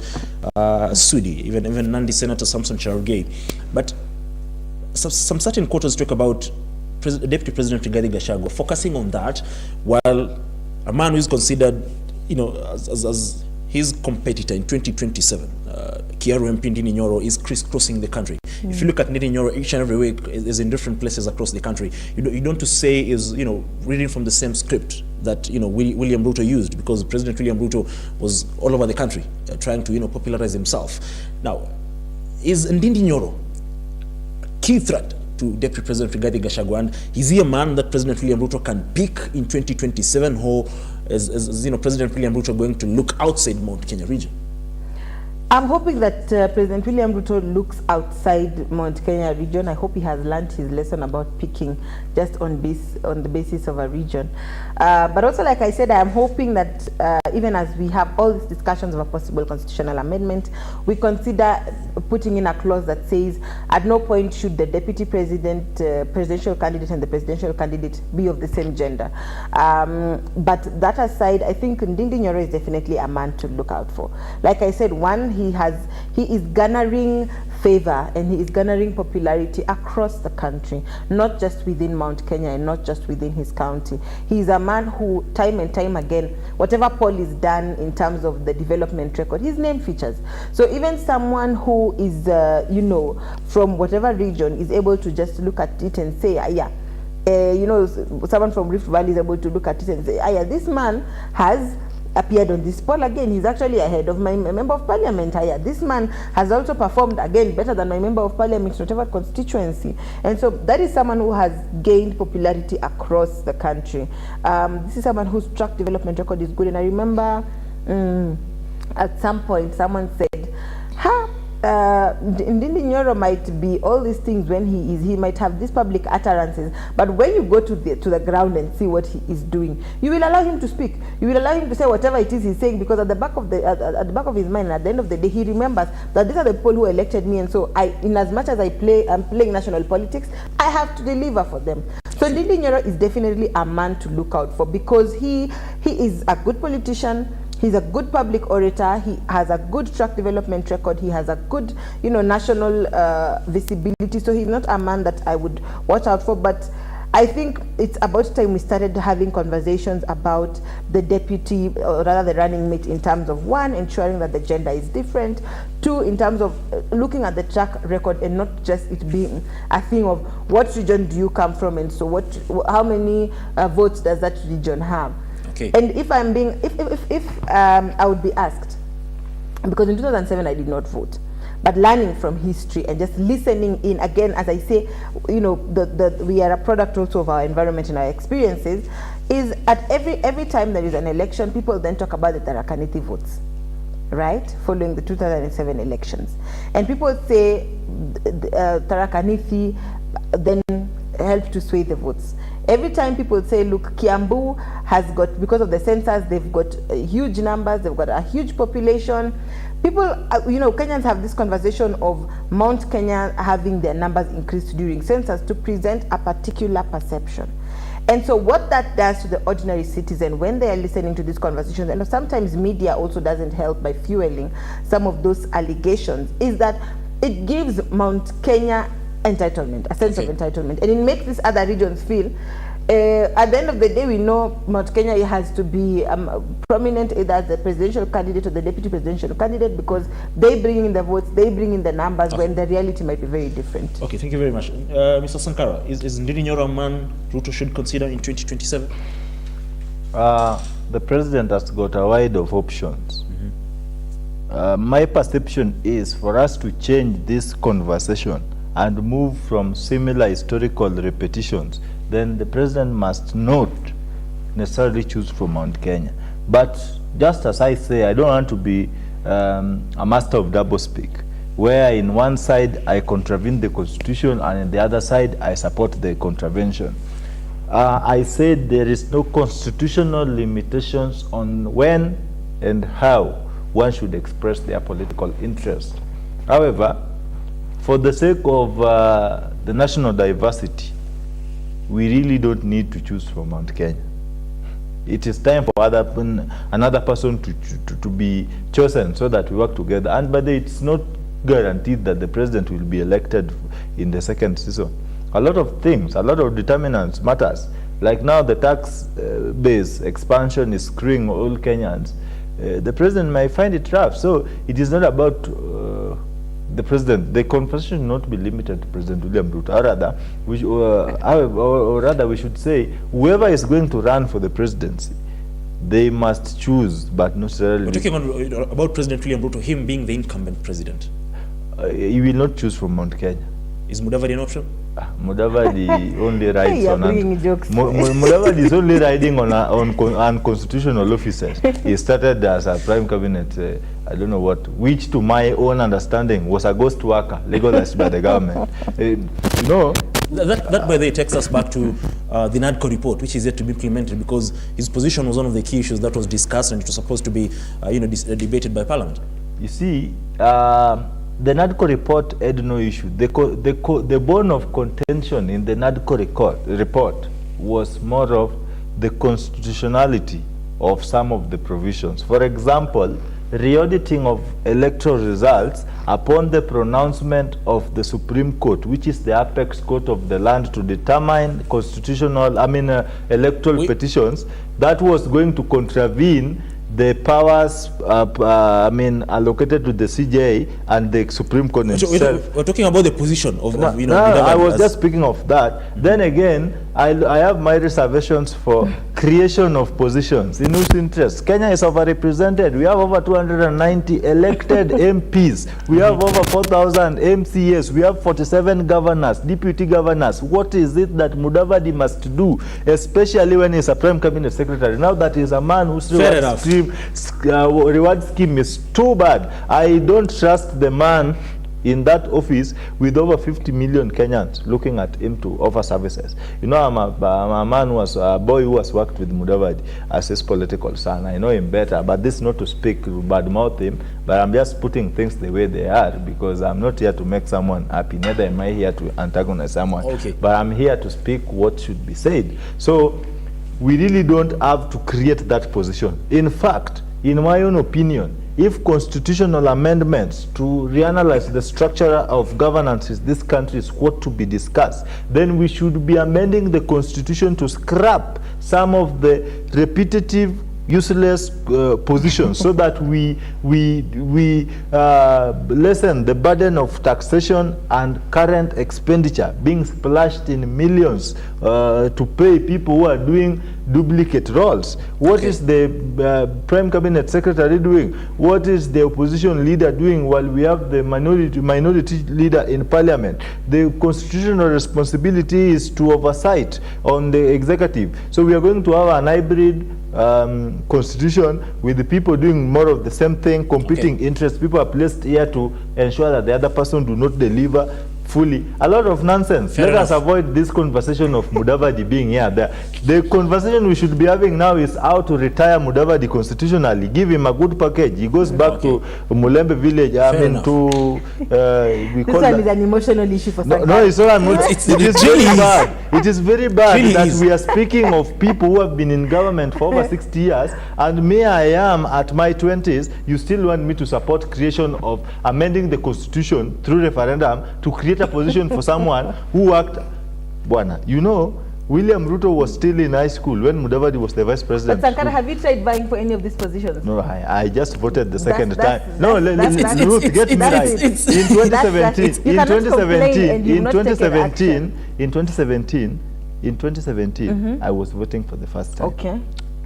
Sudi, even Nandi Senator Samson Cherargei. But some certain quarters talk about Deputy President Rigathi Gachagua focusing on that, while a man who is considered, as his competitor in 2027, Kiharu MP Ndindi Nyoro, is crisscrossing the country. If you look at Ndindi Nyoro, each and every week is in different places across the country. You don't to say is reading from the same script that William Ruto used, because President William Ruto was all over the country trying to popularize himself. Now, is Ndindi Nyoro a key threat to Deputy President Rigathi Gachagua, and is he a man that President William Ruto can pick in 2027, or is President William Ruto going to look outside Mount Kenya region? I'm hoping that President William Ruto looks outside Mount Kenya region. I hope he has learned his lesson about picking just on the basis of a region. But also, like I said, I am hoping that even as we have all these discussions of a possible constitutional amendment, we consider putting in a clause that says at no point should the deputy president, presidential candidate and the presidential candidate be of the same gender. But that aside, I think Ndindi Nyoro is definitely a man to look out for. Like I said, he is garnering favor and he is garnering popularity across the country, not just within Mount Kenya and not just within his county. He is a man who, time and time again, whatever poll is done in terms of the development record, his name features. So even someone who is, from whatever region is able to just look at it and say, someone from Rift Valley is able to look at it and say, this man has appeared on this poll again. He's actually ahead of my member of parliament. This man has also performed again better than my member of parliament in whatever constituency. And so that is someone who has gained popularity across the country. This is someone whose track development record is good. And I remember at some point someone said, Ndindi Nyoro might be all these things when he might have these public utterances, but when you go to the ground and see what he is doing, you will allow him to speak. You will allow him to say whatever it is he's saying, because at the back of his mind, at the end of the day, he remembers that these are the people who elected me, and so in as much as I'm playing national politics, I have to deliver for them. So Ndindi Nyoro is definitely a man to look out for, because he is a good politician. He's a good public orator. He has a good track development record. He has a good, national visibility. So he's not a man that I would watch out for. But I think it's about time we started having conversations about the deputy, or rather the running mate, in terms of, one, ensuring that the gender is different, two, in terms of looking at the track record and not just it being a thing of what region do you come from, and so how many votes does that region have. Okay. And if I'm being, if I would be asked, because in 2007 I did not vote, but learning from history and just listening in, again, as I say, you know, we are a product also of our environment and our experiences, is at every time there is an election, people then talk about the Tharaka Nithi votes, right, following the 2007 elections. And people say Tharaka Nithi then helped to sway the votes. Every time people say, look, Kiambu has got, because of the census, they've got huge numbers, they've got a huge population. People, you know, Kenyans have this conversation of Mount Kenya having their numbers increased during census to present a particular perception. And so what that does to the ordinary citizen when they are listening to these conversations, and sometimes media also doesn't help by fueling some of those allegations, is that it gives Mount Kenya entitlement, a sense of entitlement, and it makes these other regions feel at the end of the day, we know Mount Kenya has to be prominent either as the presidential candidate or the deputy presidential candidate, because they bring in the votes, they bring in the numbers, when the reality might be very different. Okay, thank you very much. Mr. Sankara, is Ndini Nyoro a man Ruto should consider in 2027? The president has got a wide of options. My perception is for us to change this conversation and move from similar historical repetitions, then the president must not necessarily choose from Mount Kenya. But just as I say, I don't want to be a master of doublespeak, where in one side I contravene the constitution and in the other side I support the contravention. I said there is no constitutional limitations on when and how one should express their political interest. However, for the sake of the national diversity, we really don't need to choose from Mount Kenya. It is time for another person to be chosen so that we work together. And but it's not guaranteed that the president will be elected in the second season. A lot of things, a lot of determinants matters. Like now the tax base expansion is screwing all Kenyans. The president might find it rough. So it is not about the president. The conversation should not be limited to President William Ruto. Or rather, we should say, whoever is going to run for the presidency, they must choose, but not necessarily. We're talking about President William Ruto, him being the incumbent president. He will not choose from Mount Kenya. Is Mudavadi an option? Mudavadi only rides on Mudavadi is only riding on unconstitutional officers. He started as a prime cabinet, I don't know what, which to my own understanding was a ghost worker legalized by the government. No. That by the way takes us back to the NADCO report, which is yet to be implemented, because his position was one of the key issues that was discussed and it was supposed to be debated by Parliament. You see, the NADCO report had no issue. The bone of contention in the NADCO report was more of the constitutionality of some of the provisions. For example, re-auditing of electoral results upon the pronouncement of the Supreme Court, which is the apex court of the land, to determine constitutional, electoral petitions, that was going to contravene the powers allocated to the CJA and the Supreme Court itself. We're talking about the position of I was just speaking of that. Then again, I have my reservations for creation of positions. In whose interest? Kenya is overrepresented. We have over 290 elected MPs. We have over 4,000 MCAs. We have 47 governors, deputy governors. What is it that Mudavadi must do, especially when he's a prime cabinet secretary? Now that he's a man whose reward scheme is too bad. I don't trust the man in that office with over 50 million Kenyans looking at him to offer services. You know, I'm a man who was a boy who has worked with Mudavadi as his political son. I know him better, but this is not to speak badmouth him, but I'm just putting things the way they are, because I'm not here to make someone happy, neither am I here to antagonize someone. Okay. But I'm here to speak what should be said. So we really don't have to create that position. In fact, in my own opinion, if constitutional amendments to reanalyze the structure of governance in this country is what to be discussed, then we should be amending the constitution to scrap some of the repetitive, useless positions so that we lessen the burden of taxation and current expenditure being splashed in millions to pay people who are doing duplicate roles. What is the Prime Cabinet Secretary doing? What is the opposition leader doing while we have the minority leader in Parliament? The constitutional responsibility is to oversight on the executive. So we are going to have an hybrid constitution with the people doing more of the same thing, competing interests. People are placed here to ensure that the other person do not deliver fully. A lot of nonsense. Let us avoid this conversation of Mudavadi being here. The conversation we should be having now is how to retire Mudavadi constitutionally. Give him a good package. He goes back to Mulembe village. We this one is an emotional issue for some. No, it's not. It is very bad. It is very bad that we are speaking of people who have been in government for over 60 years, and me, I am at my 20s. You still want me to support creation of amending the constitution through referendum to create a position for someone who worked. Bwana, you know, William Ruto was still in high school when Mudavadi was the vice president. But Sankara, have you tried vying for any of these positions? No, I just voted the second time. No, Ruth, get me right. In 2017, I was voting for the first time. Okay.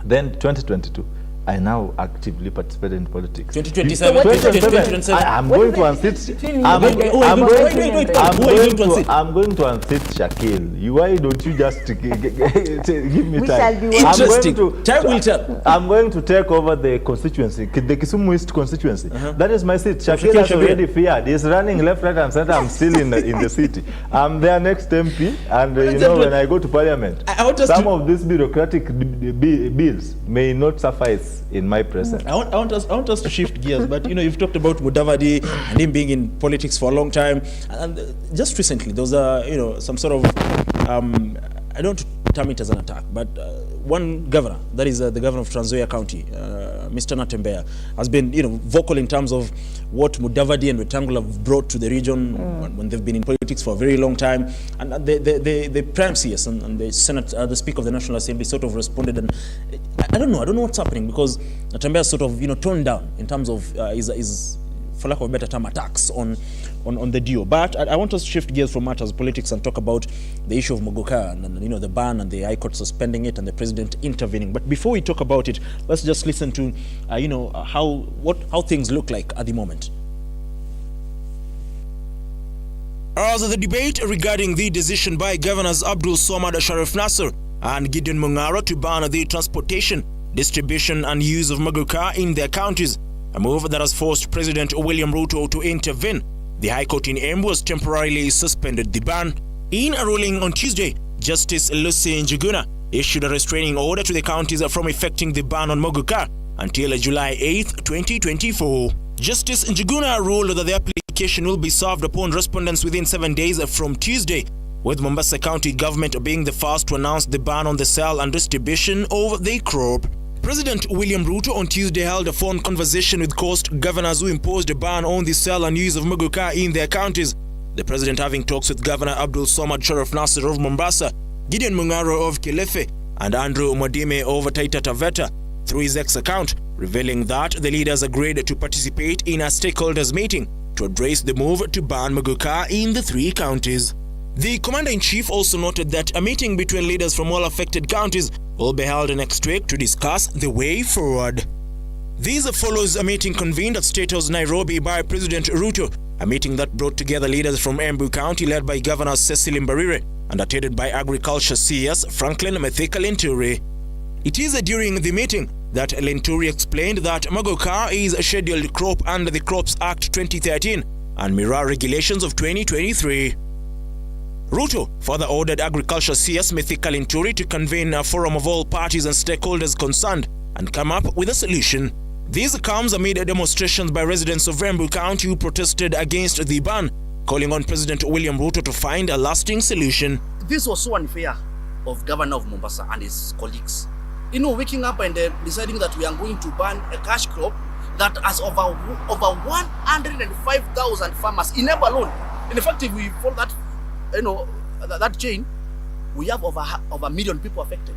Then 2022. I now actively participate in politics. 2027. I'm going to unseat. I'm going to unseat Shakil. Why don't you just give me time? Interesting. Time will tell. I'm going to take over the constituency, the Kisumu East constituency. That is my seat. Shakil has already feared. He's running left, right, and center. I'm still in the city. I'm their next MP, and you know, when I go to Parliament, some of these bureaucratic bills may not suffice in my presence. I want us to shift gears, but you know, you've talked about Mudavadi and him being in politics for a long time, and just recently there was some sort of I don't term it as an attack, but one governor, that is the governor of Trans Nzoia County, Mr. Natembeya, has been vocal in terms of what Mudavadi and Wetangula have brought to the region when they've been in politics for a very long time, and the Prime CS and the Senate, the Speaker of the National Assembly, sort of responded, and I don't know what's happening, because Natembeya sort of toned down in terms of his, for lack of a better term, attacks on the duo. But I want us to shift gears from matters of politics and talk about the issue of Mogoka and the ban and the High Court suspending it and the president intervening. But before we talk about it, let's just listen to how things look like at the moment. As the debate regarding the decision by Governors Abdul Swamad Sharif Nasser and Gideon Mung'aro to ban the transportation, distribution and use of Mogoka in their counties, a move that has forced President William Ruto to intervene. The High Court in Embu has temporarily suspended the ban. In a ruling on Tuesday, Justice Lucy Njuguna issued a restraining order to the counties from effecting the ban on Mogoka until July 8, 2024. Justice Njuguna ruled that the application will be served upon respondents within 7 days from Tuesday, with Mombasa County government being the first to announce the ban on the sale and distribution of the crop. President William Ruto on Tuesday held a phone conversation with coast governors who imposed a ban on the sale and use of Mogoka in their counties. The president having talks with Governor Abdul Swamad Sharif Nasser of Mombasa, Gideon Mung'aro of Kilifi, and Andrew Mwadime of Taita Taveta through his X account, revealing that the leaders agreed to participate in a stakeholders meeting to address the move to ban Mogoka in the 3 counties. The Commander-in-Chief also noted that a meeting between leaders from all affected counties will be held next week to discuss the way forward. This follows a meeting convened at State House Nairobi by President Ruto, a meeting that brought together leaders from Embu County led by Governor Cecily Mbarire and attended by Agriculture CS Franklin Methika Linturi. It is during the meeting that Linturi explained that Mogoka is a scheduled crop under the Crops Act 2013 and mirror regulations of 2023. Ruto further ordered Agriculture CS Methika Linturi to convene a forum of all parties and stakeholders concerned and come up with a solution. This comes amid demonstrations by residents of Embu County who protested against the ban, calling on President William Ruto to find a lasting solution. This was so unfair of Governor of Mombasa and his colleagues. Waking up and deciding that we are going to ban a cash crop that has over 105,000 farmers in Embu alone. And in fact, if we follow that, that chain, we have over a million people affected.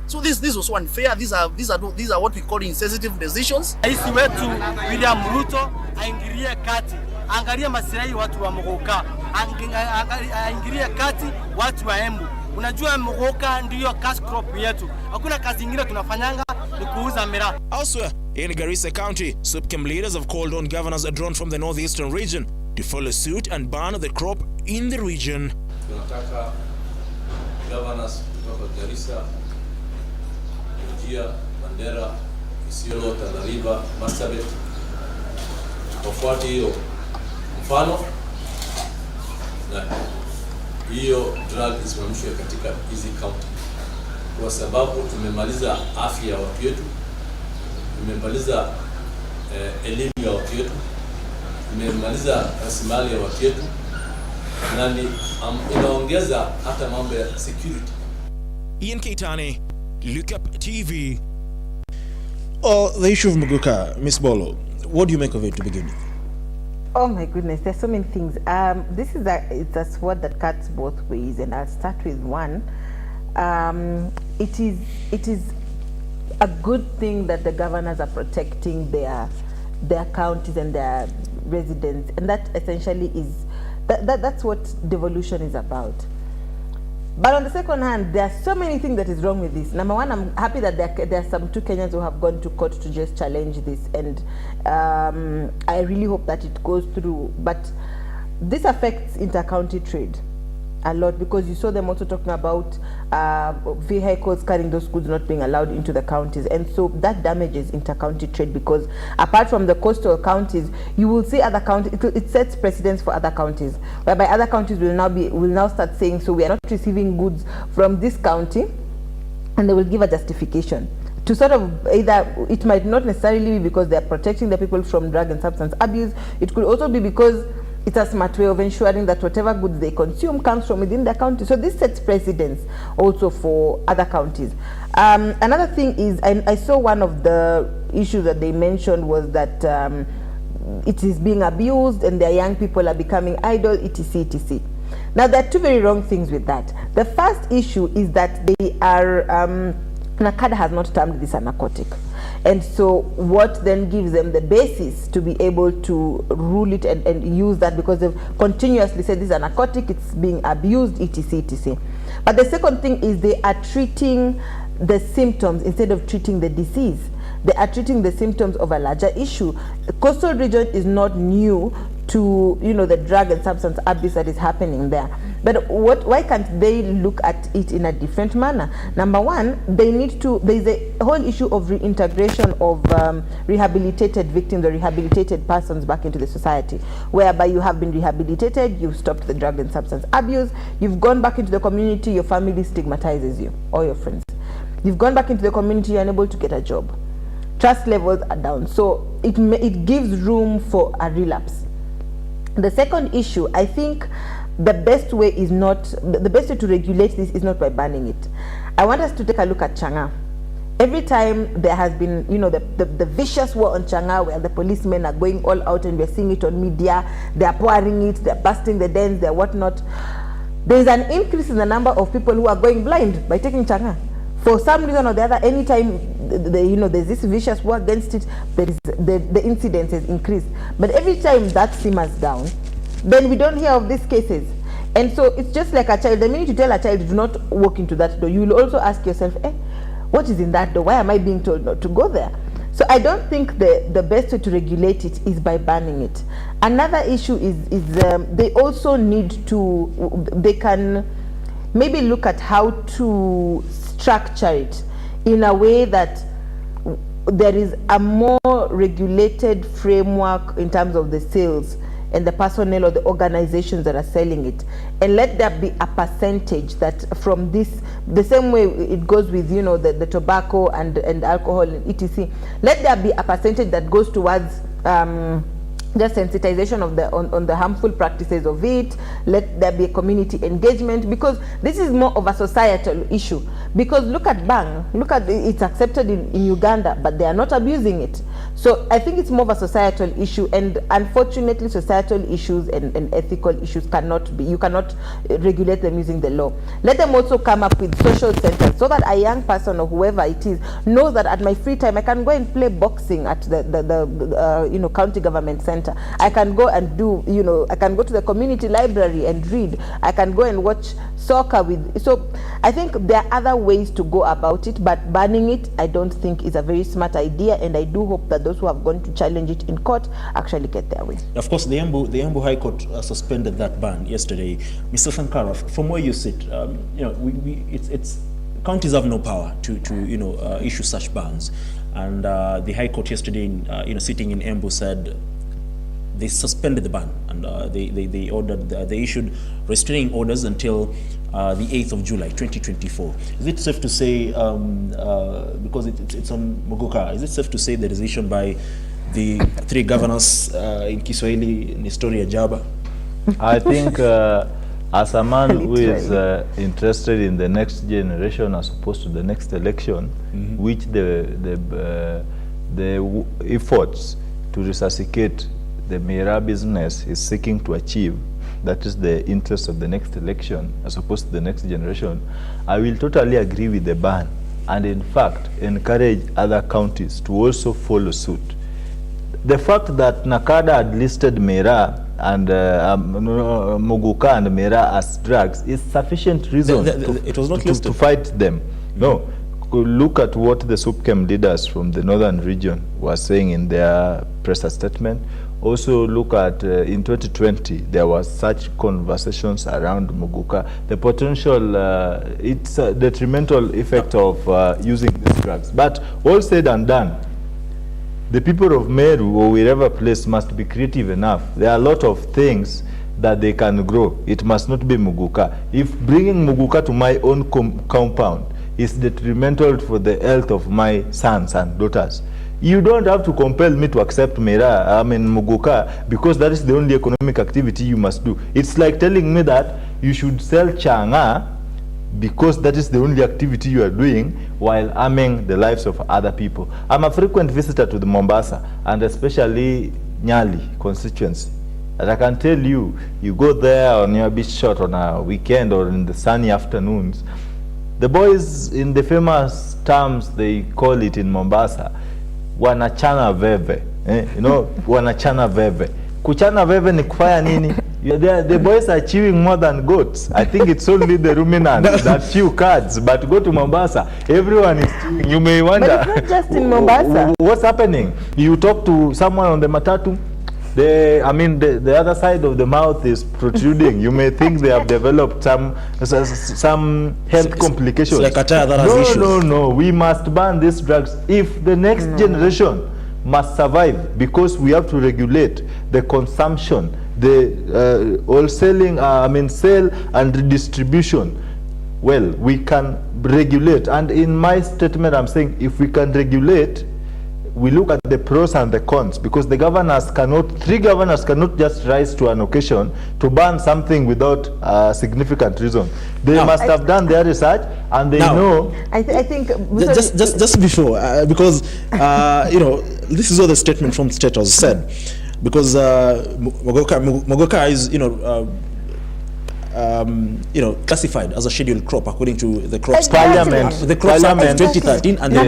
So this is also unfair. These are what we call insensitive decisions. Rais wetu William Ruto aingilie kati, angalia maslahi watu wa Muguka, aingilie kati watu wa Embu. Unajua Muguka ndiyo cash crop yetu. Hakuna kazi nyingine tunafanyanga ni kuuza miraa. Elsewhere in Garissa County, SUPKEM leaders have called on governors drawn from the northeastern region to follow suit and ban the crop in the region. Tunataka governors kutoka Garissa, Mandera, Isiolo, Tana River, Marsabit wafuate hiyo mfano na hiyo drug isimamishwe katika hizi county, kwa sababu tumemaliza afya ya watu wetu, tumemaliza elimu ya watu wetu, tumemaliza rasilimali ya watu wetu, na inaongeza hata mambo ya security. Ian Keitane, Lookuptv. Oh, the issue of Muguka, Miss Bolo, what do you make of it to begin with? Oh my goodness, there's so many things. This is it's a sword that cuts both ways, and I'll start with one. It is a good thing that the governors are protecting their counties and their residents, and that essentially is that's what devolution is about. But on the second hand, there are so many things that is wrong with this. Number one, I'm happy that there are some 2 Kenyans who have gone to court to just challenge this, and I really hope that it goes through. But this affects inter-county trade a lot, because you saw them also talking about vehicles carrying those goods not being allowed into the counties, and so that damages inter-county trade, because apart from the coastal counties, you will see other counties, it sets precedents for other counties, whereby other counties will now start saying, so we are not receiving goods from this county, and they will give a justification to sort of either, it might not necessarily be because they are protecting the people from drug and substance abuse, it could also be because it's a smart way of ensuring that whatever goods they consume comes from within the county. So this sets precedents also for other counties. Another thing is, I saw one of the issues that they mentioned was that it is being abused and their young people are becoming idle, etc, etc. Now, there are 2 very wrong things with that. The first issue is that they are, NACADA has not termed this a narcotic. And so what then gives them the basis to be able to rule it and use that, because they've continuously said this is a narcotic, it's being abused, etc, etc. But the second thing is they are treating the symptoms instead of treating the disease. They are treating the symptoms of a larger issue. The coastal region is not new to the drug and substance abuse that is happening there. But why can't they look at it in a different manner? Number one, they need to, there is a whole issue of reintegration of rehabilitated victims or rehabilitated persons back into the society, whereby you have been rehabilitated, you've stopped the drug and substance abuse, you've gone back into the community, your family stigmatizes you or your friends. You've gone back into the community, you're unable to get a job. Trust levels are down, so it gives room for a relapse. The second issue, I think the best way to regulate this is not by banning it. I want us to take a look at Changa. Every time there has been, the vicious war on Changa, where the policemen are going all out, and we're seeing it on media, they're pouring it, they're busting the dens, they're whatnot. There is an increase in the number of people who are going blind by taking Changa. For some reason or the other, anytime there's this vicious war against it, the incidence has increased. But every time that simmers down, then we don't hear of these cases. And so it's just like a child. The minute you tell a child, do not walk into that door, you will also ask yourself, what is in that door? Why am I being told not to go there? So I don't think the best way to regulate it is by banning it. Another issue is they also need to, they can maybe look at how to structure it in a way that there is a more regulated framework in terms of the sales and the personnel or the organizations that are selling it, and let there be a percentage that from this, the same way it goes with the tobacco and alcohol and etc, let there be a percentage that goes towards just sensitization of on the harmful practices of it. Let there be a community engagement, because this is more of a societal issue. Because look at Bang, look at it's accepted in Uganda, but they are not abusing it. So I think it's more of a societal issue, and unfortunately societal issues and ethical issues you cannot regulate them using the law. Let them also come up with social centers, so that a young person or whoever it is knows that at my free time I can go and play boxing at the county government center. I can go and do, I can go to the community library and read. I can go and watch soccer with. So I think there are other ways to go about it, but banning it I don't think is a very smart idea, and I do hope that those who have gone to challenge it in court actually get their way. Of course, the Embu High Court suspended that ban yesterday. Mr. Sankara, from where you sit, it's counties have no power to issue such bans, and the High Court yesterday, sitting in Embu, said they suspended the ban, and they ordered they issued restraining orders until the 8th of July 2024. Is it safe to say, because it's on Muguka, is it safe to say the decision by the 3 governors in Kiswahili ni story ya Jaba? I think as a man who is interested in the next generation as opposed to the next election, which the efforts to resuscitate the Mera business is seeking to achieve, that is the interest of the next election as opposed to the next generation, I will totally agree with the ban, and in fact encourage other counties to also follow suit. The fact that Nakada had listed Mera and Muguka and Mera as drugs is sufficient reason to fight them. No, look at what the SUPKEM leaders from the northern region were saying in their press statement. Also look at in 2020 there was such conversations around Muguka. The potential it's a detrimental effect of using these drugs. But all said and done, the people of Meru or wherever place must be creative enough. There are a lot of things that they can grow. It must not be Muguka. If bringing Muguka to my own compound is detrimental for the health of my sons and daughters, you don't have to compel me to accept Muguka, because that is the only economic activity you must do. It's like telling me that you should sell Changa because that is the only activity you are doing while harming the lives of other people. I'm a frequent visitor to the Mombasa, and especially Nyali constituency. And I can tell you, you go there on your beach shot on a weekend or in the sunny afternoons, the boys, in the famous terms they call it in Mombasa, wanachana veve, wanachana veve. Kuchana veve ni kufanya nini? The boys are chewing more than goats. I think it's only the ruminants that chew cards, but go to Mombasa, everyone is chewing. You may wonder, but it's not just in Mombasa. What's happening? You talk to someone on the matatu, the other side of the mouth is protruding. You may think they have developed some health complications. It's like a tire that has issues. No. We must ban these drugs if the next generation must survive, because we have to regulate the consumption, the wholesaling, sale and distribution. Well, we can regulate, and in my statement I'm saying if we can regulate, we look at the pros and the cons, because the governors cannot, 3 governors cannot just rise to an occasion to ban something without a significant reason. They must have done their research, and they know. I think just before, because this is what the statement from State House said, because Muguka is classified as a scheduled crop according to the crops Parliament. The crops Act of 2013 and the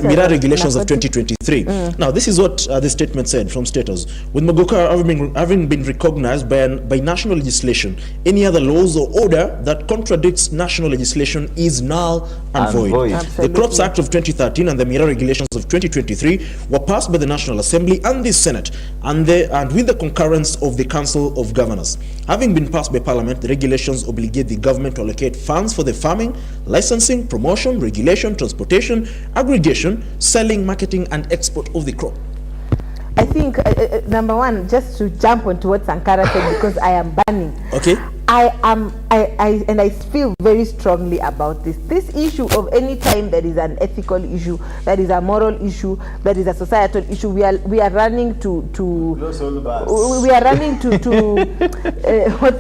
Mira regulations of 2023. Now, this is what the statement said from status. With Muguka having been recognized by national legislation, any other laws or order that contradicts national legislation is null and void. The Crops Act of 2013 and the Mira regulations of 2023 were passed by the National Assembly and the Senate, and with the concurrence of the Council of Governors. Having been passed by Parliament, the regulations obligate the government to allocate funds for the farming, licensing, promotion, regulation, transportation, aggregation, selling, marketing, and export of the crop. I think, number one, just to jump onto what Sankara said, because I am banning. Okay. and I feel very strongly about this. This issue of any time there is an ethical issue, that is a moral issue, that is a societal issue, we are running to what's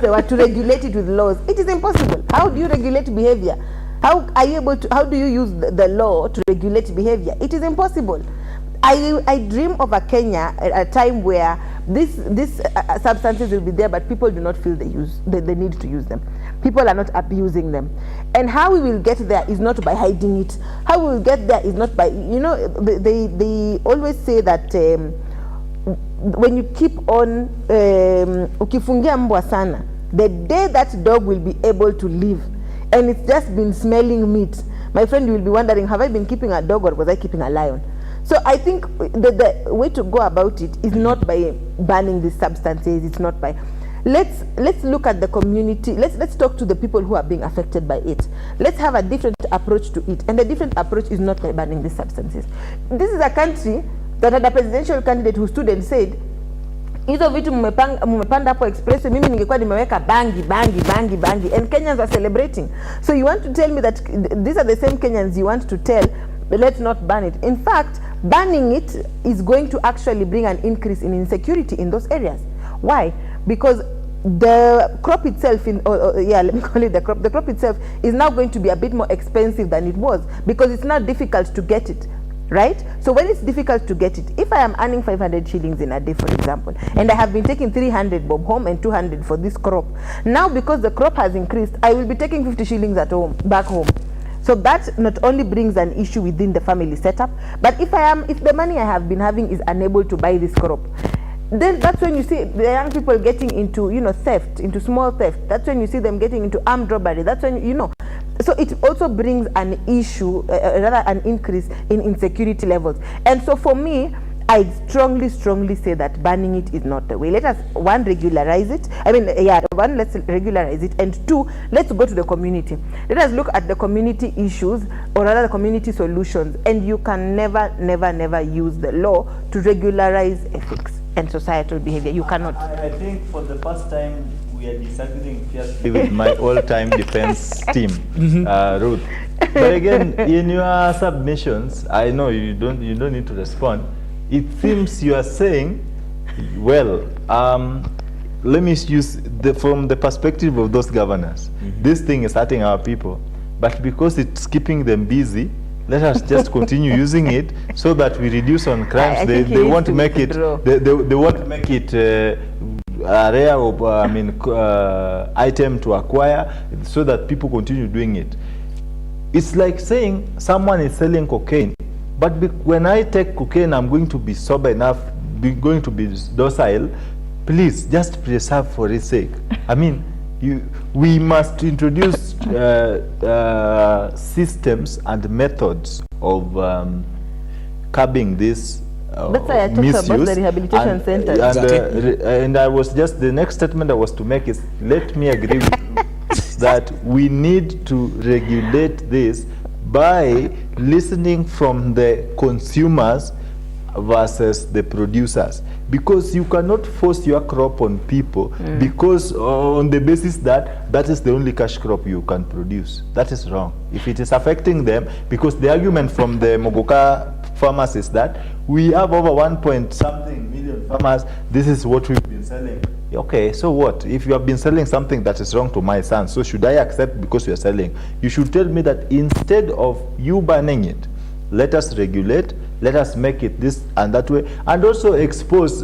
the word, to regulate it with laws. It is impossible. How do you regulate behavior? How are you able to? How do you use the law to regulate behavior? It is impossible. I dream of a Kenya, a time where these substances will be there, but people do not feel the need to use them. People are not abusing them. And how we will get there is not by hiding it. How we will get there is not by, they always say that when you keep on ukifungia mbwa sana, the day that dog will be able to live, and it's just been smelling meat, my friend, you will be wondering, have I been keeping a dog or was I keeping a lion? So I think the way to go about it is not by banning these substances. It's not by, let's look at the community. Let's talk to the people who are being affected by it. Let's have a different approach to it, and the different approach is not by banning these substances. This is a country that had a presidential candidate who stood and said, hizo vitu mmepanda hapo express, mimi ningekuwa nimeweka bangi, and Kenyans are celebrating. So you want to tell me that these are the same Kenyans you want to tell, let's not ban it. In fact, banning it is going to actually bring an increase in insecurity in those areas. Why? Because the crop itself, let me call it the crop itself is now going to be a bit more expensive than it was, because it's now difficult to get it. Right? So when it's difficult to get it, if I am earning 500 shillings in a day, for example, and I have been taking 300 bob home and 200 for this crop, now because the crop has increased, I will be taking 50 shillings at home, back home. So that not only brings an issue within the family setup, but if the money I have been having is unable to buy this crop, then that's when you see the young people getting into, theft, into small theft. That's when you see them getting into armed robbery. That's when, so it also brings an issue, rather an increase in insecurity levels. And so for me, I strongly say that banning it is not the way. Let us, one, regularize it. Let's regularize it. And two, let's go to the community. Let us look at the community issues, or rather the community solutions. And you can never use the law to regularize ethics and societal behavior. You cannot. I think for the first time, we are disagreeing fiercely with my all-time defense team, Ruth. But again, in your submissions, I know you don't need to respond. It seems you are saying, well, let me use from the perspective of those governors. This thing is hurting our people, but because it's keeping them busy, let us just continue using it so that we reduce on crimes. They want to make it. They want to make it a rare item to acquire, so that people continue doing it. It's like saying someone is selling cocaine, but when I take cocaine, I'm going to be sober enough, going to be docile. Please, just preserve for its sake. We must introduce systems and methods of curbing this that's why I talked about the rehabilitation centers. And I was just, the next statement I was to make is, let me agree with you that we need to regulate this by listening from the consumers versus the producers, because you cannot force your crop on people because on the basis that is the only cash crop you can produce. That is wrong. If it is affecting them, because the argument from the Mogoka farmers is that we have over 1.something million farmers, this is what we've been selling. Okay, so what? If you have been selling something that is wrong to my son, so should I accept because you are selling? You should tell me that instead of you banning it, let us regulate, let us make it this and that way, and also expose,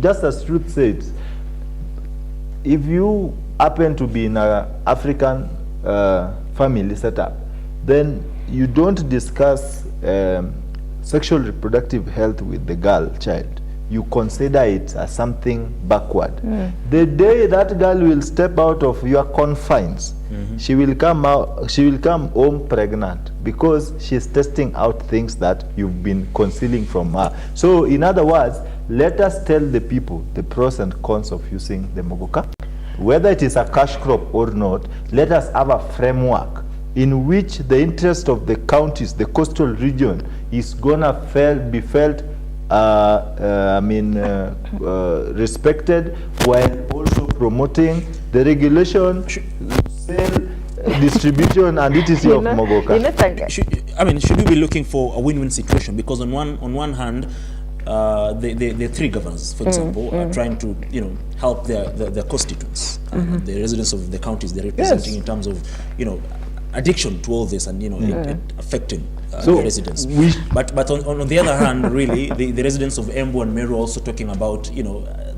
just as Ruth said, if you happen to be in an African family setup, then you don't discuss sexual reproductive health with the girl child. You consider it as something backward. The day that girl will step out of your confines, she will come home pregnant, because she's testing out things that you've been concealing from her. So in other words, let us tell the people the pros and cons of using the Mogoka. Whether it is a cash crop or not, let us have a framework in which the interest of the counties, the coastal region, is gonna be felt respected, while also promoting the regulation, sale, distribution, and etc. of Mogoka. Should we be looking for a win-win situation? Because on one hand, the three governors, for example, are trying to help their constituents, the residents of the counties they're representing in terms of addiction to all this and it affecting the residents. But on the other hand, really, the residents of Embu and Meru are also talking about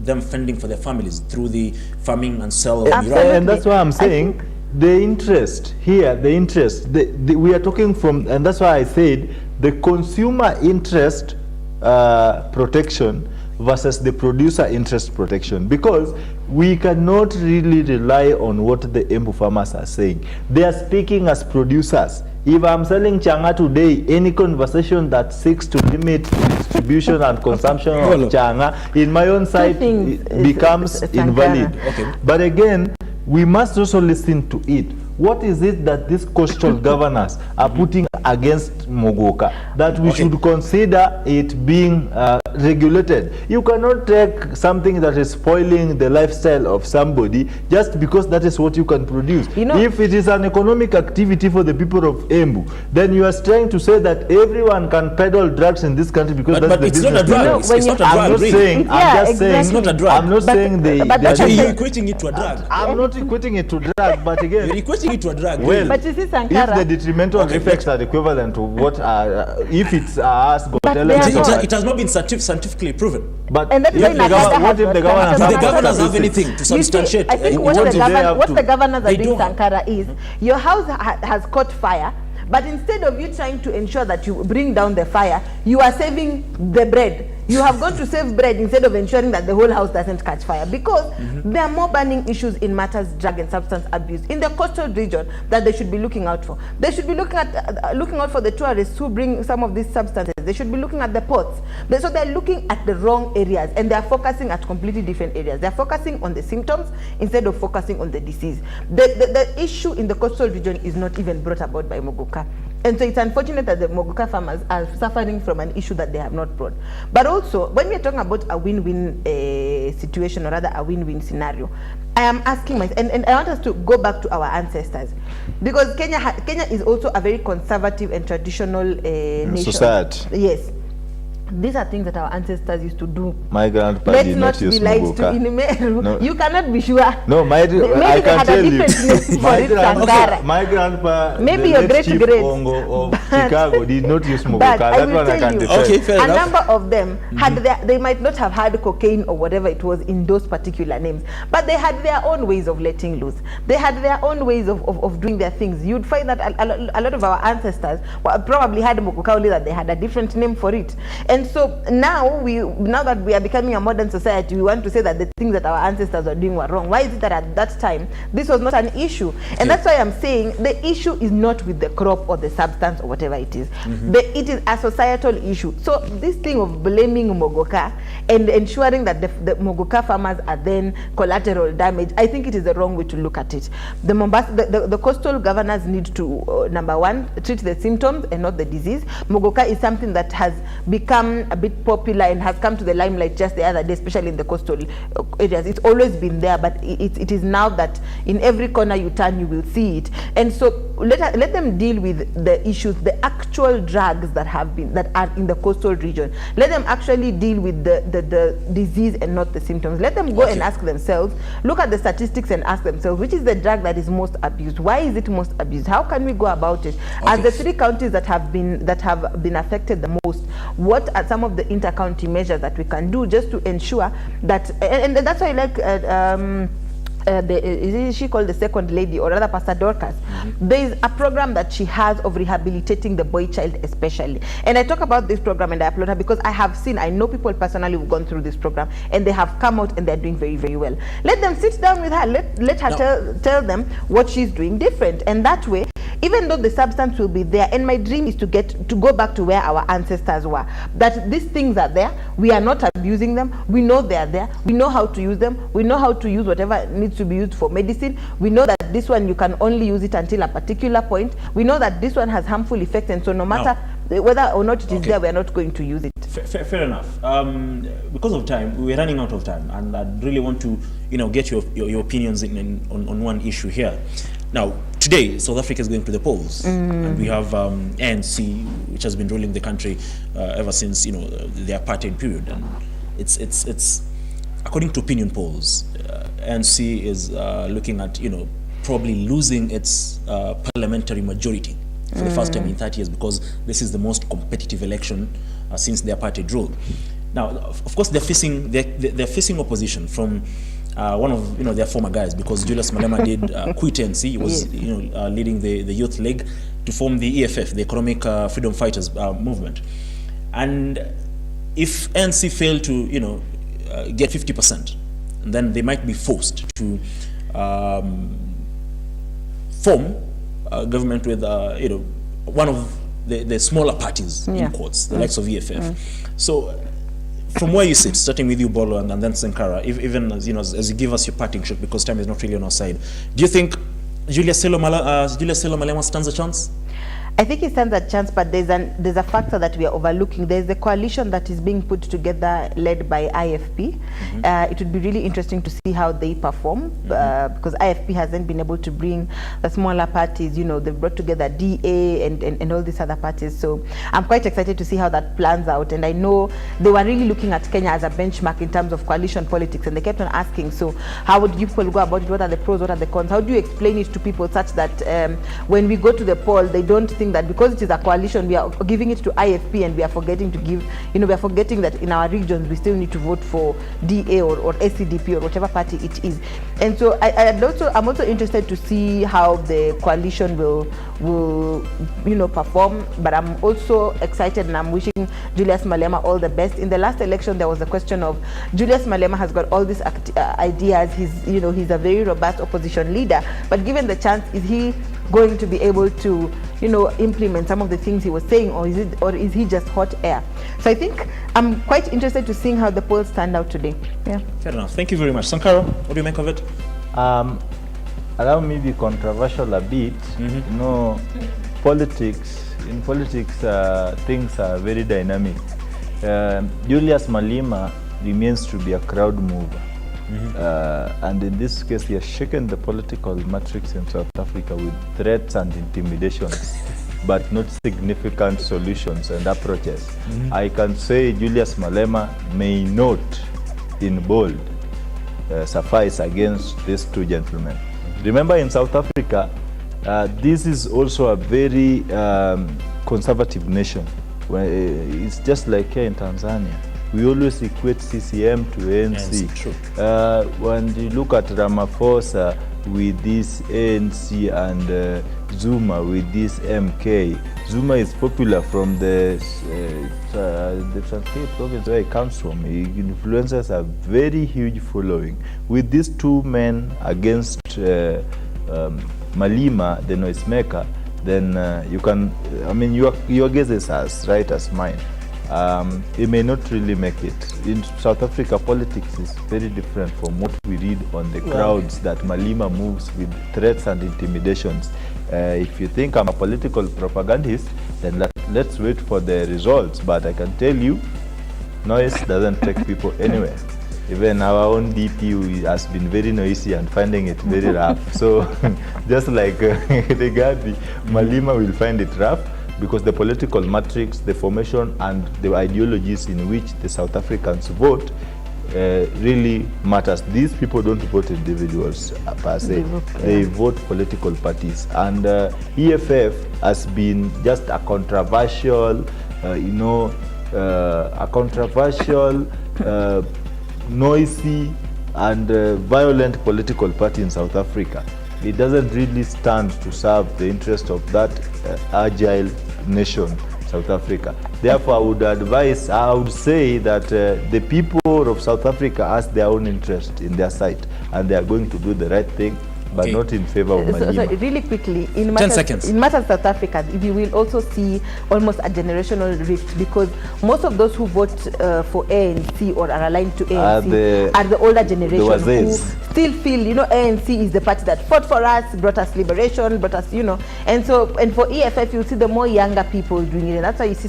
them fending for their families through the farming and sale of Iraq. And that's why I'm saying the interest here, we are talking from, and that's why I said the consumer interest protection versus the producer interest protection, because we cannot really rely on what the Embu farmers are saying. They are speaking as producers. If I'm selling changa today, any conversation that seeks to limit distribution and consumption of changa in my own side becomes invalid. But again, we must also listen to it. What is it that these coastal governors are putting against Mogoka that we should consider it being regulated? You cannot take something that is spoiling the lifestyle of somebody just because that is what you can produce. If it is an economic activity for the people of Embu, then you are trying to say that everyone can peddle drugs in this country because that's the business. Not a drug. It's not a drug. I'm not saying, I'm just saying, it's not a drug. I'm not saying you're equating it to a drug. I'm not equating it to drug, but again, you're equating it to a drug. Well, but you see, Sankara, if the detrimental effects are equivalent to what if it's us, it has not been scientifically proven. But and that's what if the governors do the governors have anything to substantiate? I think what the governors are doing, Sankara, is your house has caught fire, but instead of you trying to ensure that you bring down the fire, you are saving the bread. You have gone to save bread instead of ensuring that the whole house doesn't catch fire, because there are more burning issues in matters drug and substance abuse in the coastal region that they should be looking out for. They should be looking out for the tourists who bring some of these substances. They should be looking at the ports. So they're looking at the wrong areas, and they're focusing at completely different areas. They're focusing on the symptoms instead of focusing on the disease. The issue in the coastal region is not even brought about by Mogoka. And so it's unfortunate that the Mogoka farmers are suffering from an issue that they have not brought. But also, when we are talking about a win-win situation, or rather a win-win scenario, I am asking myself, and I want us to go back to our ancestors, because Kenya is also a very conservative and traditional nation. Society. Yes. These are things that our ancestors used to do. My grandpa did not use Mogoka. No. You cannot be sure. No, I can tell you. My grandpa, maybe your great Ongo of Chicago, did not use Mogoka. But that one I can tell you. A number of them they might not have had cocaine or whatever it was in those particular names, but they had their own ways of letting loose. They had their own ways of doing their things. You'd find that a lot of our ancestors probably had Mogoka, only that they had a different name for it. And so now that we are becoming a modern society, we want to say that the things that our ancestors are doing were wrong. Why is it that at that time this was not an issue? And that's why I'm saying the issue is not with the crop or the substance or whatever it is. It is a societal issue. So this thing of blaming Mogoka and ensuring that the Mogoka farmers are then collateral damage, I think it is the wrong way to look at it. The coastal governors need to, number one, treat the symptoms and not the disease. Mogoka is something that has become a bit popular and has come to the limelight just the other day, especially in the coastal areas. It's always been there, but it is now that in every corner you turn, you will see it. And so let them deal with the issues, the actual drugs that are in the coastal region. Let them actually deal with the disease and not the symptoms. Let them go and ask themselves, look at the statistics and ask themselves, which is the drug that is most abused? Why is it most abused? How can we go about it? As the three counties that have been affected the most, what are some of the inter-county measures that we can do just to ensure that, and that's why I like is she called the second lady, or rather Pastor Dorcas? There is a program that she has of rehabilitating the boy child especially, and I talk about this program and I applaud her because I know people personally who've gone through this program and they have come out and they're doing very, very well. Let them sit down with her, let her tell them what she's doing different, and that way, even though the substance will be there, and my dream is to go back to where our ancestors were, that these things are there, we are not abusing them, we know they are there, we know how to use them, we know how to use whatever needs to be used for medicine, we know that this one you can only use it until a particular point, we know that this one has harmful effects, and so no matter whether or not it is there, we are not going to use it. Fair enough. Because of time, we're running out of time, and I really want to, get your opinions on one issue here. Now, today, South Africa is going to the polls, and we have ANC, which has been ruling the country ever since, the apartheid period, and it's according to opinion polls, ANC is looking at, probably losing its parliamentary majority for the first time in 30 years, because this is the most competitive election since the apartheid rule. Now, of course, they're facing opposition from one of their former guys, because Julius Malema did quit ANC. He was leading the youth league to form the EFF, the Economic Freedom Fighters movement. And if ANC fail to get 50%, then they might be forced to form a government with one of the smaller parties, in quotes, the likes of EFF. So from where you sit, starting with you, Bolo, and then Sankara, even as you give us your parting shot, because time is not really on our side, do you think Julius Selo Malema stands a chance? I think he stands a chance, but there's a factor that we are overlooking. There's a coalition that is being put together, led by IFP. It would be really interesting to see how they perform, because IFP hasn't been able to bring the smaller parties. They've brought together DA and all these other parties. So I'm quite excited to see how that plans out. And I know they were really looking at Kenya as a benchmark in terms of coalition politics, and they kept on asking, so how would you people go about it? What are the pros? What are the cons? How do you explain it to people such that when we go to the poll, they don't think that because it is a coalition, we are giving it to IFP, and we are forgetting to give, we are forgetting that in our regions we still need to vote for DA or SCDP or whatever party it is. And so I'm also interested to see how the coalition will perform. But I'm also excited, and I'm wishing Julius Malema all the best. In the last election, there was a question of Julius Malema has got all these ideas. He's a very robust opposition leader, but given the chance, is he going to be able to implement some of the things he was saying, or is he just hot air? So I think I'm quite interested to seeing how the polls stand out today. Yeah. Fair enough. Thank you very much. Sankara, what do you make of it? Allow me to be controversial a bit. In politics, things are very dynamic. Julius Malema remains to be a crowd mover. And in this case, he has shaken the political matrix in South Africa with threats and intimidations, but not significant solutions and approaches. I can say Julius Malema may not, in bold, suffice against these two gentlemen. Remember, in South Africa, this is also a very conservative nation. It's just like here in Tanzania. We always equate CCM to ANC. When you look at Ramaphosa with this ANC and Zuma with this MK, Zuma is popular from the Transkei province where he comes from. He influences a very huge following. With these two men against Malema, the noisemaker, then you can, your guess is as right as mine. It may not really make it. In South Africa, politics is very different from what we read on the crowds that Malema moves with threats and intimidations. If you think I'm a political propagandist, then let's wait for the results. But I can tell you, noise doesn't take people anywhere. Even our own DP has been very noisy and finding it very rough. So just like Regadi, Malema will find it rough, because the political matrix, the formation, and the ideologies in which the South Africans vote really matters. These people don't vote individuals per se. They vote political parties. And EFF has been just a controversial, noisy and violent political party in South Africa. It doesn't really stand to serve the interest of that agile nation, South Africa. Therefore, I would say that the people of South Africa has their own interest in their side, and they are going to do the right thing, but not in favor of Malema. So really quickly, in 10 seconds. In matters of South Africa, you will also see almost a generational rift, because most of those who vote for ANC or are aligned to ANC are the older generation who still feel, ANC is the party that fought for us, brought us liberation, brought us, and for EFF, you'll see the more younger people doing it, and that's why you see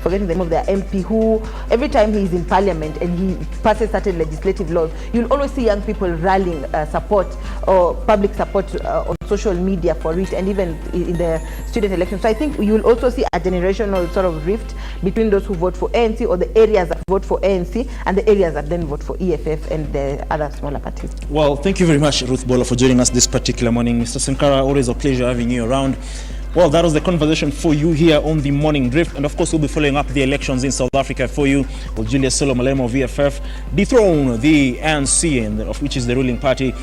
forgetting the name of their MP, who every time he's in parliament and he passes certain legislative laws, you'll always see young people rallying support or public support on social media for it, and even in the student elections. So I think you'll also see a generational sort of rift between those who vote for ANC, or the areas that vote for ANC, and the areas that then vote for EFF and the other smaller parties. Well, thank you very much, Ruth Bola, for joining us this particular morning. Mr. Sankara, always a pleasure having you around. Well, that was the conversation for you here on the Morning Drift, and of course we'll be following up the elections in South Africa for you. Will Julius Solo Malema of VFF dethrone the ANC, and of which is the ruling party,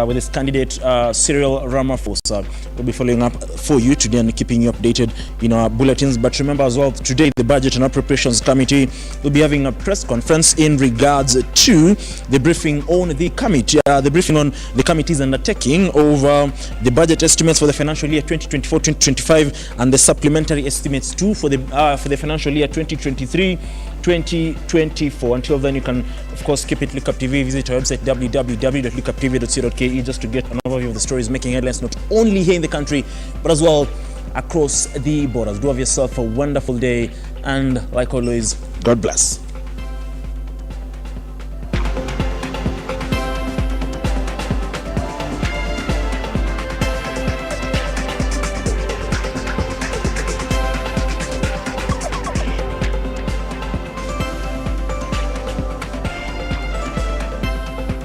with its candidate Cyril Ramaphosa? We'll be following up for you today and keeping you updated in our bulletins. But remember as well, today the Budget and Appropriations Committee will be having a press conference in regards to the briefing on the committee, the briefing on the committee's undertaking over the budget estimates for the financial year 2024-2025 and the supplementary estimates too for the financial year 2023-2024. Until then, you can of course keep it Lookuptv. Visit our website www.lookuptv.co.ke just to get an overview of the stories making headlines not only here in the country but as well across the borders. Do have yourself a wonderful day, and like always, God bless.